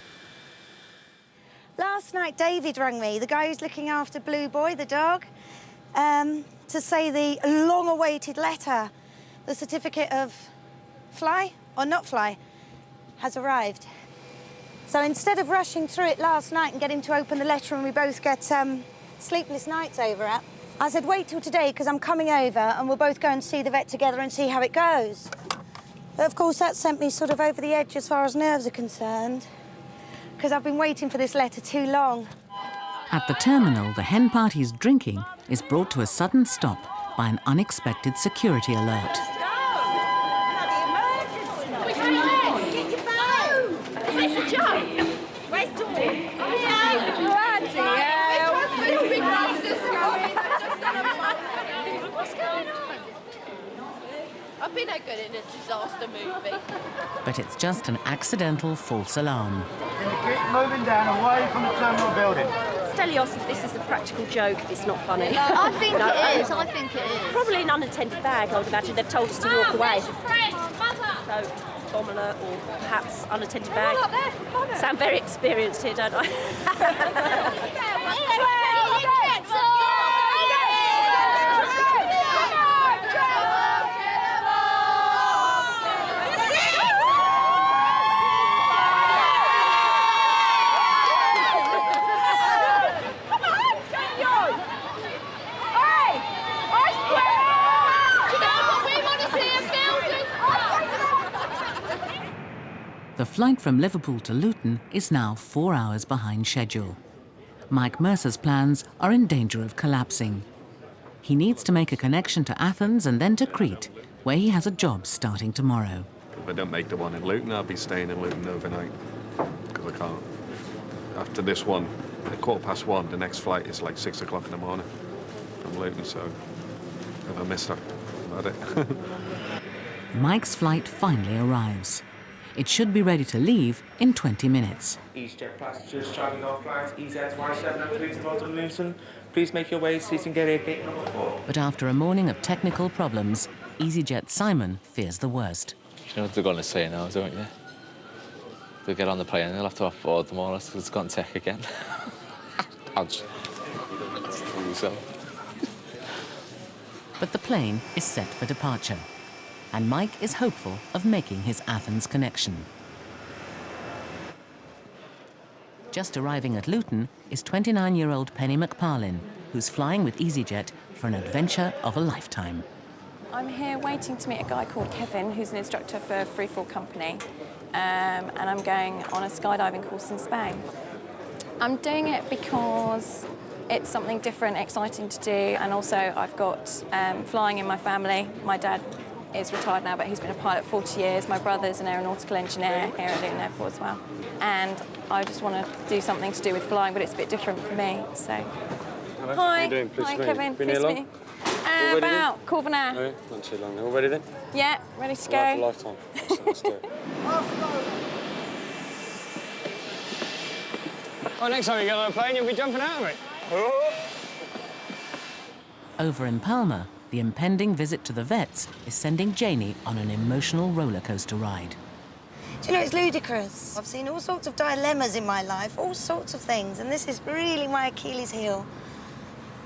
Last night David rang me, the guy who's looking after Blue Boy, the dog, to say the long-awaited letter, the certificate of fly or not fly, has arrived. So instead of rushing through it last night and getting to open the letter and we both get sleepless nights over it, I said wait till today because I'm coming over and we'll both go and see the vet together and see how it goes. But of course that sent me sort of over the edge as far as nerves are concerned, because I've been waiting for this letter too long. At the terminal, the hen party's drinking is brought to a sudden stop by an unexpected security alert. Is this a joke? Where's Dawn? What's going on? I've been good in a disaster movie. But it's just an accidental false alarm. Keep moving down away from the terminal building. Stelios, if this is a practical joke, it's not funny. I think it is. I think it is. Probably an unattended bag, I would imagine. They've told us to walk away. So, bomb alert or perhaps unattended bag. Sound very experienced here, don't I? The flight from Liverpool to Luton is now 4 hours behind schedule. Mike Mercer's plans are in danger of collapsing. He needs to make a connection to Athens and then to Crete, where he has a job starting tomorrow. If I don't make the one in Luton, I'll be staying in Luton overnight, because I can't. After this one, at 1:15, the next flight is like 6 o'clock in the morning from Luton, so if I miss that, about it. Mike's flight finally arrives. It should be ready to leave in 20 minutes. easyJet passengers travelling off flight EZ1703 to London Luton, please make your way to seating gate number 4. But after a morning of technical problems, easyJet Simon fears the worst. You know what they're going to say now, don't you? They'll get on the plane and they'll have to offboard them all because it's gone tech again. I'll just fool myself. But the plane is set for departure, and Mike is hopeful of making his Athens connection. Just arriving at Luton is 29-year-old Penny McParlin, who's flying with easyJet for an adventure of a lifetime. I'm here waiting to meet a guy called Kevin, who's an instructor for a freefall company, and I'm going on a skydiving course in Spain. I'm doing it because it's something different, exciting to do, and also I've got flying in my family. My dad is retired now, but he's been a pilot 40 years. My brother's an aeronautical engineer here at Luton Airport as well. And I just want to do something to do with flying, but it's a bit different for me, so... Hello. Hi. How you doing? Pleased Hi, to meet you. Kevin. Been Pleased here to long? meet you. About quarter of an hour. Oh, yeah? Not too long. All ready then? Yeah, ready to go. Right for a lifetime. Excellent, let's do it. Oh, next time you get on a plane, you'll be jumping out of it. Over in Palma, the impending visit to the vets is sending Janie on an emotional roller coaster ride. Do you know, it's ludicrous. I've seen all sorts of dilemmas in my life, all sorts of things, and this is really my Achilles heel.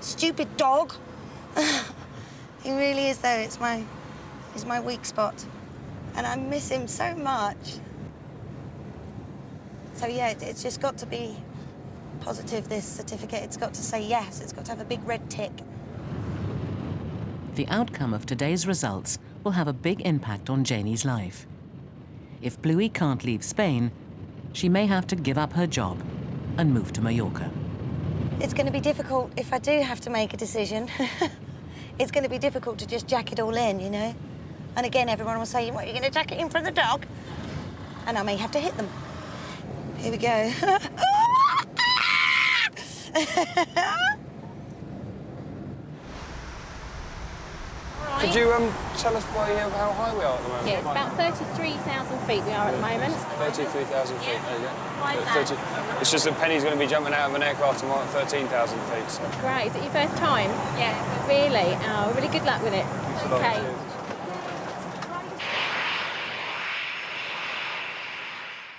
Stupid dog. He really is, though. He's my weak spot. And I miss him so much. So, yeah, it's just got to be positive, this certificate. It's got to say yes. It's got to have a big red tick. The outcome of today's results will have a big impact on Janie's life. If Bluey can't leave Spain, she may have to give up her job and move to Mallorca. It's going to be difficult if I do have to make a decision. It's going to be difficult to just jack it all in, you know? And again, everyone will say, what, you're going to jack it in for the dog? And I may have to hit them. Here we go. Could you tell us how high we are at the moment? Yeah, it's about 33,000 feet we are at the moment. 33,000 feet, there you go. Why is that? It's just that Penny's going to be jumping out of an aircraft tomorrow at 13,000 feet. So. Great. Is it your first time? Yeah. Really? Oh, really good luck with it. Okay.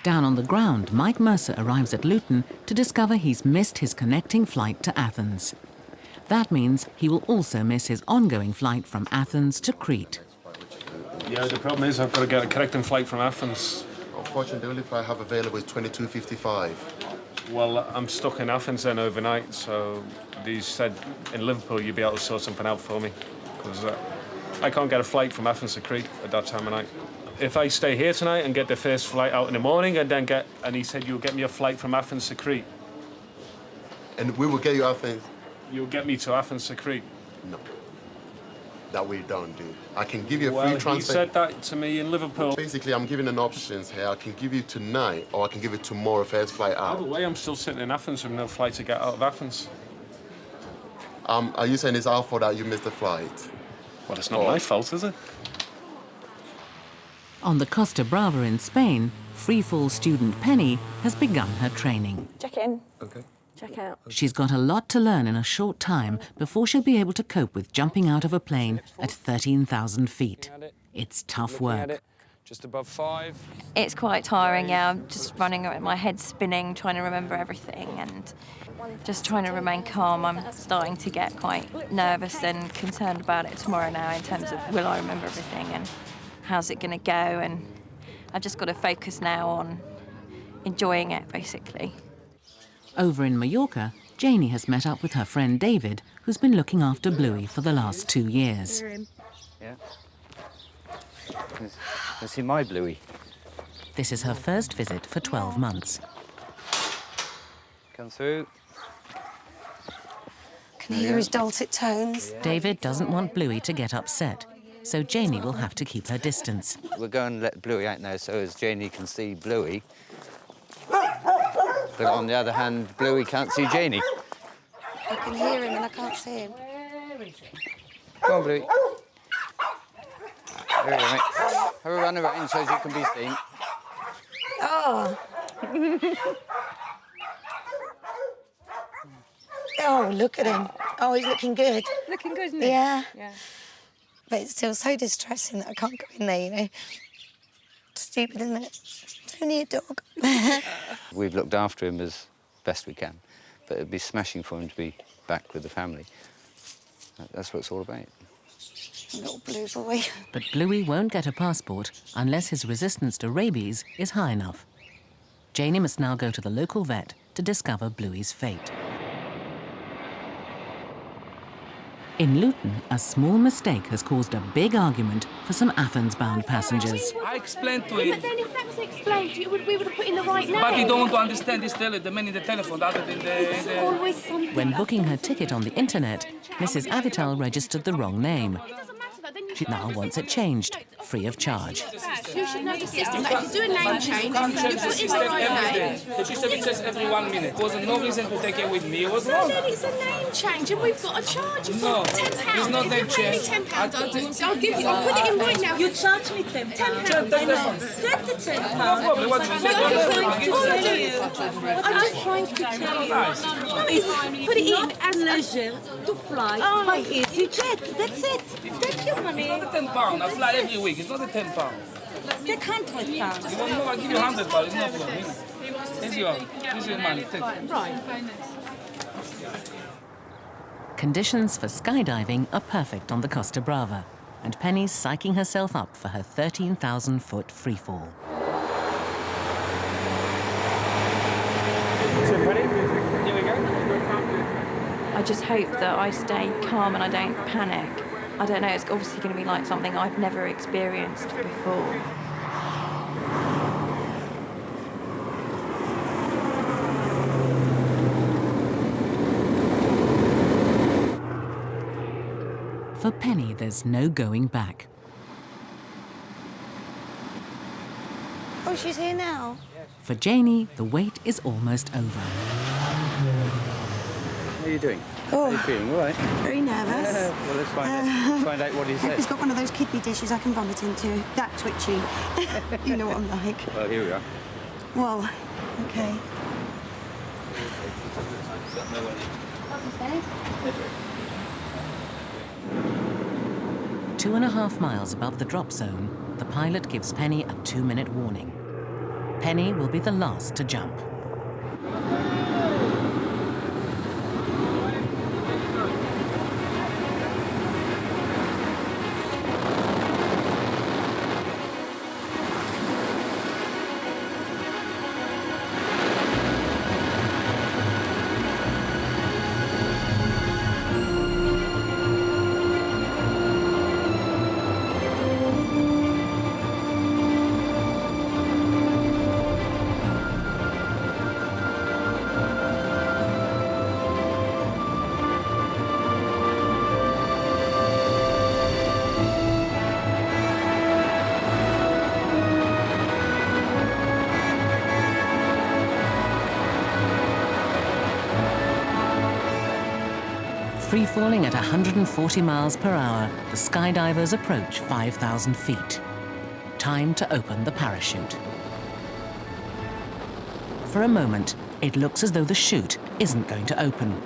Down on the ground, Mike Mercer arrives at Luton to discover he's missed his connecting flight to Athens. That means he will also miss his ongoing flight from Athens to Crete. Yeah, the problem is I've got to get a connecting flight from Athens. Unfortunately, the only flight I have available is 22:55. Well, I'm stuck in Athens then overnight, so they said in Liverpool you'd be able to sort something out for me, because I can't get a flight from Athens to Crete at that time of night. If I stay here tonight and get the first flight out in the morning, and he said you'll get me a flight from Athens to Crete. And we will get you Athens. You'll get me to Athens to Crete. No, that we don't do. I can give you a well, free transfer. He said that to me in Liverpool. Basically, I'm giving an options here. I can give you tonight, or I can give you tomorrow first flight out. By the way, I'm still sitting in Athens with no flight to get out of Athens. Are you saying it's our fault that you missed the flight? Well, it's not my fault, is it? On the Costa Brava in Spain, freefall student Penny has begun her training. Check in. Okay. Check out. She's got a lot to learn in a short time before she'll be able to cope with jumping out of a plane at 13,000 feet. It's tough work. Just above 5. It's quite tiring, yeah. I'm just running around, my head's spinning, trying to remember everything and just trying to remain calm. I'm starting to get quite nervous and concerned about it tomorrow now in terms of will I remember everything and how's it going to go, and I've just got to focus now on enjoying it, basically. Over in Mallorca, Janie has met up with her friend David, who's been looking after Bluey for the last 2 years. Yeah. Let's see my Bluey. This is her first visit for 12 months. Come through. Can you hear his dulcet tones? David doesn't want Bluey to get upset, so Janie will have to keep her distance. We're going to let Bluey out now so as Janie can see Bluey. But on the other hand, Bluey can't see Janie. I can hear him and I can't see him. Come on, Bluey. Here we go, mate. Have a run around so as you can be seen. Oh. Oh, look at him. Oh, he's looking good. Looking good, isn't he? Yeah. Yeah. But it's still so distressing that I can't go in there, you know. Stupid, isn't it? It's only a dog. We've looked after him as best we can, but it'd be smashing for him to be back with the family. That's what it's all about. Little blue boy. But Bluey won't get a passport unless his resistance to rabies is high enough. Janie must now go to the local vet to discover Bluey's fate. In Luton, a small mistake has caused a big argument for some Athens-bound passengers. I explained to But him. then if that was explained, we would have put in the right name. But he don't want to understand this the man in the telephone other than the... Always something. When booking her ticket on the internet, Mrs. Avital registered the wrong name. She now wants it changed, free of charge. You should know the system. Like, if you do a name change, you Can't change the put in the system right every name. day. The system it says every 1 minute. There was no reason to take it with me. It was So wrong. then it's a name change, and we've got to charge you No, for £10. it's not If name you pay me change. £10, I'll give you. I'll put it in right now. You charge me £10. £10. I know. Take the £10. No problem. What you I'm say? just trying to tell you. Put it in as pleasure to fly by easyJet. That's it. Take your money. It's not £10. I fly every week. It's not £10. They can't £100. You want more? I'll give you £100. It's no problem. Here's your money. Take it. Right. Conditions for skydiving are perfect on the Costa Brava, and Penny's psyching herself up for her 13,000-foot freefall. Here we go. I just hope that I stay calm and I don't panic. I don't know, it's obviously going to be like something I've never experienced before. For Penny, there's no going back. Oh, she's here now. For Janie, the wait is almost over. How are you doing? Oh. How are you feeling? All right? Very nervous. Well, let's find out what he Hope said. he's got one of those kidney dishes I can vomit into. That twitchy. You know what I'm like. Well, here we are. Well, okay. 2.5 miles above the drop zone, the pilot gives Penny a 2-minute warning. Penny will be the last to jump. Free-falling at 140 miles per hour, the skydivers approach 5,000 feet. Time to open the parachute. For a moment, it looks as though the chute isn't going to open.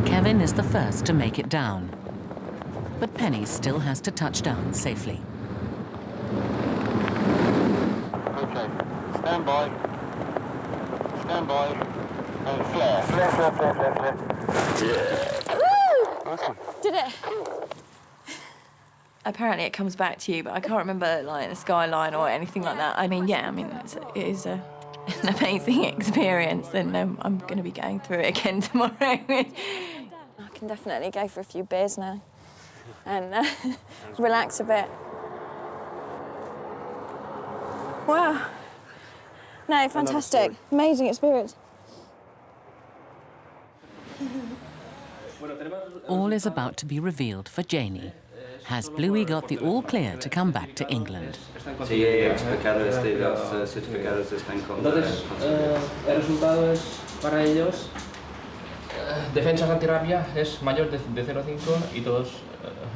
Kevin is the first to make it down. But Penny still has to touch down safely. Okay, stand by. Stand by. And flare. Flare, flare, flare, flare, flare. Yeah. Woo! Nice one. Did it? Apparently it comes back to you, but I can't remember like the skyline or anything like that. I mean, yeah, it is an amazing experience, and I'm going to be going through it again tomorrow. I can definitely go for a few beers now and relax a bit. Wow. No, fantastic. Amazing experience. All is about to be revealed for Janie. Has Bluey got the all clear to come back to England? Sí, explicados de los certificados están con... Entonces, el resultado es para ellos defensas antirrabia es mayor de 0,5 y todos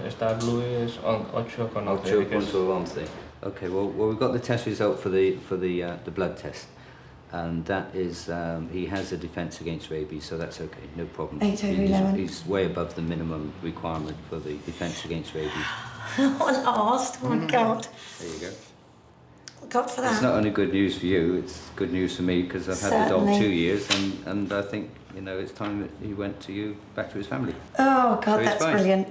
está Bluey es 8,11. 8.11. Okay, well, we've got the test result for the blood test, and that is he has a defence against rabies, so that's okay, no problem. 8/11. He's way above the minimum requirement for the defence against rabies. At last, oh my God. There you go. God for that. It's not only good news for you, it's good news for me, because I've had the dog Certainly. 2 years, and I think, you know, it's time that he went back to his family. Oh God, So he's that's fine. brilliant.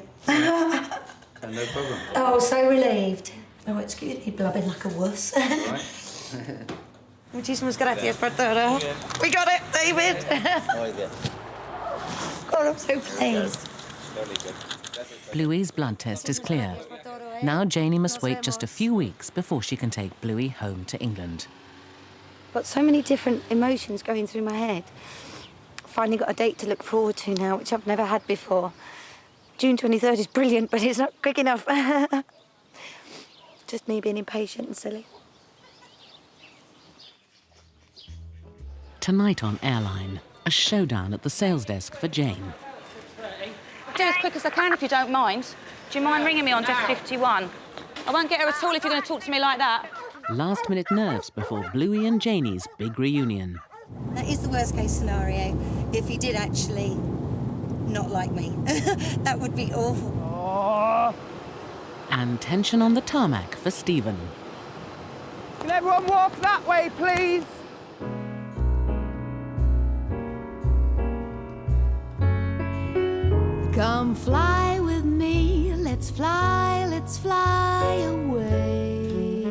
No problem. Oh, so relieved. Oh, excuse me, blubbing like a wuss. Muchísimas gracias por todo. We got it, David. God, I'm so pleased. Bluey's blood test is clear. Now Janie must wait just a few weeks before she can take Bluey home to England. Got so many different emotions going through my head. Finally got a date to look forward to now, which I've never had before. June 23rd is brilliant, but it's not quick enough. Just me being impatient and silly. Tonight on Airline, a showdown at the sales desk for Jane. I'll do as quick as I can if you don't mind. Do you mind ringing me on desk 51? I won't get her at all if you're going to talk to me like that. Last-minute nerves before Bluey and Janie's big reunion. That is the worst-case scenario, if he did actually not like me. That would be awful. And tension on the tarmac for Stephen. Can everyone walk that way, please? Come fly with me, let's fly away.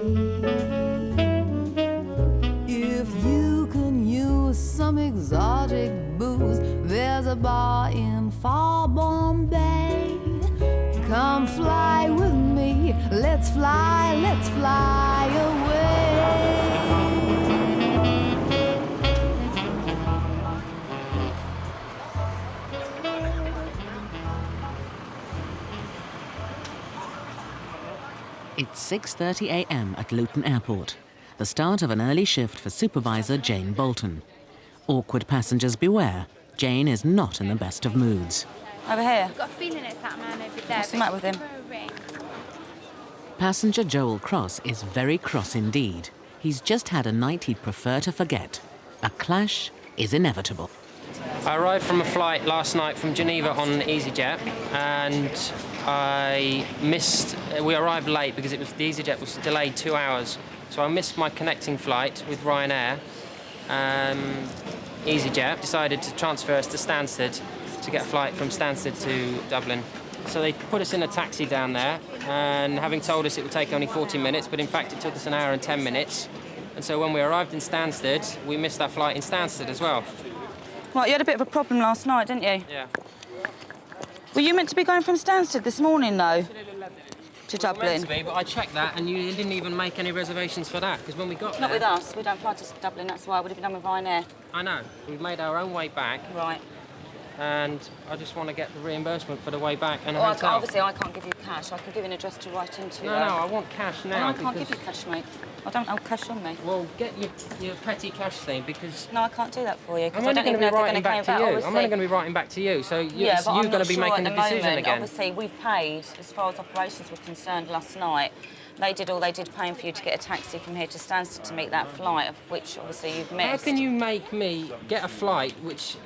If you can use some exotic booze, there's a bar in far Bombay. Come fly with me, let's fly away. It's 6:30 a.m. at Luton Airport, the start of an early shift for supervisor Jane Bolton. Awkward passengers beware, Jane is not in the best of moods. Over here. I've got a feeling it's that man over there. What's the matter with him? Passenger Joel Cross is very cross indeed. He's just had a night he'd prefer to forget. A clash is inevitable. I arrived from a flight last night from Geneva on easyJet, and we arrived late because the easyJet was delayed 2 hours. So I missed my connecting flight with Ryanair. easyJet decided to transfer us to Stansted to get a flight from Stansted to Dublin. So they put us in a taxi down there, and having told us it would take only 40 minutes, but in fact it took us an hour and 10 minutes. And so when we arrived in Stansted, we missed our flight in Stansted as well. Right, you had a bit of a problem last night, didn't you? Yeah. Were you meant to be going from Stansted this morning, though? To Dublin? Meant to be, but I checked that, and you didn't even make any reservations for that, because when we got It's there... not with us. We don't fly to Dublin, that's why. It would have been done with Ryanair. I know. We made our own way back. Right. And I just want to get the reimbursement for the way back and a Well, hotel. obviously, I can't give you cash. I can give you an address to write into. No, I want cash now. No, I can't because- give you cash, mate. I don't have cash on me. Well, get your petty cash thing, because... No, I can't do that for you. I'm only going to be writing back to you. Obviously. I'm only going to be writing back to you, so Yeah, but you're I'm going not to be sure making at the decision moment. again. Obviously, we've paid, as far as operations were concerned last night. They did all they did paying for you to get a taxi from here to Stansted to meet that flight, of which obviously you've missed. How can you make me get a flight which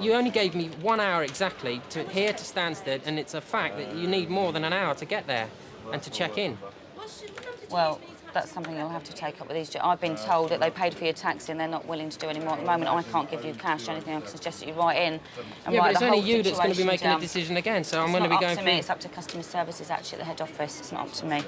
you only gave me 1 hour exactly to here to Stansted, and it's a fact that you need more than an hour to get there and to check in? Well, that's something you'll have to take up with these. I've been told that they paid for your taxi and they're not willing to do any more at the moment. I can't give you cash. The only thing I can suggest that you write in and Yeah, write but it's the only whole you that's going to be situation making down. a decision again, so I'm It's going to be not going up to through... me. It's up to customer services actually at the head office. It's not up to me.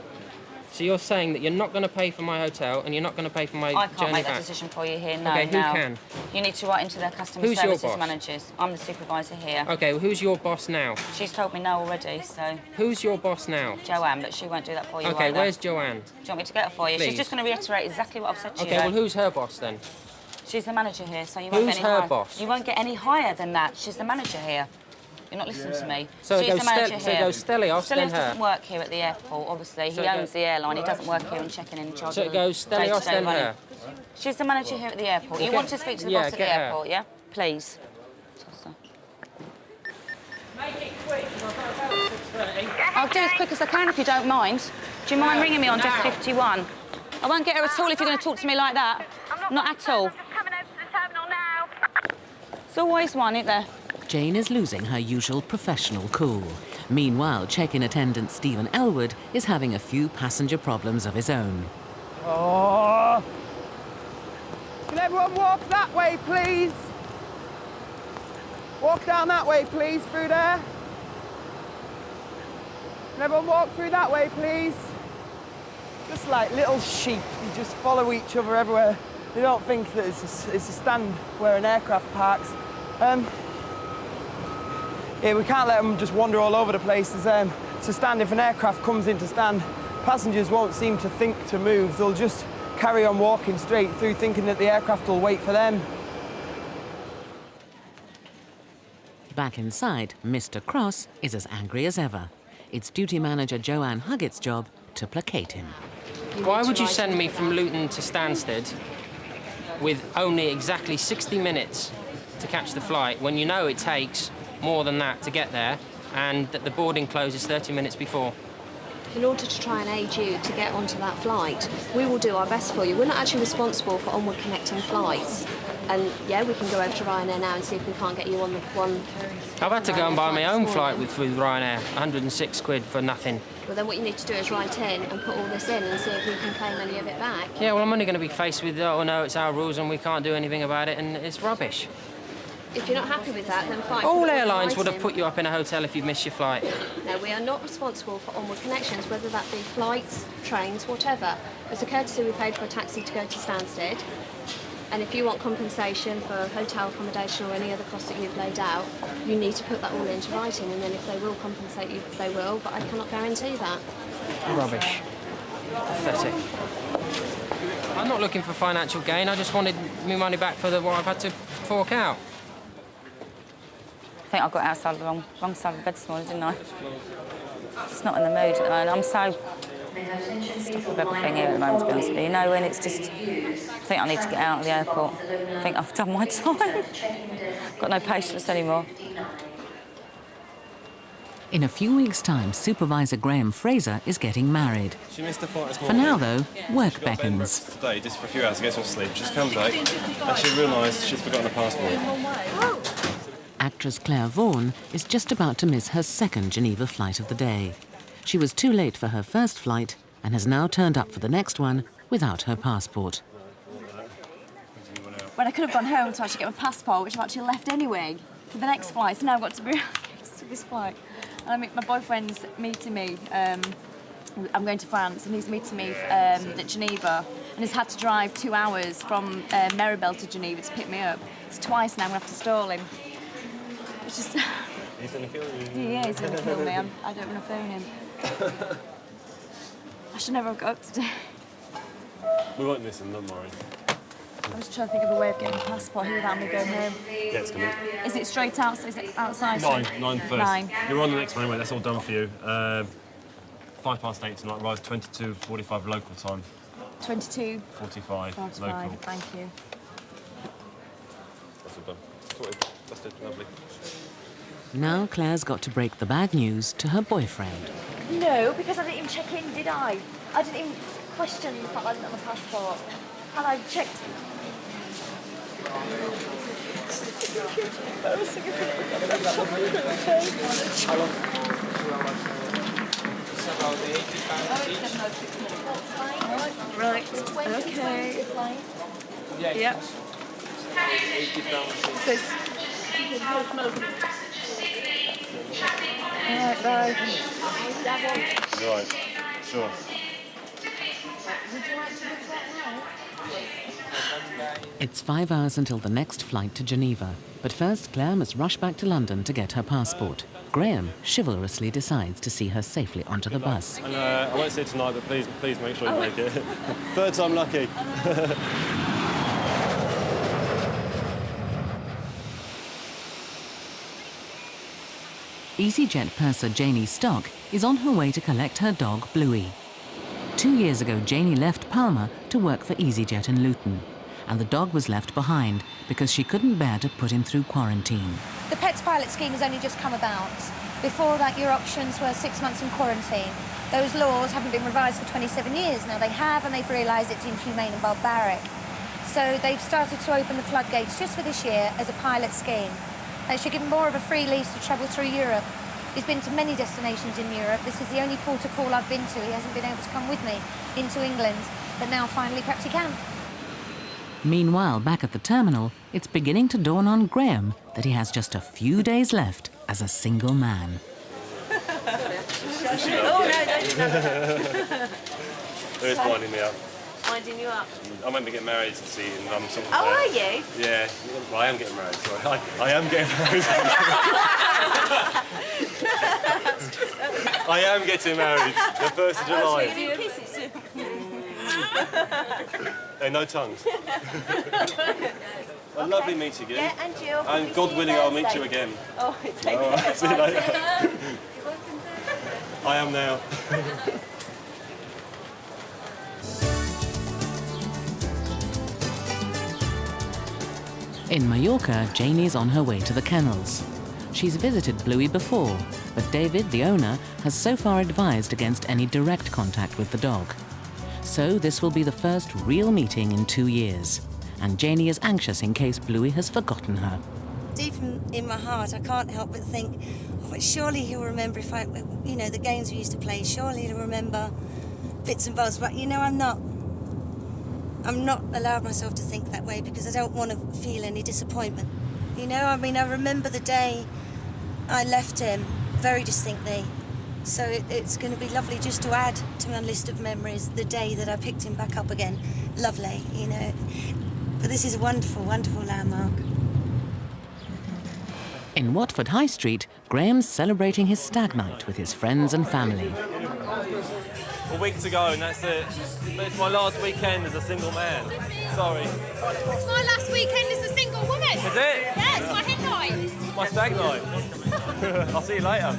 So you're saying that you're not going to pay for my hotel and you're not going to pay for my I can't journey make that back? decision for you here. No, Okay, who now. can? You need to write into their customer Who's your services boss? managers. I'm the supervisor here. Okay, well, who's your boss now? She's told me no already, so... Who's your boss now? Joanne, but she won't do that for you Okay, either. where's Joanne? Do you want me to get her for you? Please. She's just going to reiterate exactly what I've said to you. Okay, well, who's her boss then? She's the manager here, so you won't Who's get any her higher. boss? You won't get any higher than that. She's the manager here. You're not listening to me. So it She's goes the manager so it here. goes Stelios, then Stelios her. doesn't work here at the airport, obviously. So He it owns goes- the airline. He doesn't work here in checking in charge So of it goes the Stelios, day-to-day then running. her. She's the manager here at the airport. You Okay. want to speak to the Yeah, boss at get the her. airport, yeah? Please. I'll do as quick as I can if you don't mind. Do you mind ringing me on desk 51? I won't get her at all if you're going to talk to me like that. Not at all. It's always one, isn't there? Jane is losing her usual professional cool. Meanwhile, check-in attendant Stephen Elwood is having a few passenger problems of his own. Oh! Can everyone walk that way, please? Walk down that way, please, through there. Can everyone walk through that way, please? Just like little sheep, you just follow each other everywhere. They don't think that it's a stand where an aircraft parks. Yeah, we can't let them just wander all over the place. It's a stand. If an aircraft comes into stand, passengers won't seem to think to move. They'll just carry on walking straight through, thinking that the aircraft will wait for them. Back inside, Mr. Cross is as angry as ever. It's duty manager Joanne Huggett's job to placate him. Why would you send me from Luton to Stansted with only exactly 60 minutes to catch the flight when you know it takes more than that to get there and that the boarding closes 30 minutes before? In order to try and aid you to get onto that flight, we will do our best for you. We're not actually responsible for onward connecting flights. And yeah, we can go over to Ryanair now and see if we can't get you on the one. I've had to go and buy my own flight with Ryanair, 106 quid for nothing. Well, then what you need to do is write in and put all this in and see if we can claim any of it back. Yeah, well, I'm only going to be faced with, oh no, it's our rules and we can't do anything about it, and it's rubbish. If you're not happy with that, then fine. All airlines would have put you up in a hotel if you'd missed your flight. No, we are not responsible for onward connections, whether that be flights, trains, whatever. As a courtesy, we paid for a taxi to go to Stansted. And if you want compensation for hotel accommodation or any other costs that you've laid out, you need to put that all into writing, and then if they will compensate you, they will, but I cannot guarantee that. Rubbish. Pathetic. I'm not looking for financial gain, I just wanted my money back for what I've had to fork out. I think I got outside the wrong side of the bed this morning, didn't I? Just not in the mood, and I'm so stuck with everything here at the moment, to be honest with you. You know, when it's just, I think I need to get out of the airport. I think I've done my time. Got no patience anymore. In a few weeks' time, Supervisor Graham Fraser is getting married. She missed the flight this For morning. now, though, work beckons. Today, just for a few hours to get some sleep. She's come back and she realised she'd forgotten her passport. Actress Claire Vaughan is just about to miss her second Geneva flight of the day. She was too late for her first flight and has now turned up for the next one without her passport. When I could have gone home to actually get my passport, which I've actually left anyway, for the next flight, so now I've got to be to this flight. And my boyfriend's meeting me, I'm going to France, and he's meeting me at Geneva, and he's had to drive 2 hours from Maribel to Geneva to pick me up. It's twice now, I'm going to have to stall him. It's just... He's going to kill you. Yeah, he's going to kill me. I don't want to phone him. I should never have got up today. We won't miss him, don't worry. I was trying to think of a way of getting a passport here without me going home. Yeah, it's coming. Is it straight out? Is it outside? 9 first. 9. You're on the next one anyway, that's all done for you. 8:05 tonight, arrives 22:45 local time. 22:45 local. Thank you. That's all done. Sorted. That's it, lovely. Now Claire's got to break the bad news to her boyfriend. No, because I didn't even check in, did I? I didn't even question the fact I didn't have a passport. And I checked. Right, okay. Yep. Alright, bye. Right, sure. It's 5 hours until the next flight to Geneva, but first Claire must rush back to London to get her passport. Graham chivalrously decides to see her safely onto the bus. And I won't see it tonight, but please make sure you make it. Third time lucky. easyJet purser Janie Stock is on her way to collect her dog Bluey. 2 years ago, Janie left Palma to work for easyJet in Luton, and the dog was left behind because she couldn't bear to put him through quarantine. The Pets Pilot scheme has only just come about. Before that, your options were 6 months in quarantine. Those laws haven't been revised for 27 years. Now they have, and they've realised it's inhumane and barbaric. So they've started to open the floodgates just for this year as a pilot scheme. They should give him more of a free lease to travel through Europe. He's been to many destinations in Europe. This is the only port of call I've been to. He hasn't been able to come with me into England, but now finally perhaps he can. Meanwhile, back at the terminal, it's beginning to dawn on Graham that he has just a few days left as a single man. Oh, no, don't. There is winding me up. Winding you up. I'm meant to get married to see, and I'm sort of. Oh, are you? Yeah, well, I am getting married. Sorry, I am getting married. I am getting married. The 1st of July. Hey, no tongues. Well, lovely meeting you. Yeah, and you. And God willing, I'll meet you again. Oh, take All right, see you later. I am now. In Mallorca, Janie's on her way to the kennels. She's visited Bluey before, but David, the owner, has so far advised against any direct contact with the dog. So this will be the first real meeting in 2 years, and Janie is anxious in case Bluey has forgotten her. Deep in my heart, I can't help but think, oh, but surely he'll remember if the games we used to play, surely he'll remember bits and bobs, but I'm not allowed myself to think that way because I don't want to feel any disappointment. I remember the day I left him very distinctly. So it's going to be lovely just to add to my list of memories the day that I picked him back up again. Lovely, But this is a wonderful, wonderful landmark. In Watford High Street, Graham's celebrating his stag night with his friends and family. A week to go, and that's it. But it's my last weekend as a single man. Sorry. It's my last weekend as a single woman. Is it? Yeah, it's my hen night. My stag night. I'll see you later.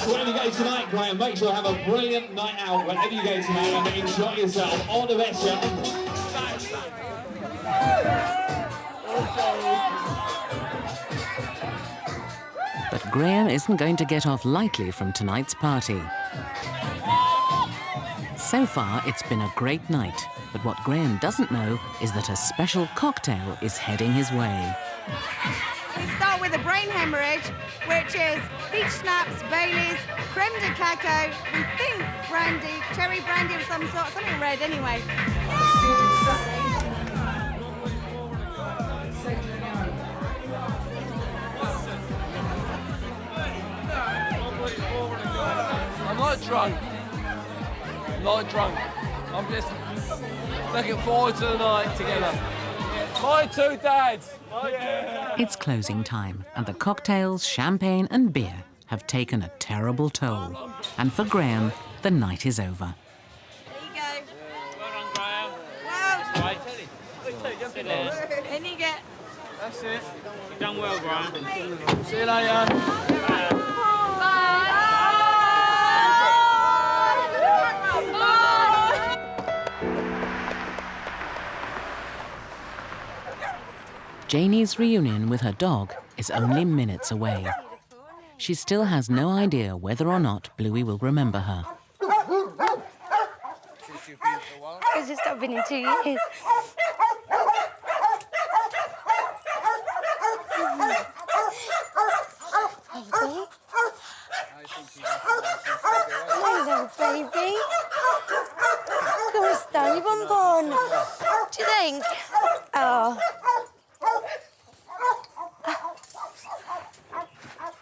Wherever you go tonight, Graham, make sure you have a brilliant night out wherever you go tonight and enjoy yourself. All the best, yeah. But Graham isn't going to get off lightly from tonight's party. So far, it's been a great night, but what Graham doesn't know is that a special cocktail is heading his way. We start with a brain hemorrhage, which is peach schnapps, Baileys, creme de cacao, we think brandy, cherry brandy of some sort, something red anyway. I'm not drunk. Not drunk. I'm just looking forward to the night together. My two dads. It's closing time, and the cocktails, champagne and beer have taken a terrible toll. And for Graham, the night is over. And you get... That's it. You've done well, Graham. See you later. Janie's reunion with her dog is only minutes away. She still has no idea whether or not Bluey will remember her. It's just I've been in 2 years. Hello, baby. Come sta, bonbon. Do you think? Oh.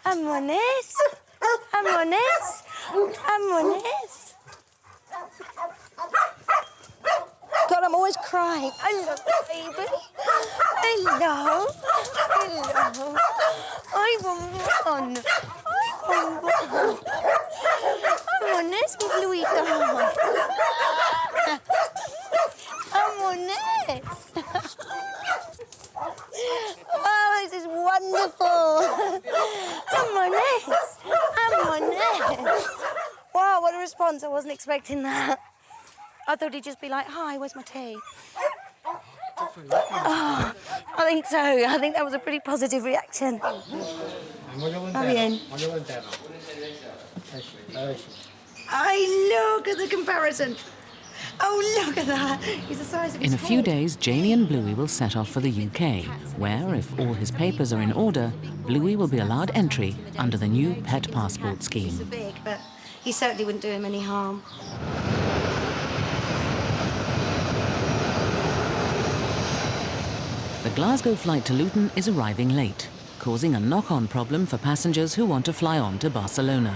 Amones. Amones. Amones. God, I'm always crying. Hello, baby. Hello. Hello. Ay, bonbon. Ay, bonbon. Amones, mi Bluito. Amones. Oh, this is wonderful. Amones. Amones. Wow, what a response. I wasn't expecting that. I thought he'd just be like, hi, where's my tea? Oh, I think so. I think that was a pretty positive reaction. Está bien. I look at the comparison. Oh, look at that. He's the size of his In a few head. days, Janie and Bluey will set off for the UK, where, if all his papers are in order, Bluey will be allowed entry under the new pet passport He's scheme. so big, but he certainly wouldn't do him any harm. The Glasgow flight to Luton is arriving late. causing a knock-on problem for passengers who want to fly on to Barcelona.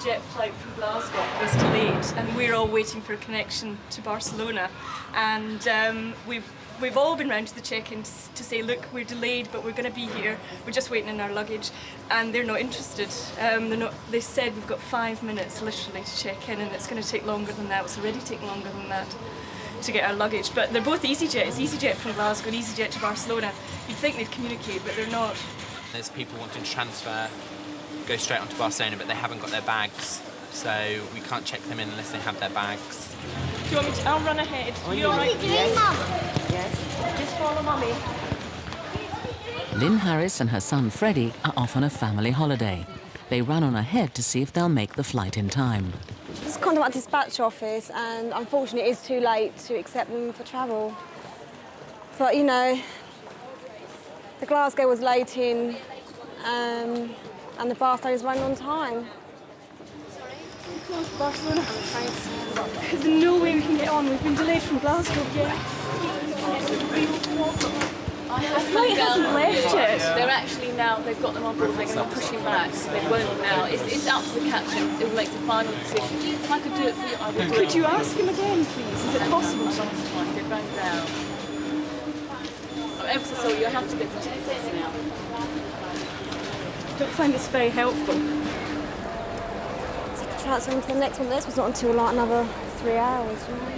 easyJet flight from Glasgow was delayed, and we're all waiting for a connection to Barcelona. And we've all been round to the check-in to say, look, we're delayed, but we're going to be here. We're just waiting in our luggage, and they're not interested. They said we've got 5 minutes literally to check in, and it's going to take longer than that. It's already taken longer than that to get our luggage. But they're both easyJet. It's easyJet from Glasgow and easyJet to Barcelona. You'd think they'd communicate, but they're not. There's people wanting to transfer, go straight onto Barcelona, but they haven't got their bags, so we can't check them in unless they have their bags. Do you want me to? I'll run ahead. You all right? Yes. Mum? Yes. Just follow Mummy. Lynn Harris and her son Freddie are off on a family holiday. They run on ahead to see if they'll make the flight in time. Just contacted the dispatch office, and unfortunately it is too late to accept them for travel. But, you know, the Glasgow was late in, and the Barcelona is running on time. Close to Barcelona. There's no way we can get on. We've been delayed from Glasgow again. The flight hasn't left yet. They're actually now, they've got them on board, they're going to be pushing back, so they won't now. It's up to the captain who makes the final decision. If I could do it for you, I would do it. Could you ask him again, please? Is it possible? They rang down. I'm ever so sorry, you'll have to get the tickets now. I don't find this very helpful. Transfer into the next one. This was not until like another 3 hours. You know?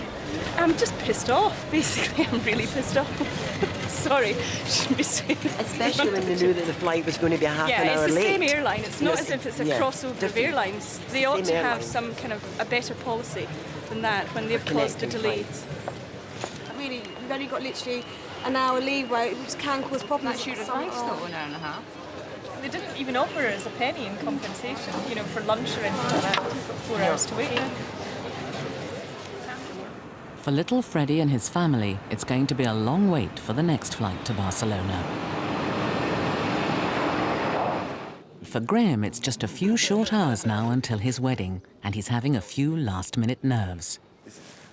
I'm just pissed off, basically. I'm really pissed off. Sorry, shouldn't be saying that. Especially when they knew that the flight was going to be half an hour late. Yeah, it's the same airline. It's not as if it's a yeah, crossover of airlines. They ought to have some kind of a better policy than that when they've caused a delay. Really, we've only got literally an hour leeway, which can cause problems. That's nice, though, an hour and a half. They didn't even offer us a penny in compensation, you know, for lunch or anything like that. We've got 4 hours to wait. For little Freddie and his family, it's going to be a long wait for the next flight to Barcelona. For Graham, it's just a few short hours now until his wedding, and he's having a few last-minute nerves.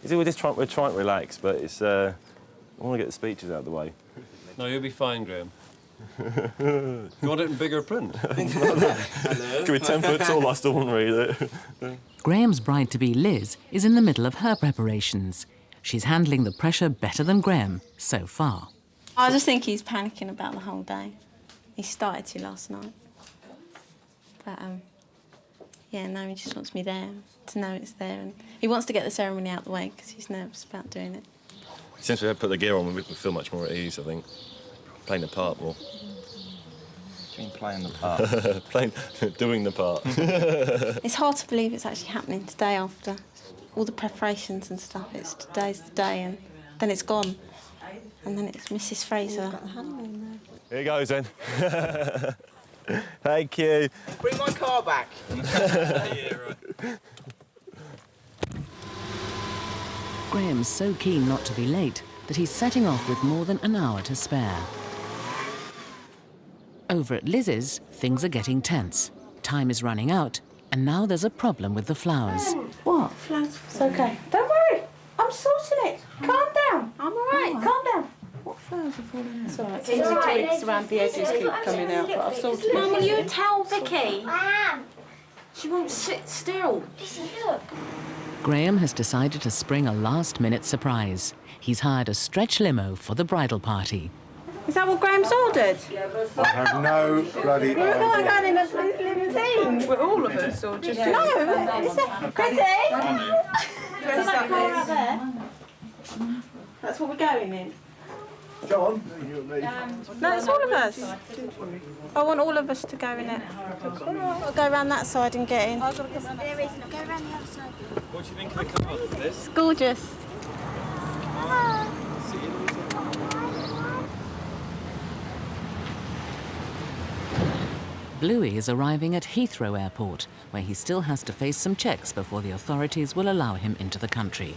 You see, we're trying to relax, but it's I want to get the speeches out of the way. No, you'll be fine, Graham. You want it in bigger print? Could be 10 foot tall, I still wouldn't read it. Graham's bride-to-be, Liz, is in the middle of her preparations. She's handling the pressure better than Graham so far. I just think he's panicking about the whole day. He started to last night. But, yeah, no, he just wants me there, to know it's there. And he wants to get the ceremony out of the way because he's nervous about doing it. Since we have put the gear on, we feel much more at ease, I think. Playing the part more. Been playing the part. Doing the part. It's hard to believe it's actually happening today after all the preparations and stuff. It's today's the day, and then it's gone. And then it's Mrs. Fraser. Here he goes then. Thank you. Bring my car back. Graham's so keen not to be late that he's setting off with more than an hour to spare. Over at Liz's, things are getting tense. Time is running out, and now there's a problem with the flowers. What? Flowers? It's okay. Don't worry. I'm sorting it. Calm down. I'm all right. Calm down. What flowers are falling out? It's all right. Things of twigs around the edges keep coming out, but I've sorted it. Mum, will you tell Vicky? I am. She won't sit still. Look. Graham has decided to spring a last-minute surprise. He's hired a stretch limo for the bridal party. Is that what Graham's ordered? I have no bloody We're not going in a limousine. We're all of us, or just... No, is that... Chrissy? Is that car out there? That's what we're going in. John? No, it's all of us. I want all of us to go in it. I'll go around that side and get in. There is. Go around the other side. What do you think of the car? This? It's gorgeous. Bluey is arriving at Heathrow Airport, where he still has to face some checks before the authorities will allow him into the country.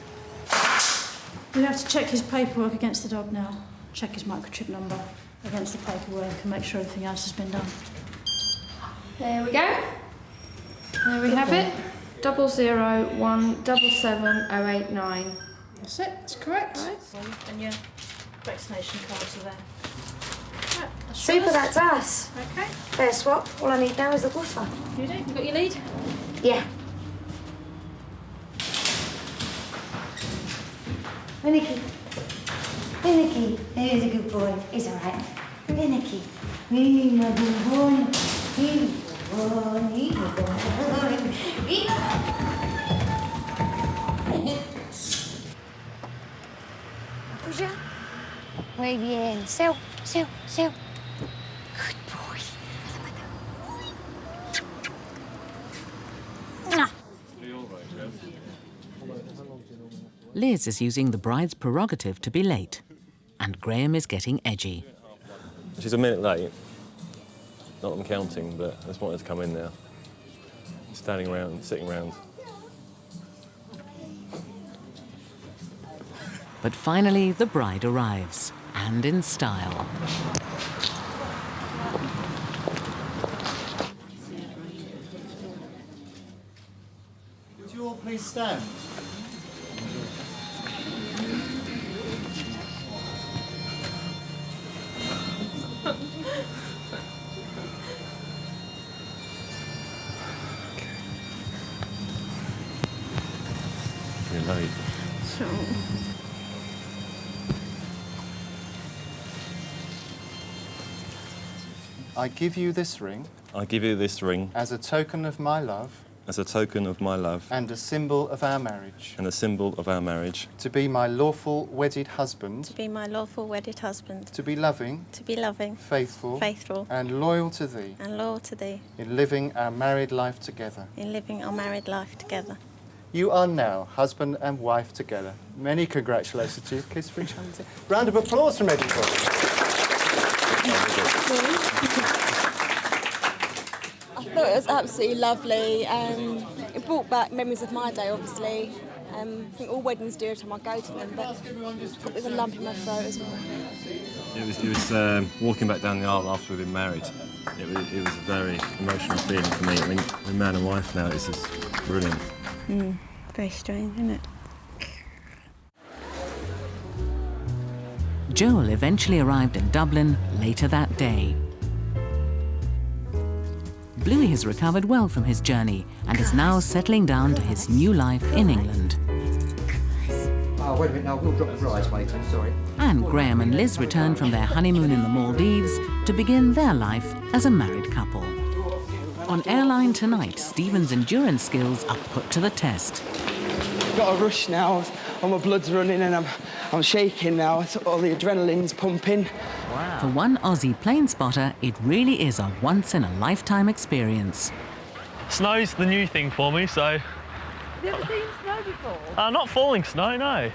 We have to check his paperwork against the dog now. Check his microchip number against the paperwork and make sure everything else has been done. There we go. There we have it. 001777089. That's it. That's correct. Right. And your vaccination cards are there. Super, that's us. Okay. Fair swap. All I need now is the woofer. You do? You got your lead? Yeah. Finicky. Finicky. He's a good boy. He's all right. Finicky. He's my good boy. He's a good boy. He's a good boy. Push ya. Wave your hand. Sail, sail, sail. Good boy. Mwah. Liz is using the bride's prerogative to be late, and Graham is getting edgy. She's a minute late. Not that I'm counting, but I just wanted to come in now. Standing around, sitting around. But finally, the bride arrives, and in style. Would you all please stand? You're late. I give you this ring. I give you this ring as a token of my love. As a token of my love. And a symbol of our marriage. And a symbol of our marriage. To be my lawful wedded husband. To be my lawful wedded husband. To be loving. To be loving. Faithful. Faithful. And loyal to thee. And loyal to thee. In living our married life together. In living our married life together. You are now husband and wife together. Many congratulations to you. Kiss for each other. Round of applause from everybody. I thought it was absolutely lovely. It brought back memories of my day, obviously. I think all weddings do every time I go to them, but got with a lump in my throat as well. It was walking back down the aisle after we've been married. It was a very emotional feeling for me. I mean, we're man and wife now. It's just brilliant. Very strange, isn't it? Joel eventually arrived in Dublin later that day. Bluey has recovered well from his journey and is now settling down to his new life in England. Oh, wait a minute, no, we'll drop the brides, wait, sorry. And Graham and Liz return from their honeymoon in the Maldives to begin their life as a married couple. On Airline tonight, Stephen's endurance skills are put to the test. Got a rush now, all my blood's running and I'm shaking now, all the adrenaline's pumping. Wow. For one Aussie plane spotter, it really is a once-in-a-lifetime experience. Snow's the new thing for me, so... Have you ever seen snow before? Not falling snow, no.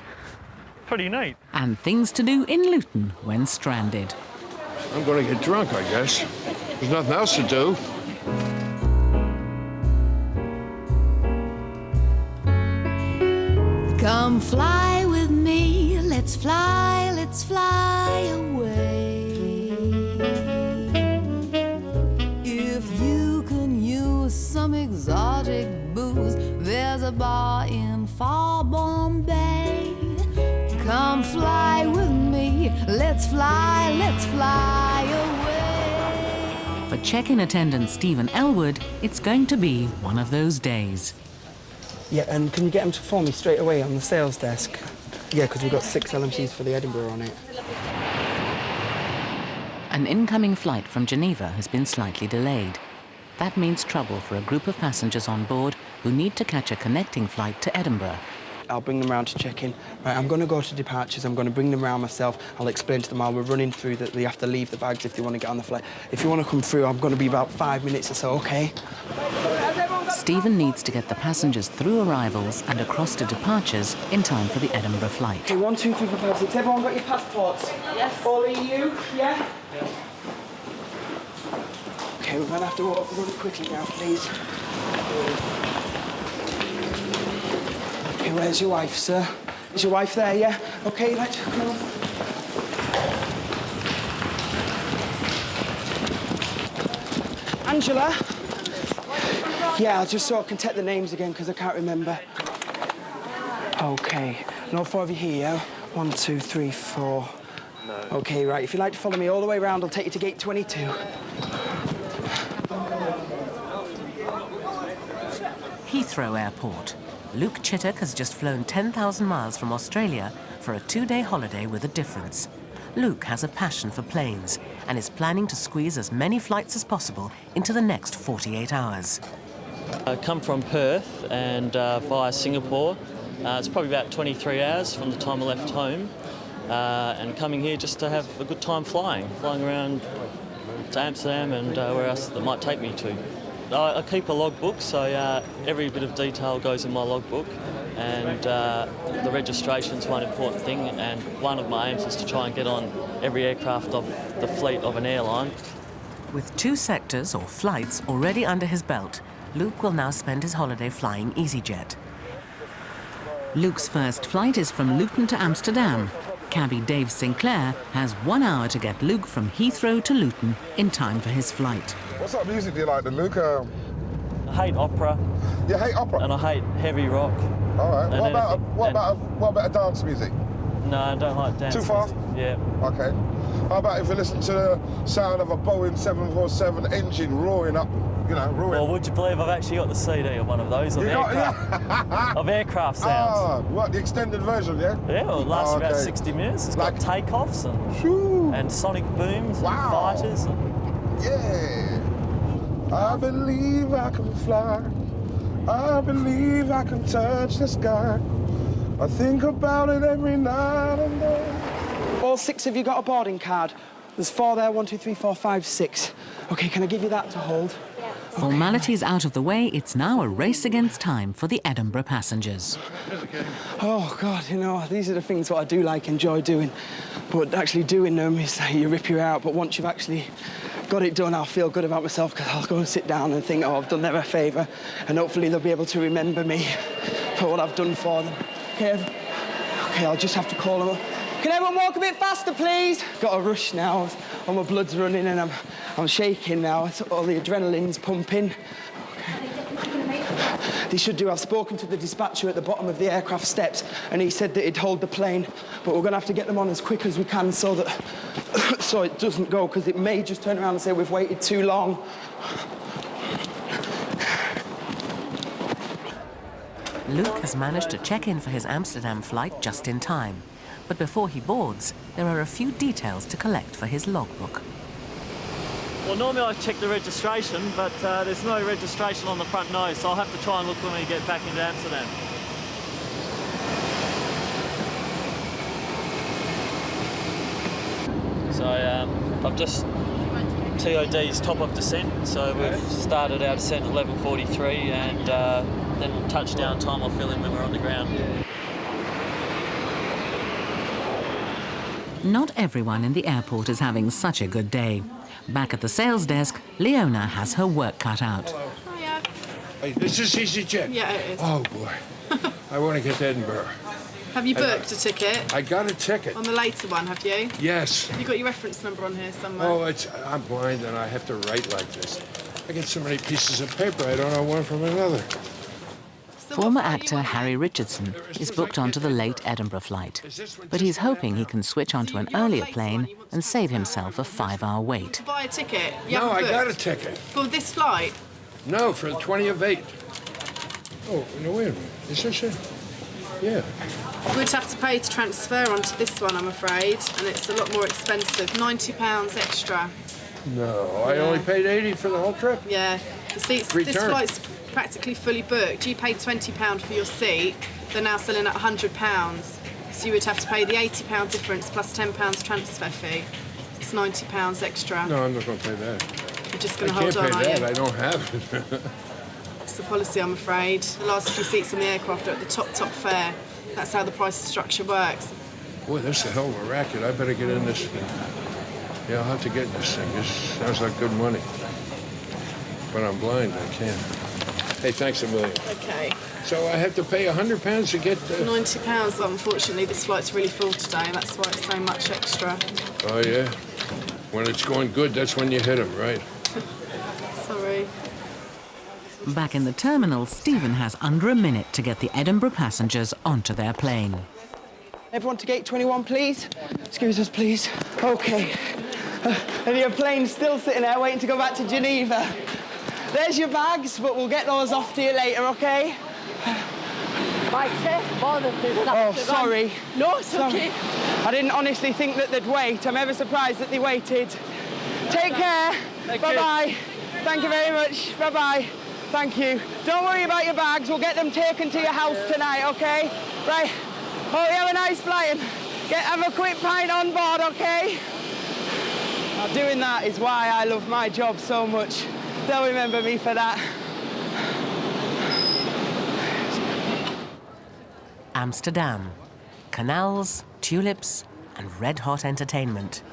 Pretty neat. And things to do in Luton when stranded. I'm going to get drunk, I guess. There's nothing else to do. Come fly with me, let's fly away. If you can use some exotic booze, there's a bar in far Bombay. Come fly with me, let's fly away. For check-in attendant Stephen Elwood, it's going to be one of those days. Yeah, and can you get them to phone me straight away on the sales desk? Yeah, because we've got 6 LMCs for the Edinburgh on it. An incoming flight from Geneva has been slightly delayed. That means trouble for a group of passengers on board who need to catch a connecting flight to Edinburgh. I'll bring them round to check in. Right, I'm going to go to departures. I'm going to bring them round myself. I'll explain to them while we're running through that they have to leave the bags if they want to get on the flight. If you want to come through, I'm going to be about 5 minutes or so, OK? Stephen needs to get the passengers through arrivals and across to departures in time for the Edinburgh flight. OK, 1, 2, 3, 4, 5, 6. Everyone got your passports? Yes. All EU, yeah? OK, we're going to have to walk really quickly now, please. OK, where's your wife, sir? Is your wife there, yeah? OK, let's go. Angela? Yeah, just so I can take the names again, because I can't remember. OK. And all 4 of you here, yeah? 1, 2, 3, 4. No. OK, right, if you'd like to follow me all the way around, I'll take you to gate 22. Heathrow Airport. Luke Chittock has just flown 10,000 miles from Australia for a 2-day holiday with a difference. Luke has a passion for planes and is planning to squeeze as many flights as possible into the next 48 hours. I come from Perth and via Singapore. It's probably about 23 hours from the time I left home. And coming here just to have a good time flying around to Amsterdam and where else that might take me to. I keep a logbook, so every bit of detail goes in my logbook, and the registration's one important thing, and one of my aims is to try and get on every aircraft of the fleet of an airline. With 2 sectors or flights already under his belt, Luke will now spend his holiday flying easyJet. Luke's first flight is from Luton to Amsterdam. Cabby Dave Sinclair has 1 hour to get Luke from Heathrow to Luton in time for his flight. What sort of music do you like then, Luke? I hate opera. You hate opera? And I hate heavy rock. All right. What about dance music? No, I don't like dance. Too fast? Yeah. OK. How about if you listen to the sound of a Boeing 747 engine roaring up, you know, roaring? Well, would you believe I've actually got the CD of one of those of aircraft sounds? Ah, what, the extended version, yeah? Yeah, well, it lasts about 60 minutes. It's got takeoffs and sonic booms and fighters. Yeah. I believe I can fly. I believe I can touch the sky. I think about it every night and day. All 6 of you got a boarding card? There's 4 there, 1, 2, 3, 4, 5, 6. OK, can I give you that to hold? Formalities out of the way, it's now a race against time for the Edinburgh passengers. Oh, God, you know, these are the things that I do enjoy doing. But actually doing them is you rip you out. But once you've actually got it done, I'll feel good about myself because I'll go and sit down and think, oh, I've done them a favour. And hopefully they'll be able to remember me for what I've done for them. OK, I'll just have to call them up. Can everyone walk a bit faster, please? Got a rush now. All my blood's running and I'm shaking now. All the adrenaline's pumping. Okay. They should do. I've spoken to the dispatcher at the bottom of the aircraft steps and he said that he'd hold the plane, but we're going to have to get them on as quick as we can so that so it doesn't go, because it may just turn around and say we've waited too long. Luke has managed to check in for his Amsterdam flight just in time. But before he boards, there are a few details to collect for his logbook. Well, normally I check the registration, but there's no registration on the front nose, so I'll have to try and look when we get back into Amsterdam. So I've just TOD's top of descent, so we've started our descent at 11:43, and then touchdown time I'll fill in when we're on the ground. Not everyone in the airport is having such a good day. Back at the sales desk, Leona has her work cut out. Hiya. Hey, this is easyJet? Yeah, it is. Oh, boy. I want to get to Edinburgh. Have you booked a ticket? I got a ticket. On the later one, have you? Yes. Have you got your reference number on here somewhere? Oh, I'm blind and I have to write like this. I get so many pieces of paper, I don't know one from another. Former actor Harry Richardson is booked onto the late Edinburgh flight, but he's hoping he can switch onto an earlier plane and save himself a 5-hour wait. To buy a ticket? No, I got a ticket. For this flight? No, for the 20 of 8. Oh, no, wait a minute. Is this it? Yeah. We'd have to pay to transfer onto this one, I'm afraid, and it's a lot more expensive. £90 extra. No, I only paid 80 for the whole trip. Yeah. The seats, this flight's practically fully booked. You paid £20 for your seat. They're now selling at £100. So you would have to pay the £80 difference plus £10 transfer fee. It's £90 extra. No, I'm not going to pay that. You're just going to hold on, are you? I can't pay that. I don't have it. It's the policy, I'm afraid. The last few seats on the aircraft are at the top fare. That's how the price structure works. Boy, this is a hell of a racket. I better get in this thing. Yeah, I'll have to get in this thing. This sounds like good money. But I'm blind, I can't. Hey, thanks a million. Okay. So I have to pay £100 to get the... £90, unfortunately. This flight's really full today. That's why it's so much extra. Oh, yeah? When it's going good, that's when you hit them, right? Sorry. Back in the terminal, Stephen has under a minute to get the Edinburgh passengers onto their plane. Everyone to gate 21, please. Excuse us, please. OK. And your plane's still sitting there waiting to go back to Geneva. There's your bags, but we'll get those off to you later, OK? Oh, sorry. No, it's okay. I didn't honestly think that they'd wait. I'm ever surprised that they waited. Take care. Bye-bye. Thank you very much. Bye-bye. Thank you. Don't worry about your bags. We'll get them taken to your house tonight, OK? Right. Oh, you have a nice flight. Have a quick pint on board, OK? Now, doing that is why I love my job so much. They'll remember me for that. Amsterdam. Canals, tulips, and red-hot entertainment.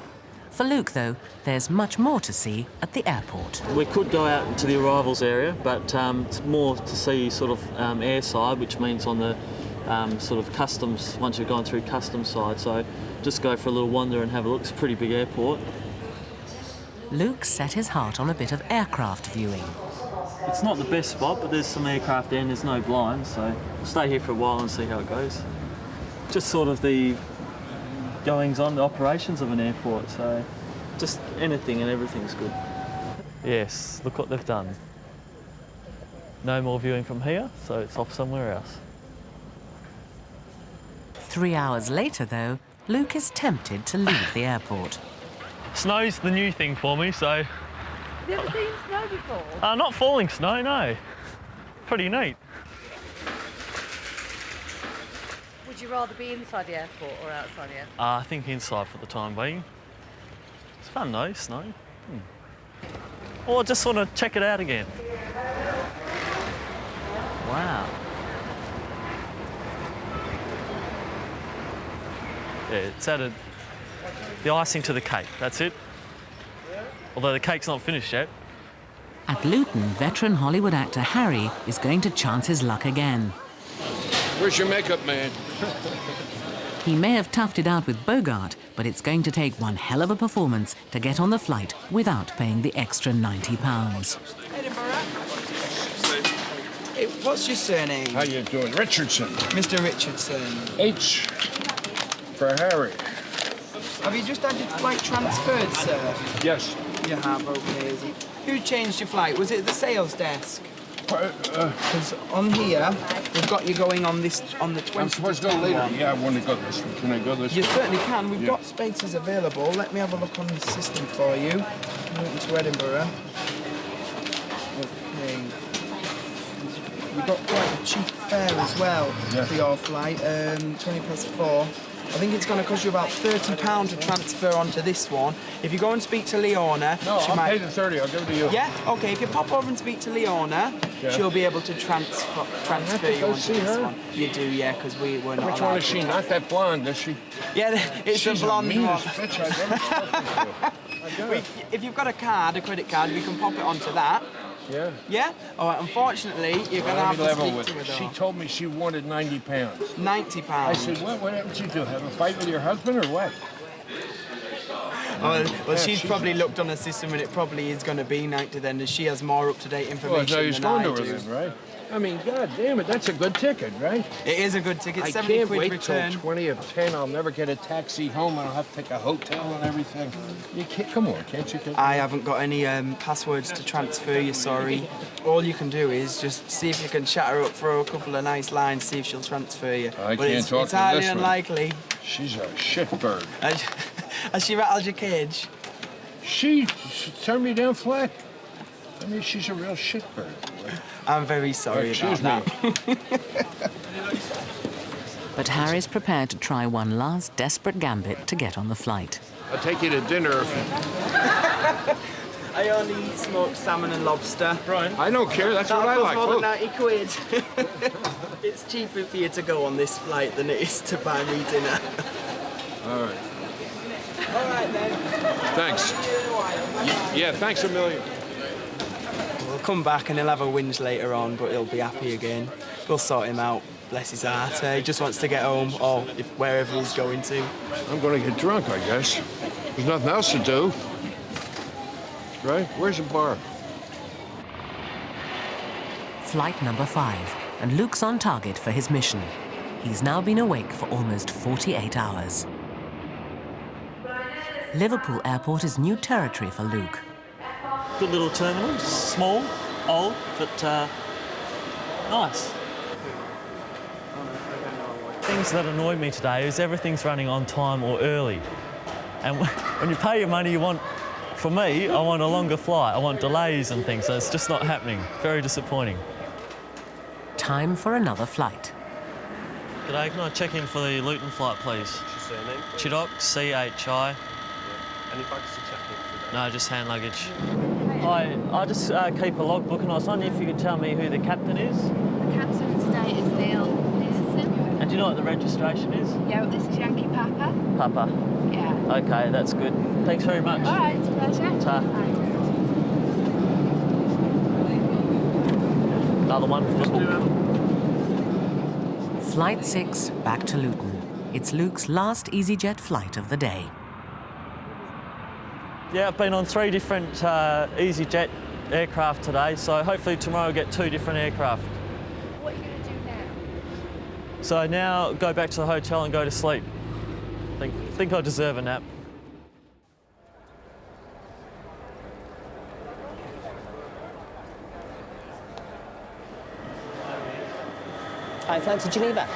For Luke, though, there's much more to see at the airport. We could go out into the arrivals area, but it's more to see sort of airside, which means on the sort of customs, once you've gone through customs side. So just go for a little wander and have a look. It's a pretty big airport. Luke set his heart on a bit of aircraft viewing. It's not the best spot, but there's some aircraft there and there's no blinds, so we'll stay here for a while and see how it goes. Just sort of the goings-on, the operations of an airport, so just anything and everything's good. Yes, look what they've done. No more viewing from here, so it's off somewhere else. 3 hours later, though, Luke is tempted to leave the airport. Snow's the new thing for me, so... Have you ever seen snow before? Not falling snow, no. Pretty neat. Would you rather be inside the airport or outside the airport? I think inside for the time being. It's fun though, snow. Or just sort of check it out again. Wow. Yeah, it's added the icing to the cake, that's it. Although the cake's not finished yet. At Luton, veteran Hollywood actor Harry is going to chance his luck again. Where's your makeup man? He may have toughed it out with Bogart, but it's going to take one hell of a performance to get on the flight without paying the extra £90. Hey, what's your surname? How you doing? Richardson. Mr. Richardson. H for Harry. Have you just had your flight transferred, sir? Yes. You have, OK. Who changed your flight? Was it the sales desk? Because on here, we've got you going on the 20th. I'm supposed to go later. Yeah, I want to go this way. Can I go this way? You certainly can. We've got spaces available. Let me have a look on the system for you. Welcome to Edinburgh. OK. We've got quite a cheap fare as well for your flight. 4:20. I think it's going to cost you about £30 to transfer onto this one. If you go and speak to Leona... No, I'll pay the 30. I'll give it to you. Yeah? OK, if you pop over and speak to Leona, she'll be able to transfer you onto this one. You do, yeah, because we're not Which one is she? Not that blonde, is she? Yeah, it's a blonde one. Bitch I've ever spoken to. If you've got a credit card, we can pop it onto that. Yeah. Yeah? All right, unfortunately, you're going to have to speak to her, though. She told me she wanted £90. £90? I said, what did you do? Have a fight with your husband or what? Well, she's probably looked on the system and it probably is going to be 90 then, as she has more up-to-date information Well, he's than I going to do. her then, right? I mean, God damn it, that's a good ticket, right? It is a good ticket, I 70 can't quid wait return. till 20 of 10. I'll never get a taxi home. I'll have to take a hotel and everything. You can't, come on, can't you? I haven't got any passwords to transfer you, sorry. All you can do is just see if you can chat her up for a couple of nice lines, see if she'll transfer you. I but can't talk it's to highly this one. unlikely. She's a shitbird. Has she rattled your cage? She turned me down flat. I mean, she's a real shitbird. I'm very sorry about that. But Harry's prepared to try one last desperate gambit to get on the flight. I'll take you to dinner if I only eat smoked salmon and lobster. Brian? I don't care, that's what I like. More than 90 quid. It's cheaper for you to go on this flight than it is to buy me dinner. All right. All right, then. Thanks. Yeah, thanks a million. We'll come back and he'll have a whinge later on, but he'll be happy again. We'll sort him out. Bless his heart. He just wants to get home, or wherever he's going to. I'm going to get drunk, I guess. There's nothing else to do. Right? Where's the bar? Flight number 5, and Luke's on target for his mission. He's now been awake for almost 48 hours. Liverpool Airport is new territory for Luke. Good little terminal, small, old, but nice. Things that annoy me today is everything's running on time or early. And when you pay your money, you want, for me, I want a longer flight. I want delays and things, so it's just not happening. Very disappointing. Time for another flight. G'day, can I check in for the Luton flight, please? What's your surname? Chiddock, C-H-I. Any bags to check in today? No, just hand luggage. Hi, I just keep a logbook and I was wondering if you could tell me who the captain is. The captain today is Neil Pearson. And do you know what the registration is? Yeah, well, this is Yankee Papa. Papa. Yeah. Okay, that's good. Thanks very much. All right, it's a pleasure. Ta. Another one for Flight 6 back to Luton. It's Luke's last easyJet flight of the day. Yeah, I've been on 3 different easyJet aircraft today, so hopefully tomorrow I'll get 2 different aircraft. What are you going to do now? So now go back to the hotel and go to sleep. Think I deserve a nap. Hi, flight to Geneva.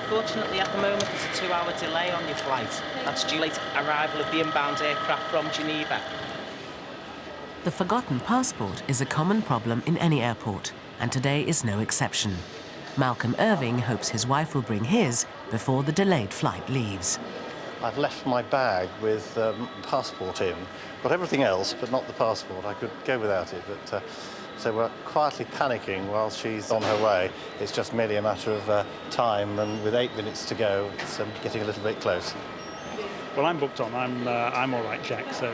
Fortunately, at the moment, there's a 2-hour delay on your flight. That's due late arrival of the inbound aircraft from Geneva. The forgotten passport is a common problem in any airport, and today is no exception. Malcolm Irving hopes his wife will bring his before the delayed flight leaves. I've left my bag with passport in. Got everything else, but not the passport. I could go without it, but so we're quietly panicking while she's on her way. It's just merely a matter of time, and with 8 minutes to go, it's getting a little bit close. Well, I'm booked on. I'm all right, Jack. So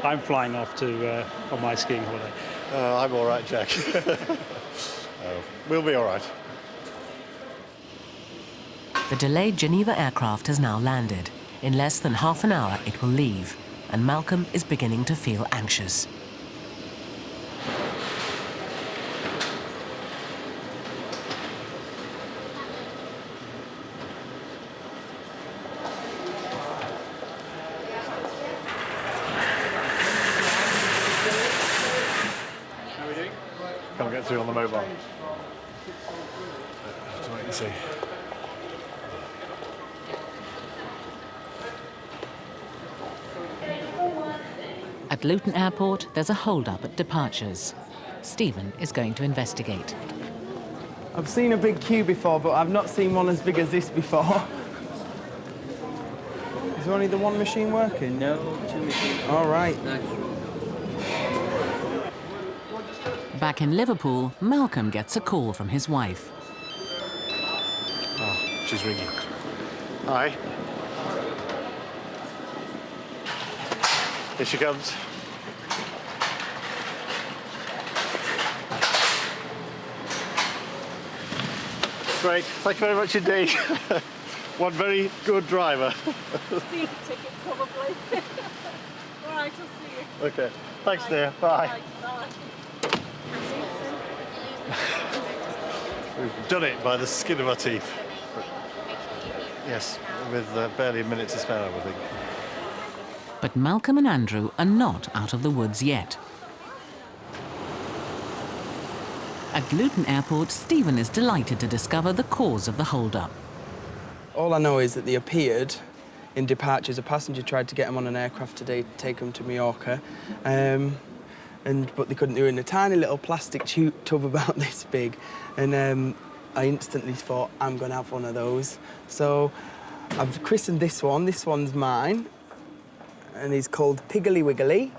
I'm flying off to on my skiing holiday. I'm all right, Jack. We'll be all right. The delayed Geneva aircraft has now landed. In less than half an hour, it will leave, and Malcolm is beginning to feel anxious. How are we doing? Can't get through on the mobile. Have to wait and see. At Luton Airport, there's a hold-up at departures. Stephen is going to investigate. I've seen a big queue before, but I've not seen one as big as this before. Is only the one machine working? No, 2 machines. All right. Back in Liverpool, Malcolm gets a call from his wife. Oh, she's ringing. Hi. Here she comes. Great, thank you very much indeed. One very good driver. Speeding ticket, probably. All right, I'll see you. Okay, thanks dear, bye. Bye. We've done it by the skin of our teeth. But yes, with barely a minute to spare, I think. But Malcolm and Andrew are not out of the woods yet. At Luton Airport, Stephen is delighted to discover the cause of the hold-up. All I know is that they appeared in departures. A passenger tried to get them on an aircraft today to take them to Mallorca, but they couldn't do it in a tiny little plastic tub about this big. And I instantly thought, I'm going to have one of those. So I've christened this one. This one's mine. And he's called Piggly Wiggly.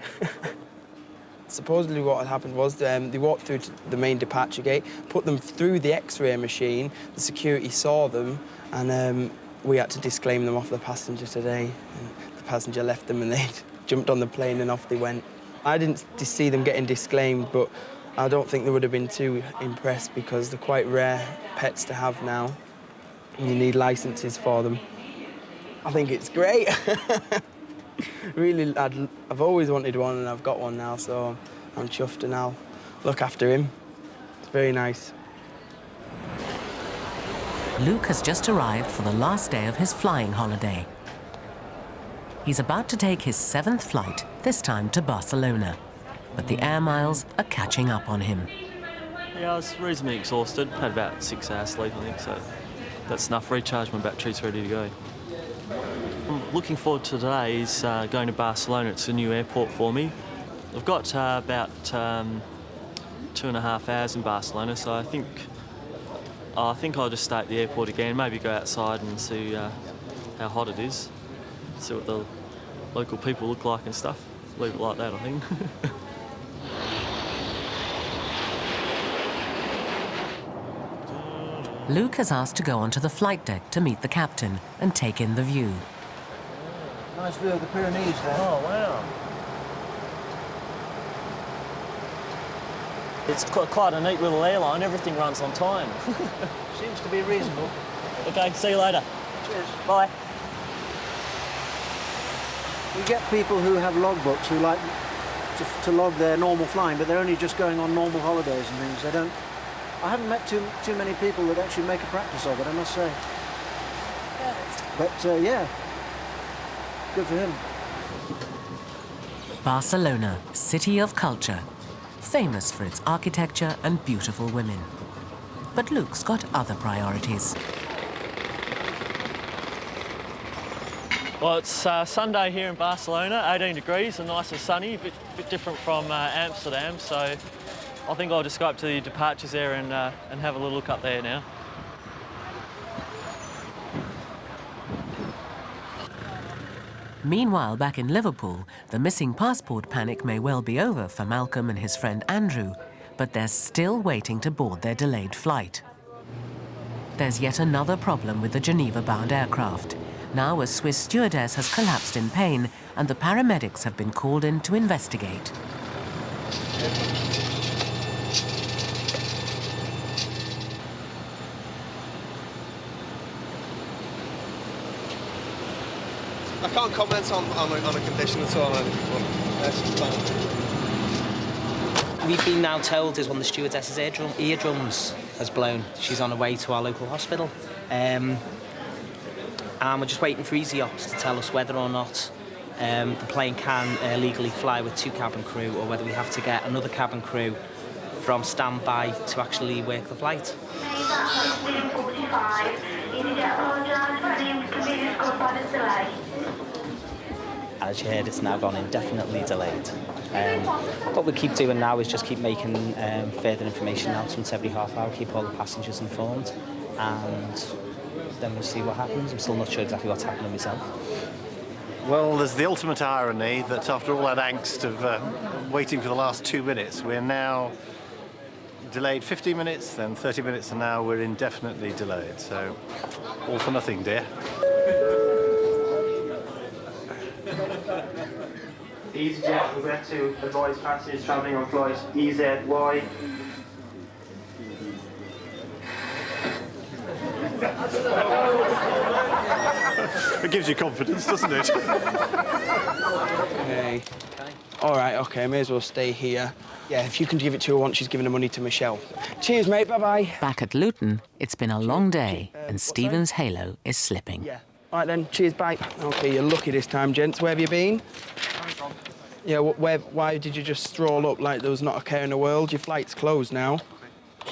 Supposedly what had happened was they walked through to the main departure gate, put them through the X-ray machine, the security saw them, and we had to disclaim them off the passenger today. And the passenger left them and they jumped on the plane and off they went. I didn't see them getting disclaimed, but I don't think they would have been too impressed because they're quite rare pets to have now. And you need licenses for them. I think it's great. Really, I've always wanted one and I've got one now, so I'm chuffed and I'll look after him. It's very nice. Luke has just arrived for the last day of his flying holiday. He's about to take his 7th flight, this time to Barcelona. But the air miles are catching up on him. Yeah, I was reasonably exhausted. Had about 6 hours sleep, I think, so that's enough. Recharge my batteries, ready to go. I'm looking forward to today is going to Barcelona. It's a new airport for me. I've got about 2.5 hours in Barcelona, so I think I'll just stay at the airport again, maybe go outside and see how hot it is, see what the local people look like and stuff. Leave it like that, I think. Luke has asked to go onto the flight deck to meet the captain and take in the view. Nice view of the Pyrenees there. Oh, wow. It's quite a neat little airline. Everything runs on time. Seems to be reasonable. Okay, see you later. Cheers. Bye. We get people who have logbooks who like to log their normal flying, but they're only just going on normal holidays and things. They don't. I haven't met too many people that actually make a practice of it, I must say. But yeah, good for him. Barcelona, city of culture, famous for its architecture and beautiful women. But Luke's got other priorities. Well, it's Sunday here in Barcelona, 18 degrees and nice and sunny, a bit different from Amsterdam, so I think I'll just go up to the departures there and have a little look up there now. Meanwhile, back in Liverpool, the missing passport panic may well be over for Malcolm and his friend Andrew, but they're still waiting to board their delayed flight. There's yet another problem with the Geneva-bound aircraft. Now a Swiss stewardess has collapsed in pain and the paramedics have been called in to investigate. I can't comment on a condition at all, but that's just fine. We've been now told is one of the stewardess's eardrums has blown. She's on her way to our local hospital. And we're just waiting for Easy Ops to tell us whether or not the plane can legally fly with 2 cabin crew or whether we have to get another cabin crew from standby to actually work the flight. As you heard, it's now gone indefinitely delayed. What we keep doing now is just keep making further information announcements every half hour, keep all the passengers informed, and then we'll see what happens. I'm still not sure exactly what's happening myself. Well, there's the ultimate irony that after all that angst of waiting for the last 2 minutes, we're now delayed 15 minutes, then 30 minutes, and now we're indefinitely delayed. So, all for nothing, dear. easyJet regret to advise passengers travelling on flight EZY. It gives you confidence, doesn't it? Okay. All right, okay, may as well stay here. Yeah, if you can give it to her once she's given the money to Michelle. Cheers, mate, bye-bye. Back at Luton, it's been a long day and Stephen's halo is slipping. Yeah. All right then, cheers, bye. Okay, you're lucky this time, gents. Where have you been? Yeah, why did you just stroll up like there was not a care in the world? Your flight's closed now.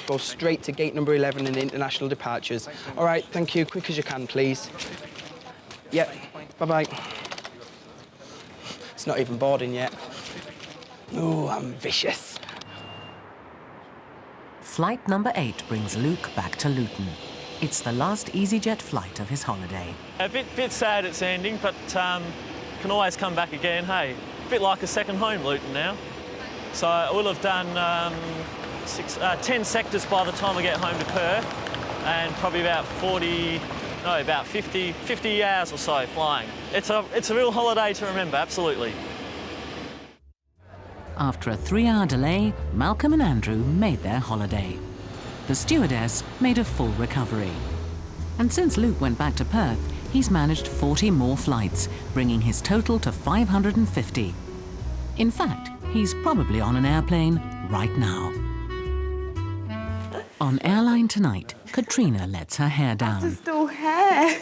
Go straight to gate number 11 in the international departures. All right, thank you. Quick as you can, please. Yep, bye-bye. It's not even boarding yet. Oh, I'm vicious. Flight number 8 brings Luke back to Luton. It's the last easyJet flight of his holiday. A bit sad it's ending, but can always come back again, hey. A bit like a second home, Luton, now. So we'll have done 10 sectors by the time I get home to Perth, and probably about 50 hours or so flying. It's a real holiday to remember, absolutely. After a 3-hour delay, Malcolm and Andrew made their holiday. The stewardess made a full recovery. And since Luke went back to Perth, he's managed 40 more flights, bringing his total to 550. In fact, he's probably on an airplane right now. On Airline Tonight, Katrina lets her hair down. Just all hair.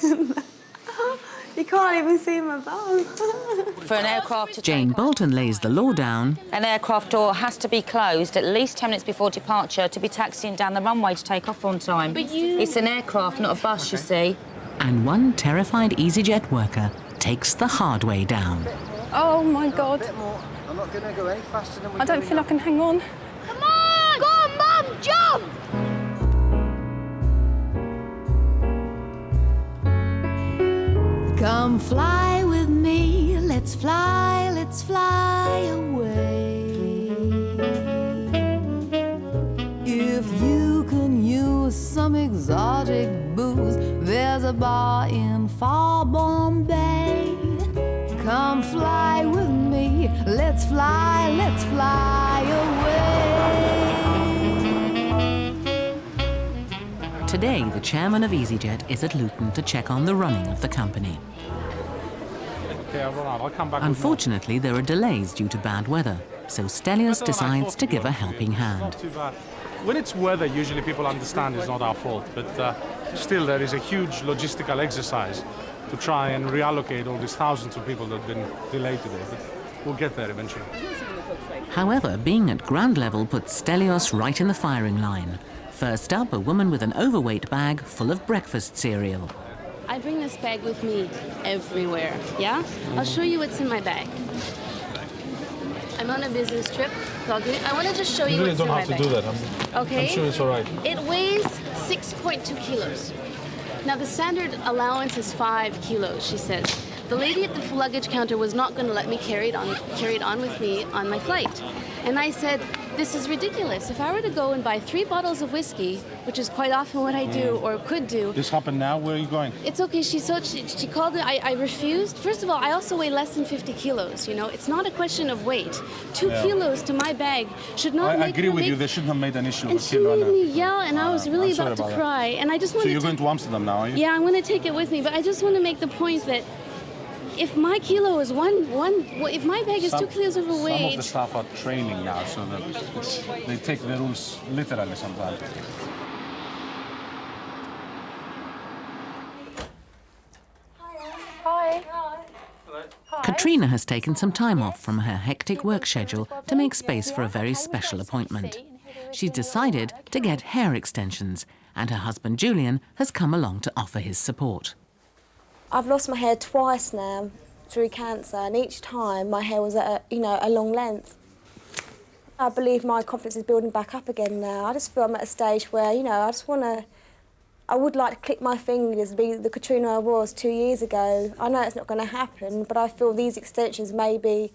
You can't even see my bum. For an aircraft to Jane Bolton lays the law down. An aircraft door has to be closed at least 10 minutes before departure to be taxiing down the runway to take off on time. But you... It's an aircraft, not a bus, you see. And one terrified easyJet worker takes the hard way down. Oh, my God. I'm not going to go any faster than we're I don't feel I can hang on. Come on! Go on, Mum! Jump! Come fly with me, let's fly away. If you can use some exotic booze, there's a bar in far Bombay. Come fly with me, let's fly away. Today, the chairman of easyJet is at Luton to check on the running of the company. Okay, I'll come back. Unfortunately, there are delays due to bad weather, so Stelios decides to give a helping hand. Not too bad. When it's weather, usually people understand it's not our fault, but still there is a huge logistical exercise to try and reallocate all these thousands of people that have been delayed today. But we'll get there eventually. However, being at ground level puts Stelios right in the firing line. First up, a woman with an overweight bag full of breakfast cereal. I bring this bag with me everywhere, yeah? I'll show you what's in my bag. I'm on a business trip. I want to just show you what's in my bag. You really don't have to do that. Okay. I'm sure it's all right. It weighs 6.2 kilos. Now, the standard allowance is 5 kilos, she says. The lady at the luggage counter was not going to let me carry it on with me on my flight. And I said, this is ridiculous. If I were to go and buy 3 bottles of whiskey, which is quite often what I do or could do. This happened now? Where are you going? It's okay. She called it. I refused. First of all, I also weigh less than 50 kilos, you know. It's not a question of weight. 2 kilos to my bag should not make... I agree with you. They shouldn't have made an issue of and a she kilo. made me yell, and I was really about to cry. And I just wanted So you're going to Amsterdam now, are you? Yeah, I'm going to take it with me. But I just want to make the point that if my kilo is if my bag is 2 kilos overweight... Some of the staff are training now, so that they take the rules literally sometimes. Hi. Katrina has taken some time off from her hectic work schedule to make space for a very special appointment. She's decided to get hair extensions, and her husband Julian has come along to offer his support. I've lost my hair twice now through cancer, and each time my hair was at a long length. I believe my confidence is building back up again now. I just feel I'm at a stage where, I would like to click my fingers and be the Katrina I was 2 years ago. I know it's not going to happen, but I feel these extensions may be,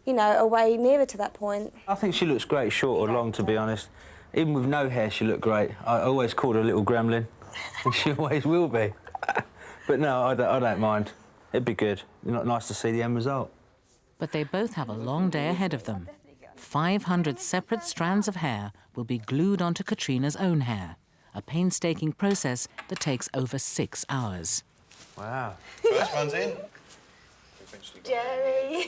a way nearer to that point. I think she looks great, short or long, to be honest. Even with no hair, she looked great. I always called her a little gremlin, and she always will be. But no, I don't mind. It'd be good. Nice to see the end result. But they both have a long day ahead of them. 500 separate strands of hair will be glued onto Katrina's own hair, a painstaking process that takes over 6 hours. Wow. First one's in. Jerry.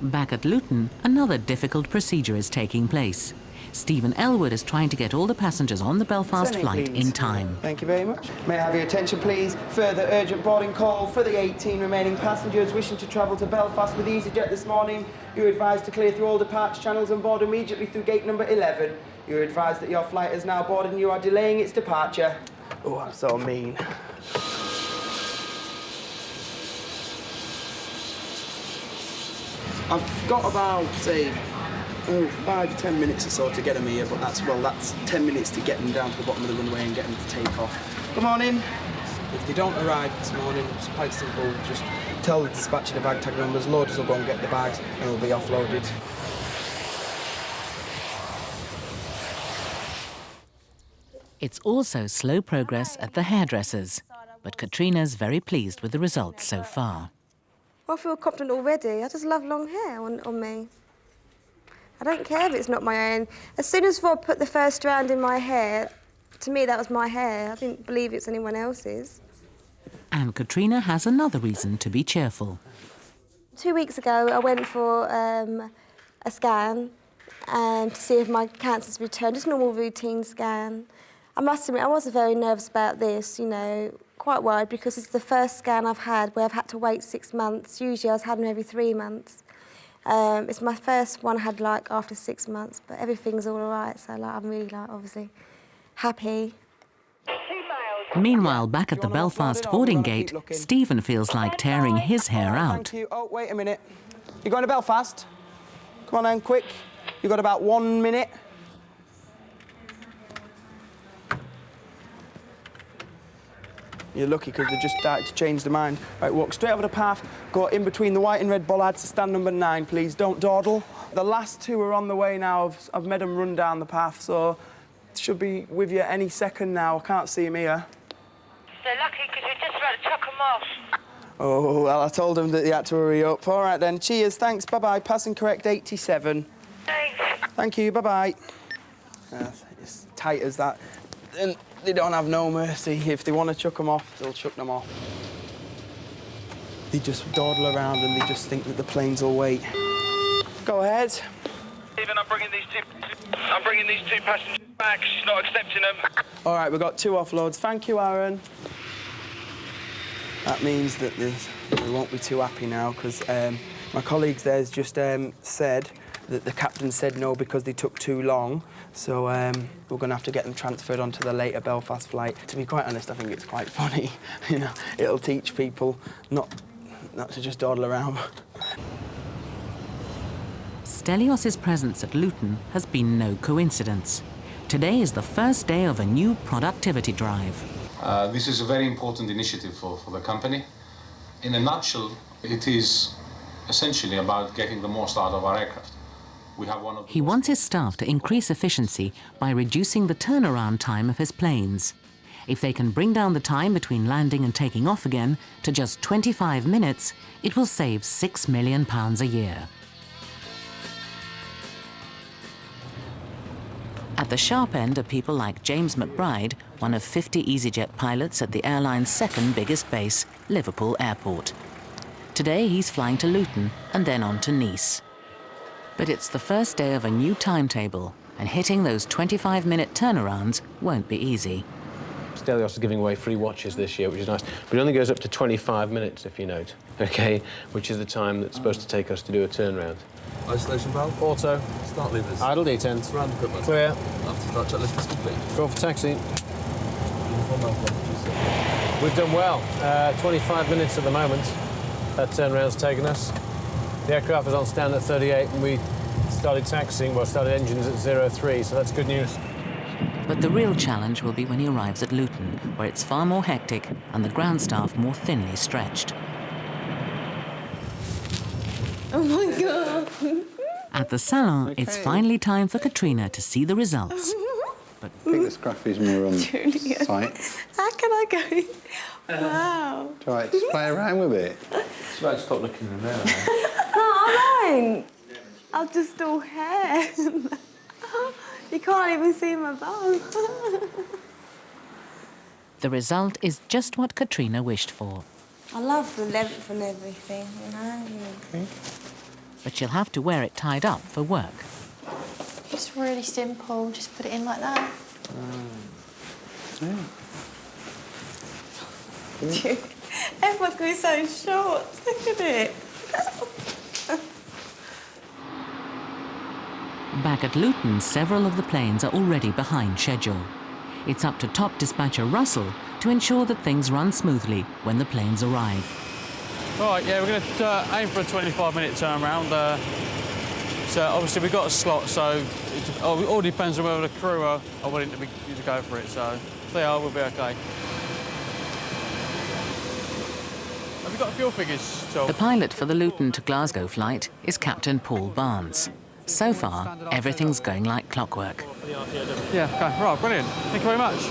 Back at Luton, another difficult procedure is taking place. Stephen Elwood is trying to get all the passengers on the Belfast flight in time. Thank you very much. May I have your attention, please? Further urgent boarding call for the 18 remaining passengers wishing to travel to Belfast with easyJet this morning. You're advised to clear through all departure channels and board immediately through gate number 11. You're advised that your flight is now boarded and you are delaying its departure. Oh, I'm so mean. I've got about, say, 5 to 10 minutes or so to get them here, but that's 10 minutes to get them down to the bottom of the runway and get them to take off. Good morning. If they don't arrive this morning, it's quite simple. Just tell the dispatcher the bag tag numbers, loaders will go and get the bags and they'll be offloaded. It's also slow progress at the hairdressers, but Katrina's very pleased with the results so far. I feel confident already. I just love long hair on me. I don't care if it's not my own. As soon as I put the first strand in my hair, to me that was my hair. I didn't believe it's anyone else's. And Katrina has another reason to be cheerful. 2 weeks ago, I went for a scan, and to see if my cancer's returned, just normal routine scan. I must admit, I was very nervous about this, you know, quite worried because it's the first scan I've had where I've had to wait 6 months. Usually I was having them every 3 months. It's my first one I had like after 6 months, but everything's all right, so like, I'm really like obviously happy. Meanwhile, back at the Belfast boarding gate, Stephen feels like tearing his hair out. Thank you. Oh, wait a minute. You're going to Belfast? Come on then, quick. You've got about 1 minute. You're lucky because they just started to change their mind. Right, walk straight over the path, go in between the white and red bollards to stand number 9, please. Don't dawdle. The last 2 are on the way now. I've made them run down the path, so should be with you any second now. I can't see them here. They're lucky because we're just about to chuck them off. Oh, well, I told them that they had to hurry up. All right, then. Cheers. Thanks. Bye-bye. Passing correct 87. Thanks. Thank you. Bye-bye. It's tight as that. And they don't have no mercy. If they want to chuck them off, they'll chuck them off. They just dawdle around and they just think that the planes will wait. Go ahead. Stephen, I'm bringing these two passengers back. She's not accepting them. All right, we've got 2 offloads. Thank you, Aaron. That means that they won't be too happy now because my colleagues there's just said that the captain said no because they took too long. So we're going to have to get them transferred onto the later Belfast flight. To be quite honest, I think it's quite funny. You know, it'll teach people not to just dawdle around. Stelios's presence at Luton has been no coincidence. Today is the first day of a new productivity drive. This is a very important initiative for the company. In a nutshell, it is essentially about getting the most out of our aircraft. We have one of He wants his staff to increase efficiency by reducing the turnaround time of his planes. If they can bring down the time between landing and taking off again to just 25 minutes, it will save £6 million a year. At the sharp end are people like James McBride, one of 50 easyJet pilots at the airline's second biggest base, Liverpool Airport. Today he's flying to Luton and then on to Nice. But it's the first day of a new timetable, and hitting those 25-minute turnarounds won't be easy. Stelios is giving away free watches this year, which is nice. But it only goes up to 25 minutes, if you note, OK? Which is the time that's supposed to take us to do a turnaround. Isolation valve. Auto. Start levers. Idle detents. Surround equipment. Clear. After start checklist is complete. Go for taxi. We've done well. 25 minutes at the moment. That turnaround's taken us. The aircraft is on stand at 38 and we started taxiing, well, started engines at 03, so that's good news. But the real challenge will be when he arrives at Luton, where it's far more hectic and the ground staff more thinly stretched. Oh my God. At the salon, it's finally time for Katrina to see the results. I think the scruff is more on Julia. site. How can I go? Wow. Do I just play around with it? It's about to stop looking in there. No, I won't. I'll just do hair. You can't even see my bum. The result is just what Katrina wished for. I love the length and everything, you know. Okay. But she'll have to wear it tied up for work. It's really simple, just put it in like that. Yeah. Everyone's going to be so short. Look at it. Back at Luton, several of the planes are already behind schedule. It's up to top dispatcher Russell to ensure that things run smoothly when the planes arrive. Right, yeah, we're going to aim for a 25-minute turnaround. So obviously we've got a slot, so it all depends on whether the crew are willing to go for it. So if they are, we'll be OK. Have you got fuel figures, Tom? The pilot for the Luton to Glasgow flight is Captain Paul Barnes. So far, everything's going like clockwork. Yeah, OK, right, brilliant. Thank you very much.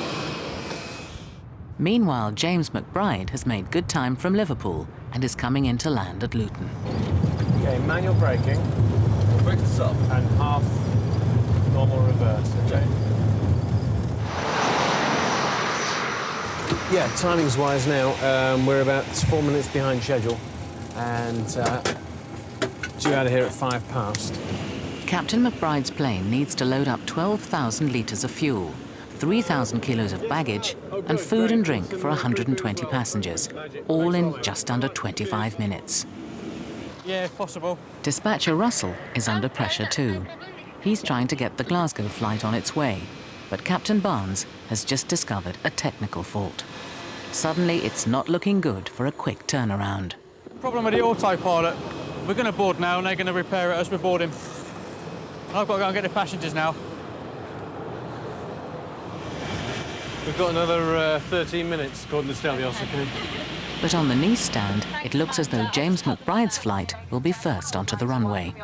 Meanwhile, James McBride has made good time from Liverpool and is coming in to land at Luton. OK, manual braking. Brake to stop. And half normal reverse, OK? Yeah, timings-wise now, we're about 4 minutes behind schedule and due out of here at 5 past. Captain McBride's plane needs to load up 12,000 litres of fuel, 3,000 kilos of baggage, and food and drink for 120 passengers, all in just under 25 minutes. Yeah, if possible. Dispatcher Russell is under pressure too. He's trying to get the Glasgow flight on its way, but Captain Barnes has just discovered a technical fault. Suddenly, it's not looking good for a quick turnaround. Problem with the autopilot. We're going to board now and they're going to repair it as we're boarding. I've got to go and get the passengers now. We've got another 13 minutes, according to Stelios, okay? But on the Nice stand, it looks as though James McBride's flight will be first onto the runway.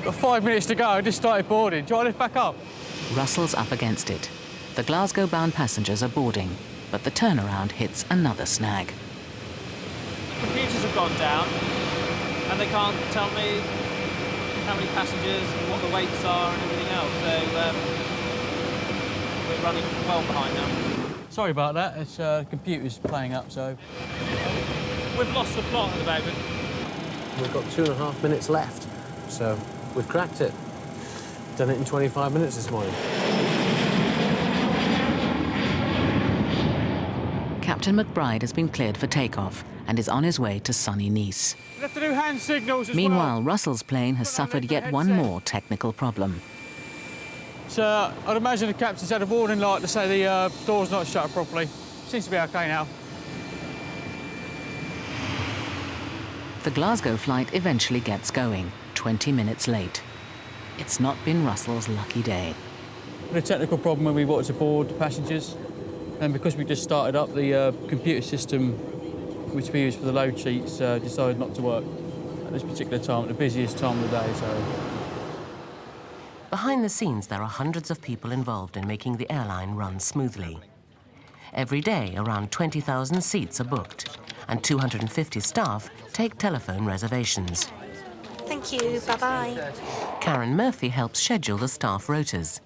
Got 5 minutes to go, I just started boarding. Do you want to lift back up? Russell's up against it. The Glasgow-bound passengers are boarding, but the turnaround hits another snag. Computers have gone down, and they can't tell me how many passengers and what the weights are and everything else. So we're running well behind now. Sorry about that. It's computer's playing up, so we've lost the plot at the moment. We've got 2.5 minutes left, so we've cracked it. Done it in 25 minutes this morning. Captain McBride has been cleared for takeoff and is on his way to sunny Nice. We have to do hand signals as Meanwhile, well. Russell's plane has suffered yet one more technical problem. So I'd imagine the captain's had a warning light to say the door's not shut properly. Seems to be okay now. The Glasgow flight eventually gets going, 20 minutes late. It's not been Russell's lucky day. We had a technical problem when we wanted to board the passengers, and because we just started up, the computer system which we use for the load sheets decided not to work at this particular time, at the busiest time of the day. So. Behind the scenes, there are hundreds of people involved in making the airline run smoothly. Every day, around 20,000 seats are booked, and 250 staff take telephone reservations. Thank you, bye-bye. Karen Murphy helps schedule the staff rotas.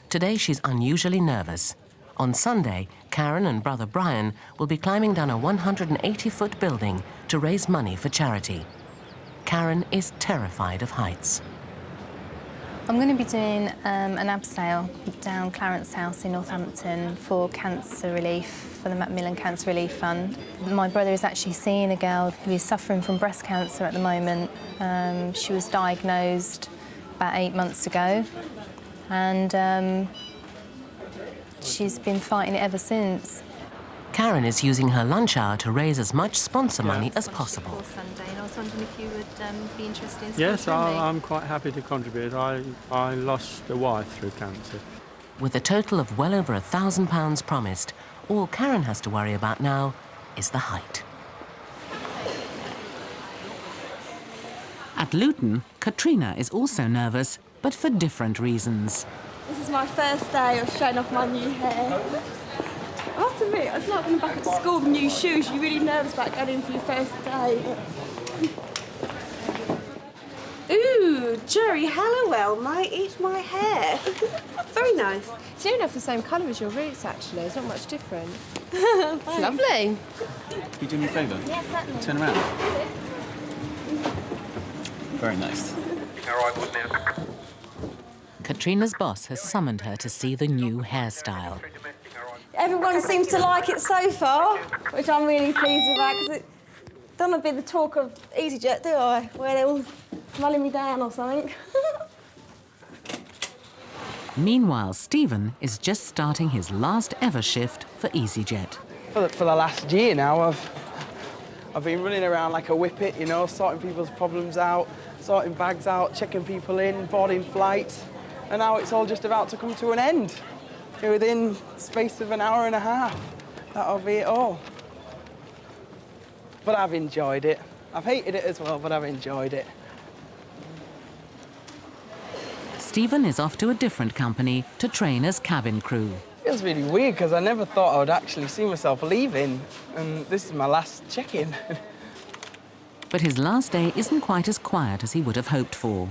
Today, she's unusually nervous. On Sunday, Karen and brother Brian will be climbing down a 180-foot building to raise money for charity. Karen is terrified of heights. I'm going to be doing an abseil down Clarence House in Northampton for cancer relief, for the Macmillan Cancer Relief Fund. My brother is actually seeing a girl who is suffering from breast cancer at the moment. She was diagnosed about 8 months ago, and she's been fighting it ever since. Karen is using her lunch hour to raise as much sponsor money as possible. Sunday, and I was wondering if you would be interested in sponsoring Yes, me. I'm quite happy to contribute. I lost a wife through cancer. With a total of well over £1,000 promised, all Karen has to worry about now is the height. At Luton, Katrina is also nervous, but for different reasons. This is my first day of showing off my new hair. I have to admit, it's like going back at school with new shoes. You're really nervous about going in for your first day. Ooh, Jerry Halliwell, it's my hair. Very nice. It's near enough the same colour as your roots, actually. It's not much different. It's lovely. Can you do me a favour? Yes, certainly. Turn around. Very nice. Katrina's boss has summoned her to see the new hairstyle. Everyone seems to like it so far, which I'm really pleased about, because it doesn't be the talk of easyJet, do I? Where they're all mulling me down or something. Meanwhile, Stephen is just starting his last ever shift for easyJet. For the last year now, I've been running around like a whippet, you know, sorting people's problems out, sorting bags out, checking people in, boarding flights, and now it's all just about to come to an end. Within the space of an hour and a half, that'll be it all. But I've enjoyed it. I've hated it as well, but I've enjoyed it. Stephen is off to a different company to train as cabin crew. It feels really weird because I never thought I would actually see myself leaving, and this is my last check-in. But his last day isn't quite as quiet as he would have hoped for.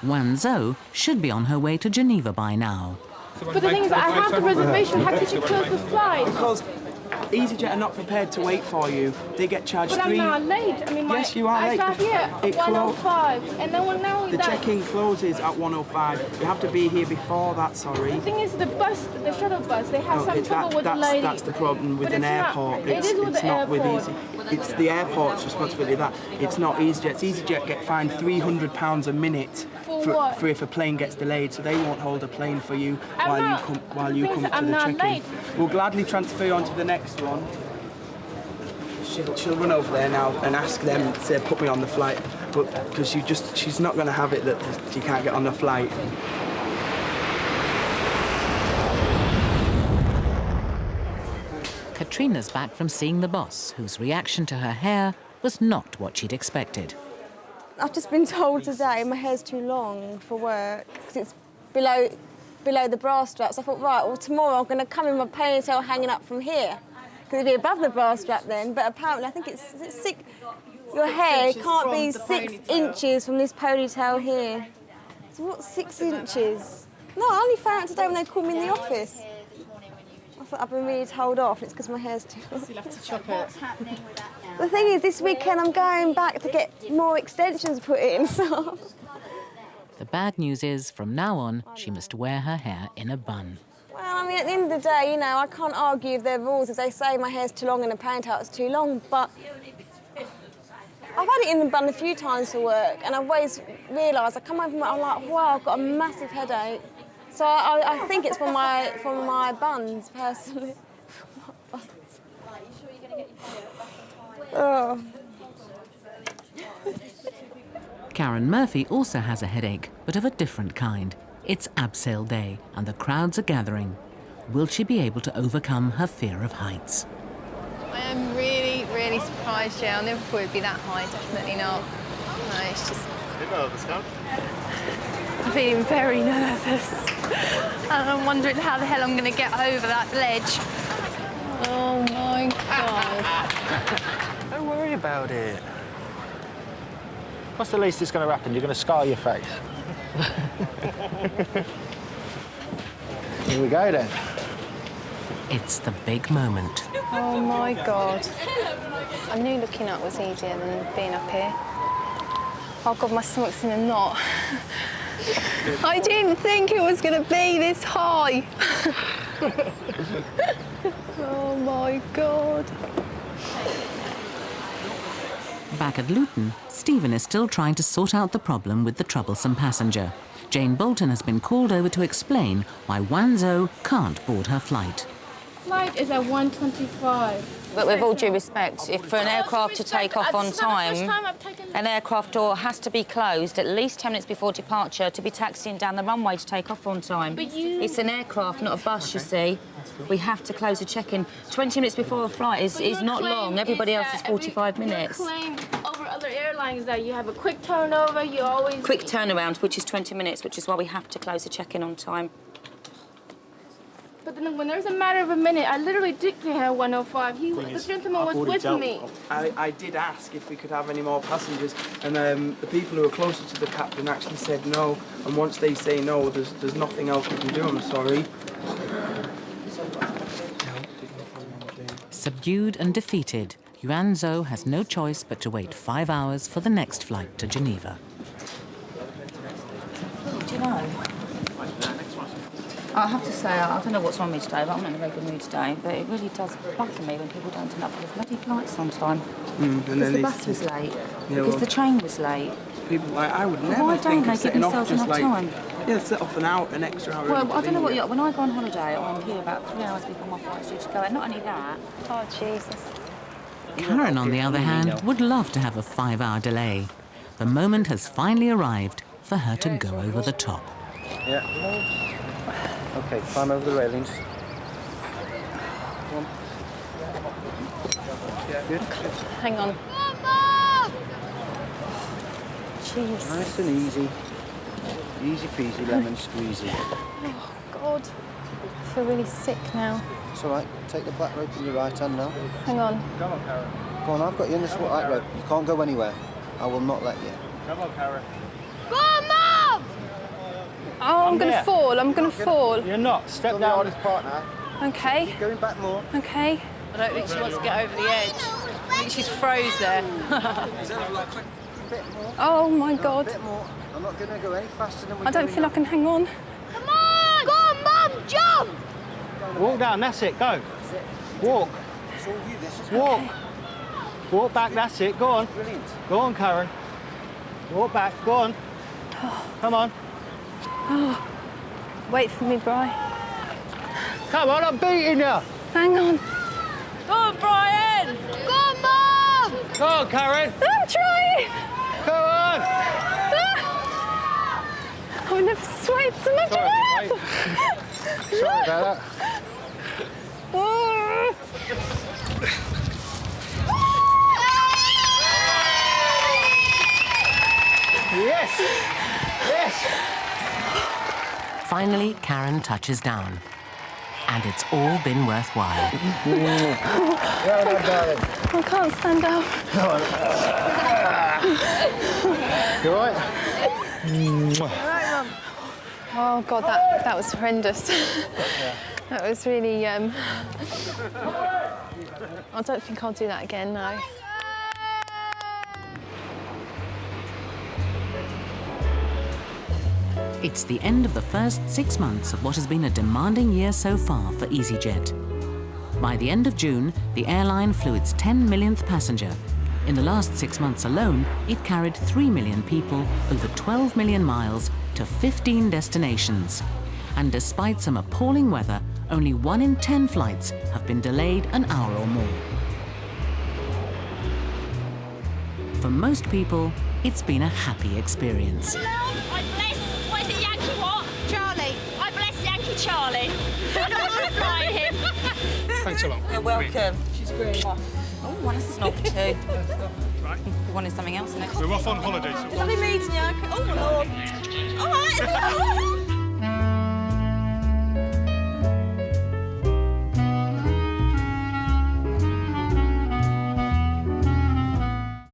Wan Zhou should be on her way to Geneva by now. But the thing is, I have the reservation. How could you close the flight? Because easyJet are not prepared to wait for you. They get charged But three... I'm not late. I mean, yes, you are I late. got here at It 1:05, and no one now. The check-in closes at 1:05. You have to be here before that, sorry. The thing is, the bus, the shuttle bus, they have some trouble with the lady. That's the problem with But an it's not- airport. it is with the not with airport. Easy. It's the airport's responsibility. That it's not easyJet. easyJet get fined £300 a minute For what? for if a plane gets delayed, so they won't hold a plane for you I'm while you come to I'm the not check-in. late. We'll gladly transfer you on to the next one. She'll run over there now and ask them to put me on the flight, but because she's not going to have it that she can't get on the flight. Katrina's back from seeing the boss, whose reaction to her hair was not what she'd expected. I've just been told today my hair's too long for work because it's below the bra straps. I thought, right, well, tomorrow I'm going to come in my ponytail hanging up from here because it'd be above the bra strap then. But apparently, I think it's 6. Your hair can't be 6 inches from this ponytail here. So what's 6 inches? No, I only found out today when they called me in the office. I thought I've been really told off. It's because my hair's too long. You'll have to chop it. The thing is, this weekend I'm going back to get more extensions put in, so... The bad news is, from now on, she must wear her hair in a bun. Well, I mean, at the end of the day, you know, I can't argue with their rules. If they say my hair's too long in a ponytail, it's too long, but... I've had it in the bun a few times for work, and I've always realised, I come home from work, I'm like, wow, I've got a massive headache. So I think it's from my buns, personally. Oh. Karen Murphy also has a headache, but of a different kind. It's abseil day, and the crowds are gathering. Will she be able to overcome her fear of heights? I am really, really surprised, Jay. I never thought it'd be that high, definitely not. No, it's just... You're nervous, Karen? I'm feeling very nervous. And I'm wondering how the hell I'm going to get over that ledge. Oh, my God. Don't worry about it. What's the least that's going to happen? You're going to scar your face. Here we go, then. It's the big moment. Oh, my God. I knew looking up was easier than being up here. Oh, God, my stomach's in a knot. I didn't think it was going to be this high. Oh, my God. Back at Luton, Stephen is still trying to sort out the problem with the troublesome passenger. Jane Bolton has been called over to explain why Wanzhou can't board her flight. Flight is at 1:25. But with all due respect, if for an aircraft to take off on time, an aircraft door has to be closed at least 10 minutes before departure to be taxiing down the runway to take off on time. But you... It's an aircraft, not a bus, you see. We have to close a check-in. 20 minutes before a flight is not long. Everybody else is 45 minutes. You claim over other airlines that you have a quick turnover, you always... Quick turnaround, which is 20 minutes, which is why we have to close the check-in on time. But then when there's a matter of a minute, I literally did get here at 1:05. The gentleman was with me. I did ask if we could have any more passengers, and the people who were closer to the captain actually said no. And once they say no, there's nothing else we can do, I'm sorry. Subdued and defeated, Yuanzhou has no choice but to wait 5 hours for the next flight to Geneva. Do you know? I have to say, I don't know what's wrong with me today, but I'm not in a very good mood today. But it really does bother me when people don't turn up for the bloody flights on time. Because the bus was late. Because the train was late. People like I would never why think don't of they give setting off themselves just enough like time? set off an extra hour. Well, I don't know what when I go on holiday, I'm here about 3 hours before my flight's due to go. And not only that. Oh, Jesus. Karen, on the other hand, would love to have a 5-hour delay. The moment has finally arrived for her to go over the top. Yeah. OK, climb over the railings. Come on. Good. Hang on. Jeez. Nice and easy. Easy peasy, lemon squeezy. Oh, God. I feel really sick now. It's all right. Take the black rope in your right hand now. Hang on. Come on, Karen. Go on, I've got you in this white rope. You can't go anywhere. I will not let you. Come on, Karen. Go on, Mom! Oh, I'm going to fall. I'm going to fall. You're not. Step down on his partner. OK. Keep going back more. OK. I don't think she wants to get over the edge. I think she's froze there. Oh my God. A bit more. I'm not going to go any faster than we're I don't feel I can hang on. Come on! Go on, Mum! Jump! Walk down, that's it, go. Walk. It's all you, this is Walk. okay. Walk back, that's it, go on. Brilliant. Go on, Karen. Walk back, go on. Come on. Oh. Wait for me, Bri. Come on, I'm beating you. Hang on. Go on, Brian! Go on, Mum! Go on, Karen. I'm trying. Go on. I've never swayed so much. Sorry, Sorry about that. Yes! Yes! Finally, Karen touches down. And it's all been worthwhile. Well done, darling. I can't stand up. Come on. You all right? Oh God, that was horrendous. That was really. I don't think I'll do that again. No. It's the end of the first 6 months of what has been a demanding year so far for easyJet. By the end of June, the airline flew its 10 millionth passenger. In the last 6 months alone, it carried 3 million people over 12 million miles to 15 destinations. And despite some appalling weather, only 1 in 10 flights have been delayed an hour or more. For most people, it's been a happy experience. I bless... What is it, Yankee what? Charlie. I bless Yankee Charlie. I'm flying him. Thanks a lot. You're welcome. She's great. Oh, I want a snog too. Right. You wanted something else next? We're off on holiday. Is that me meeting you? Oh, my Lord. All right.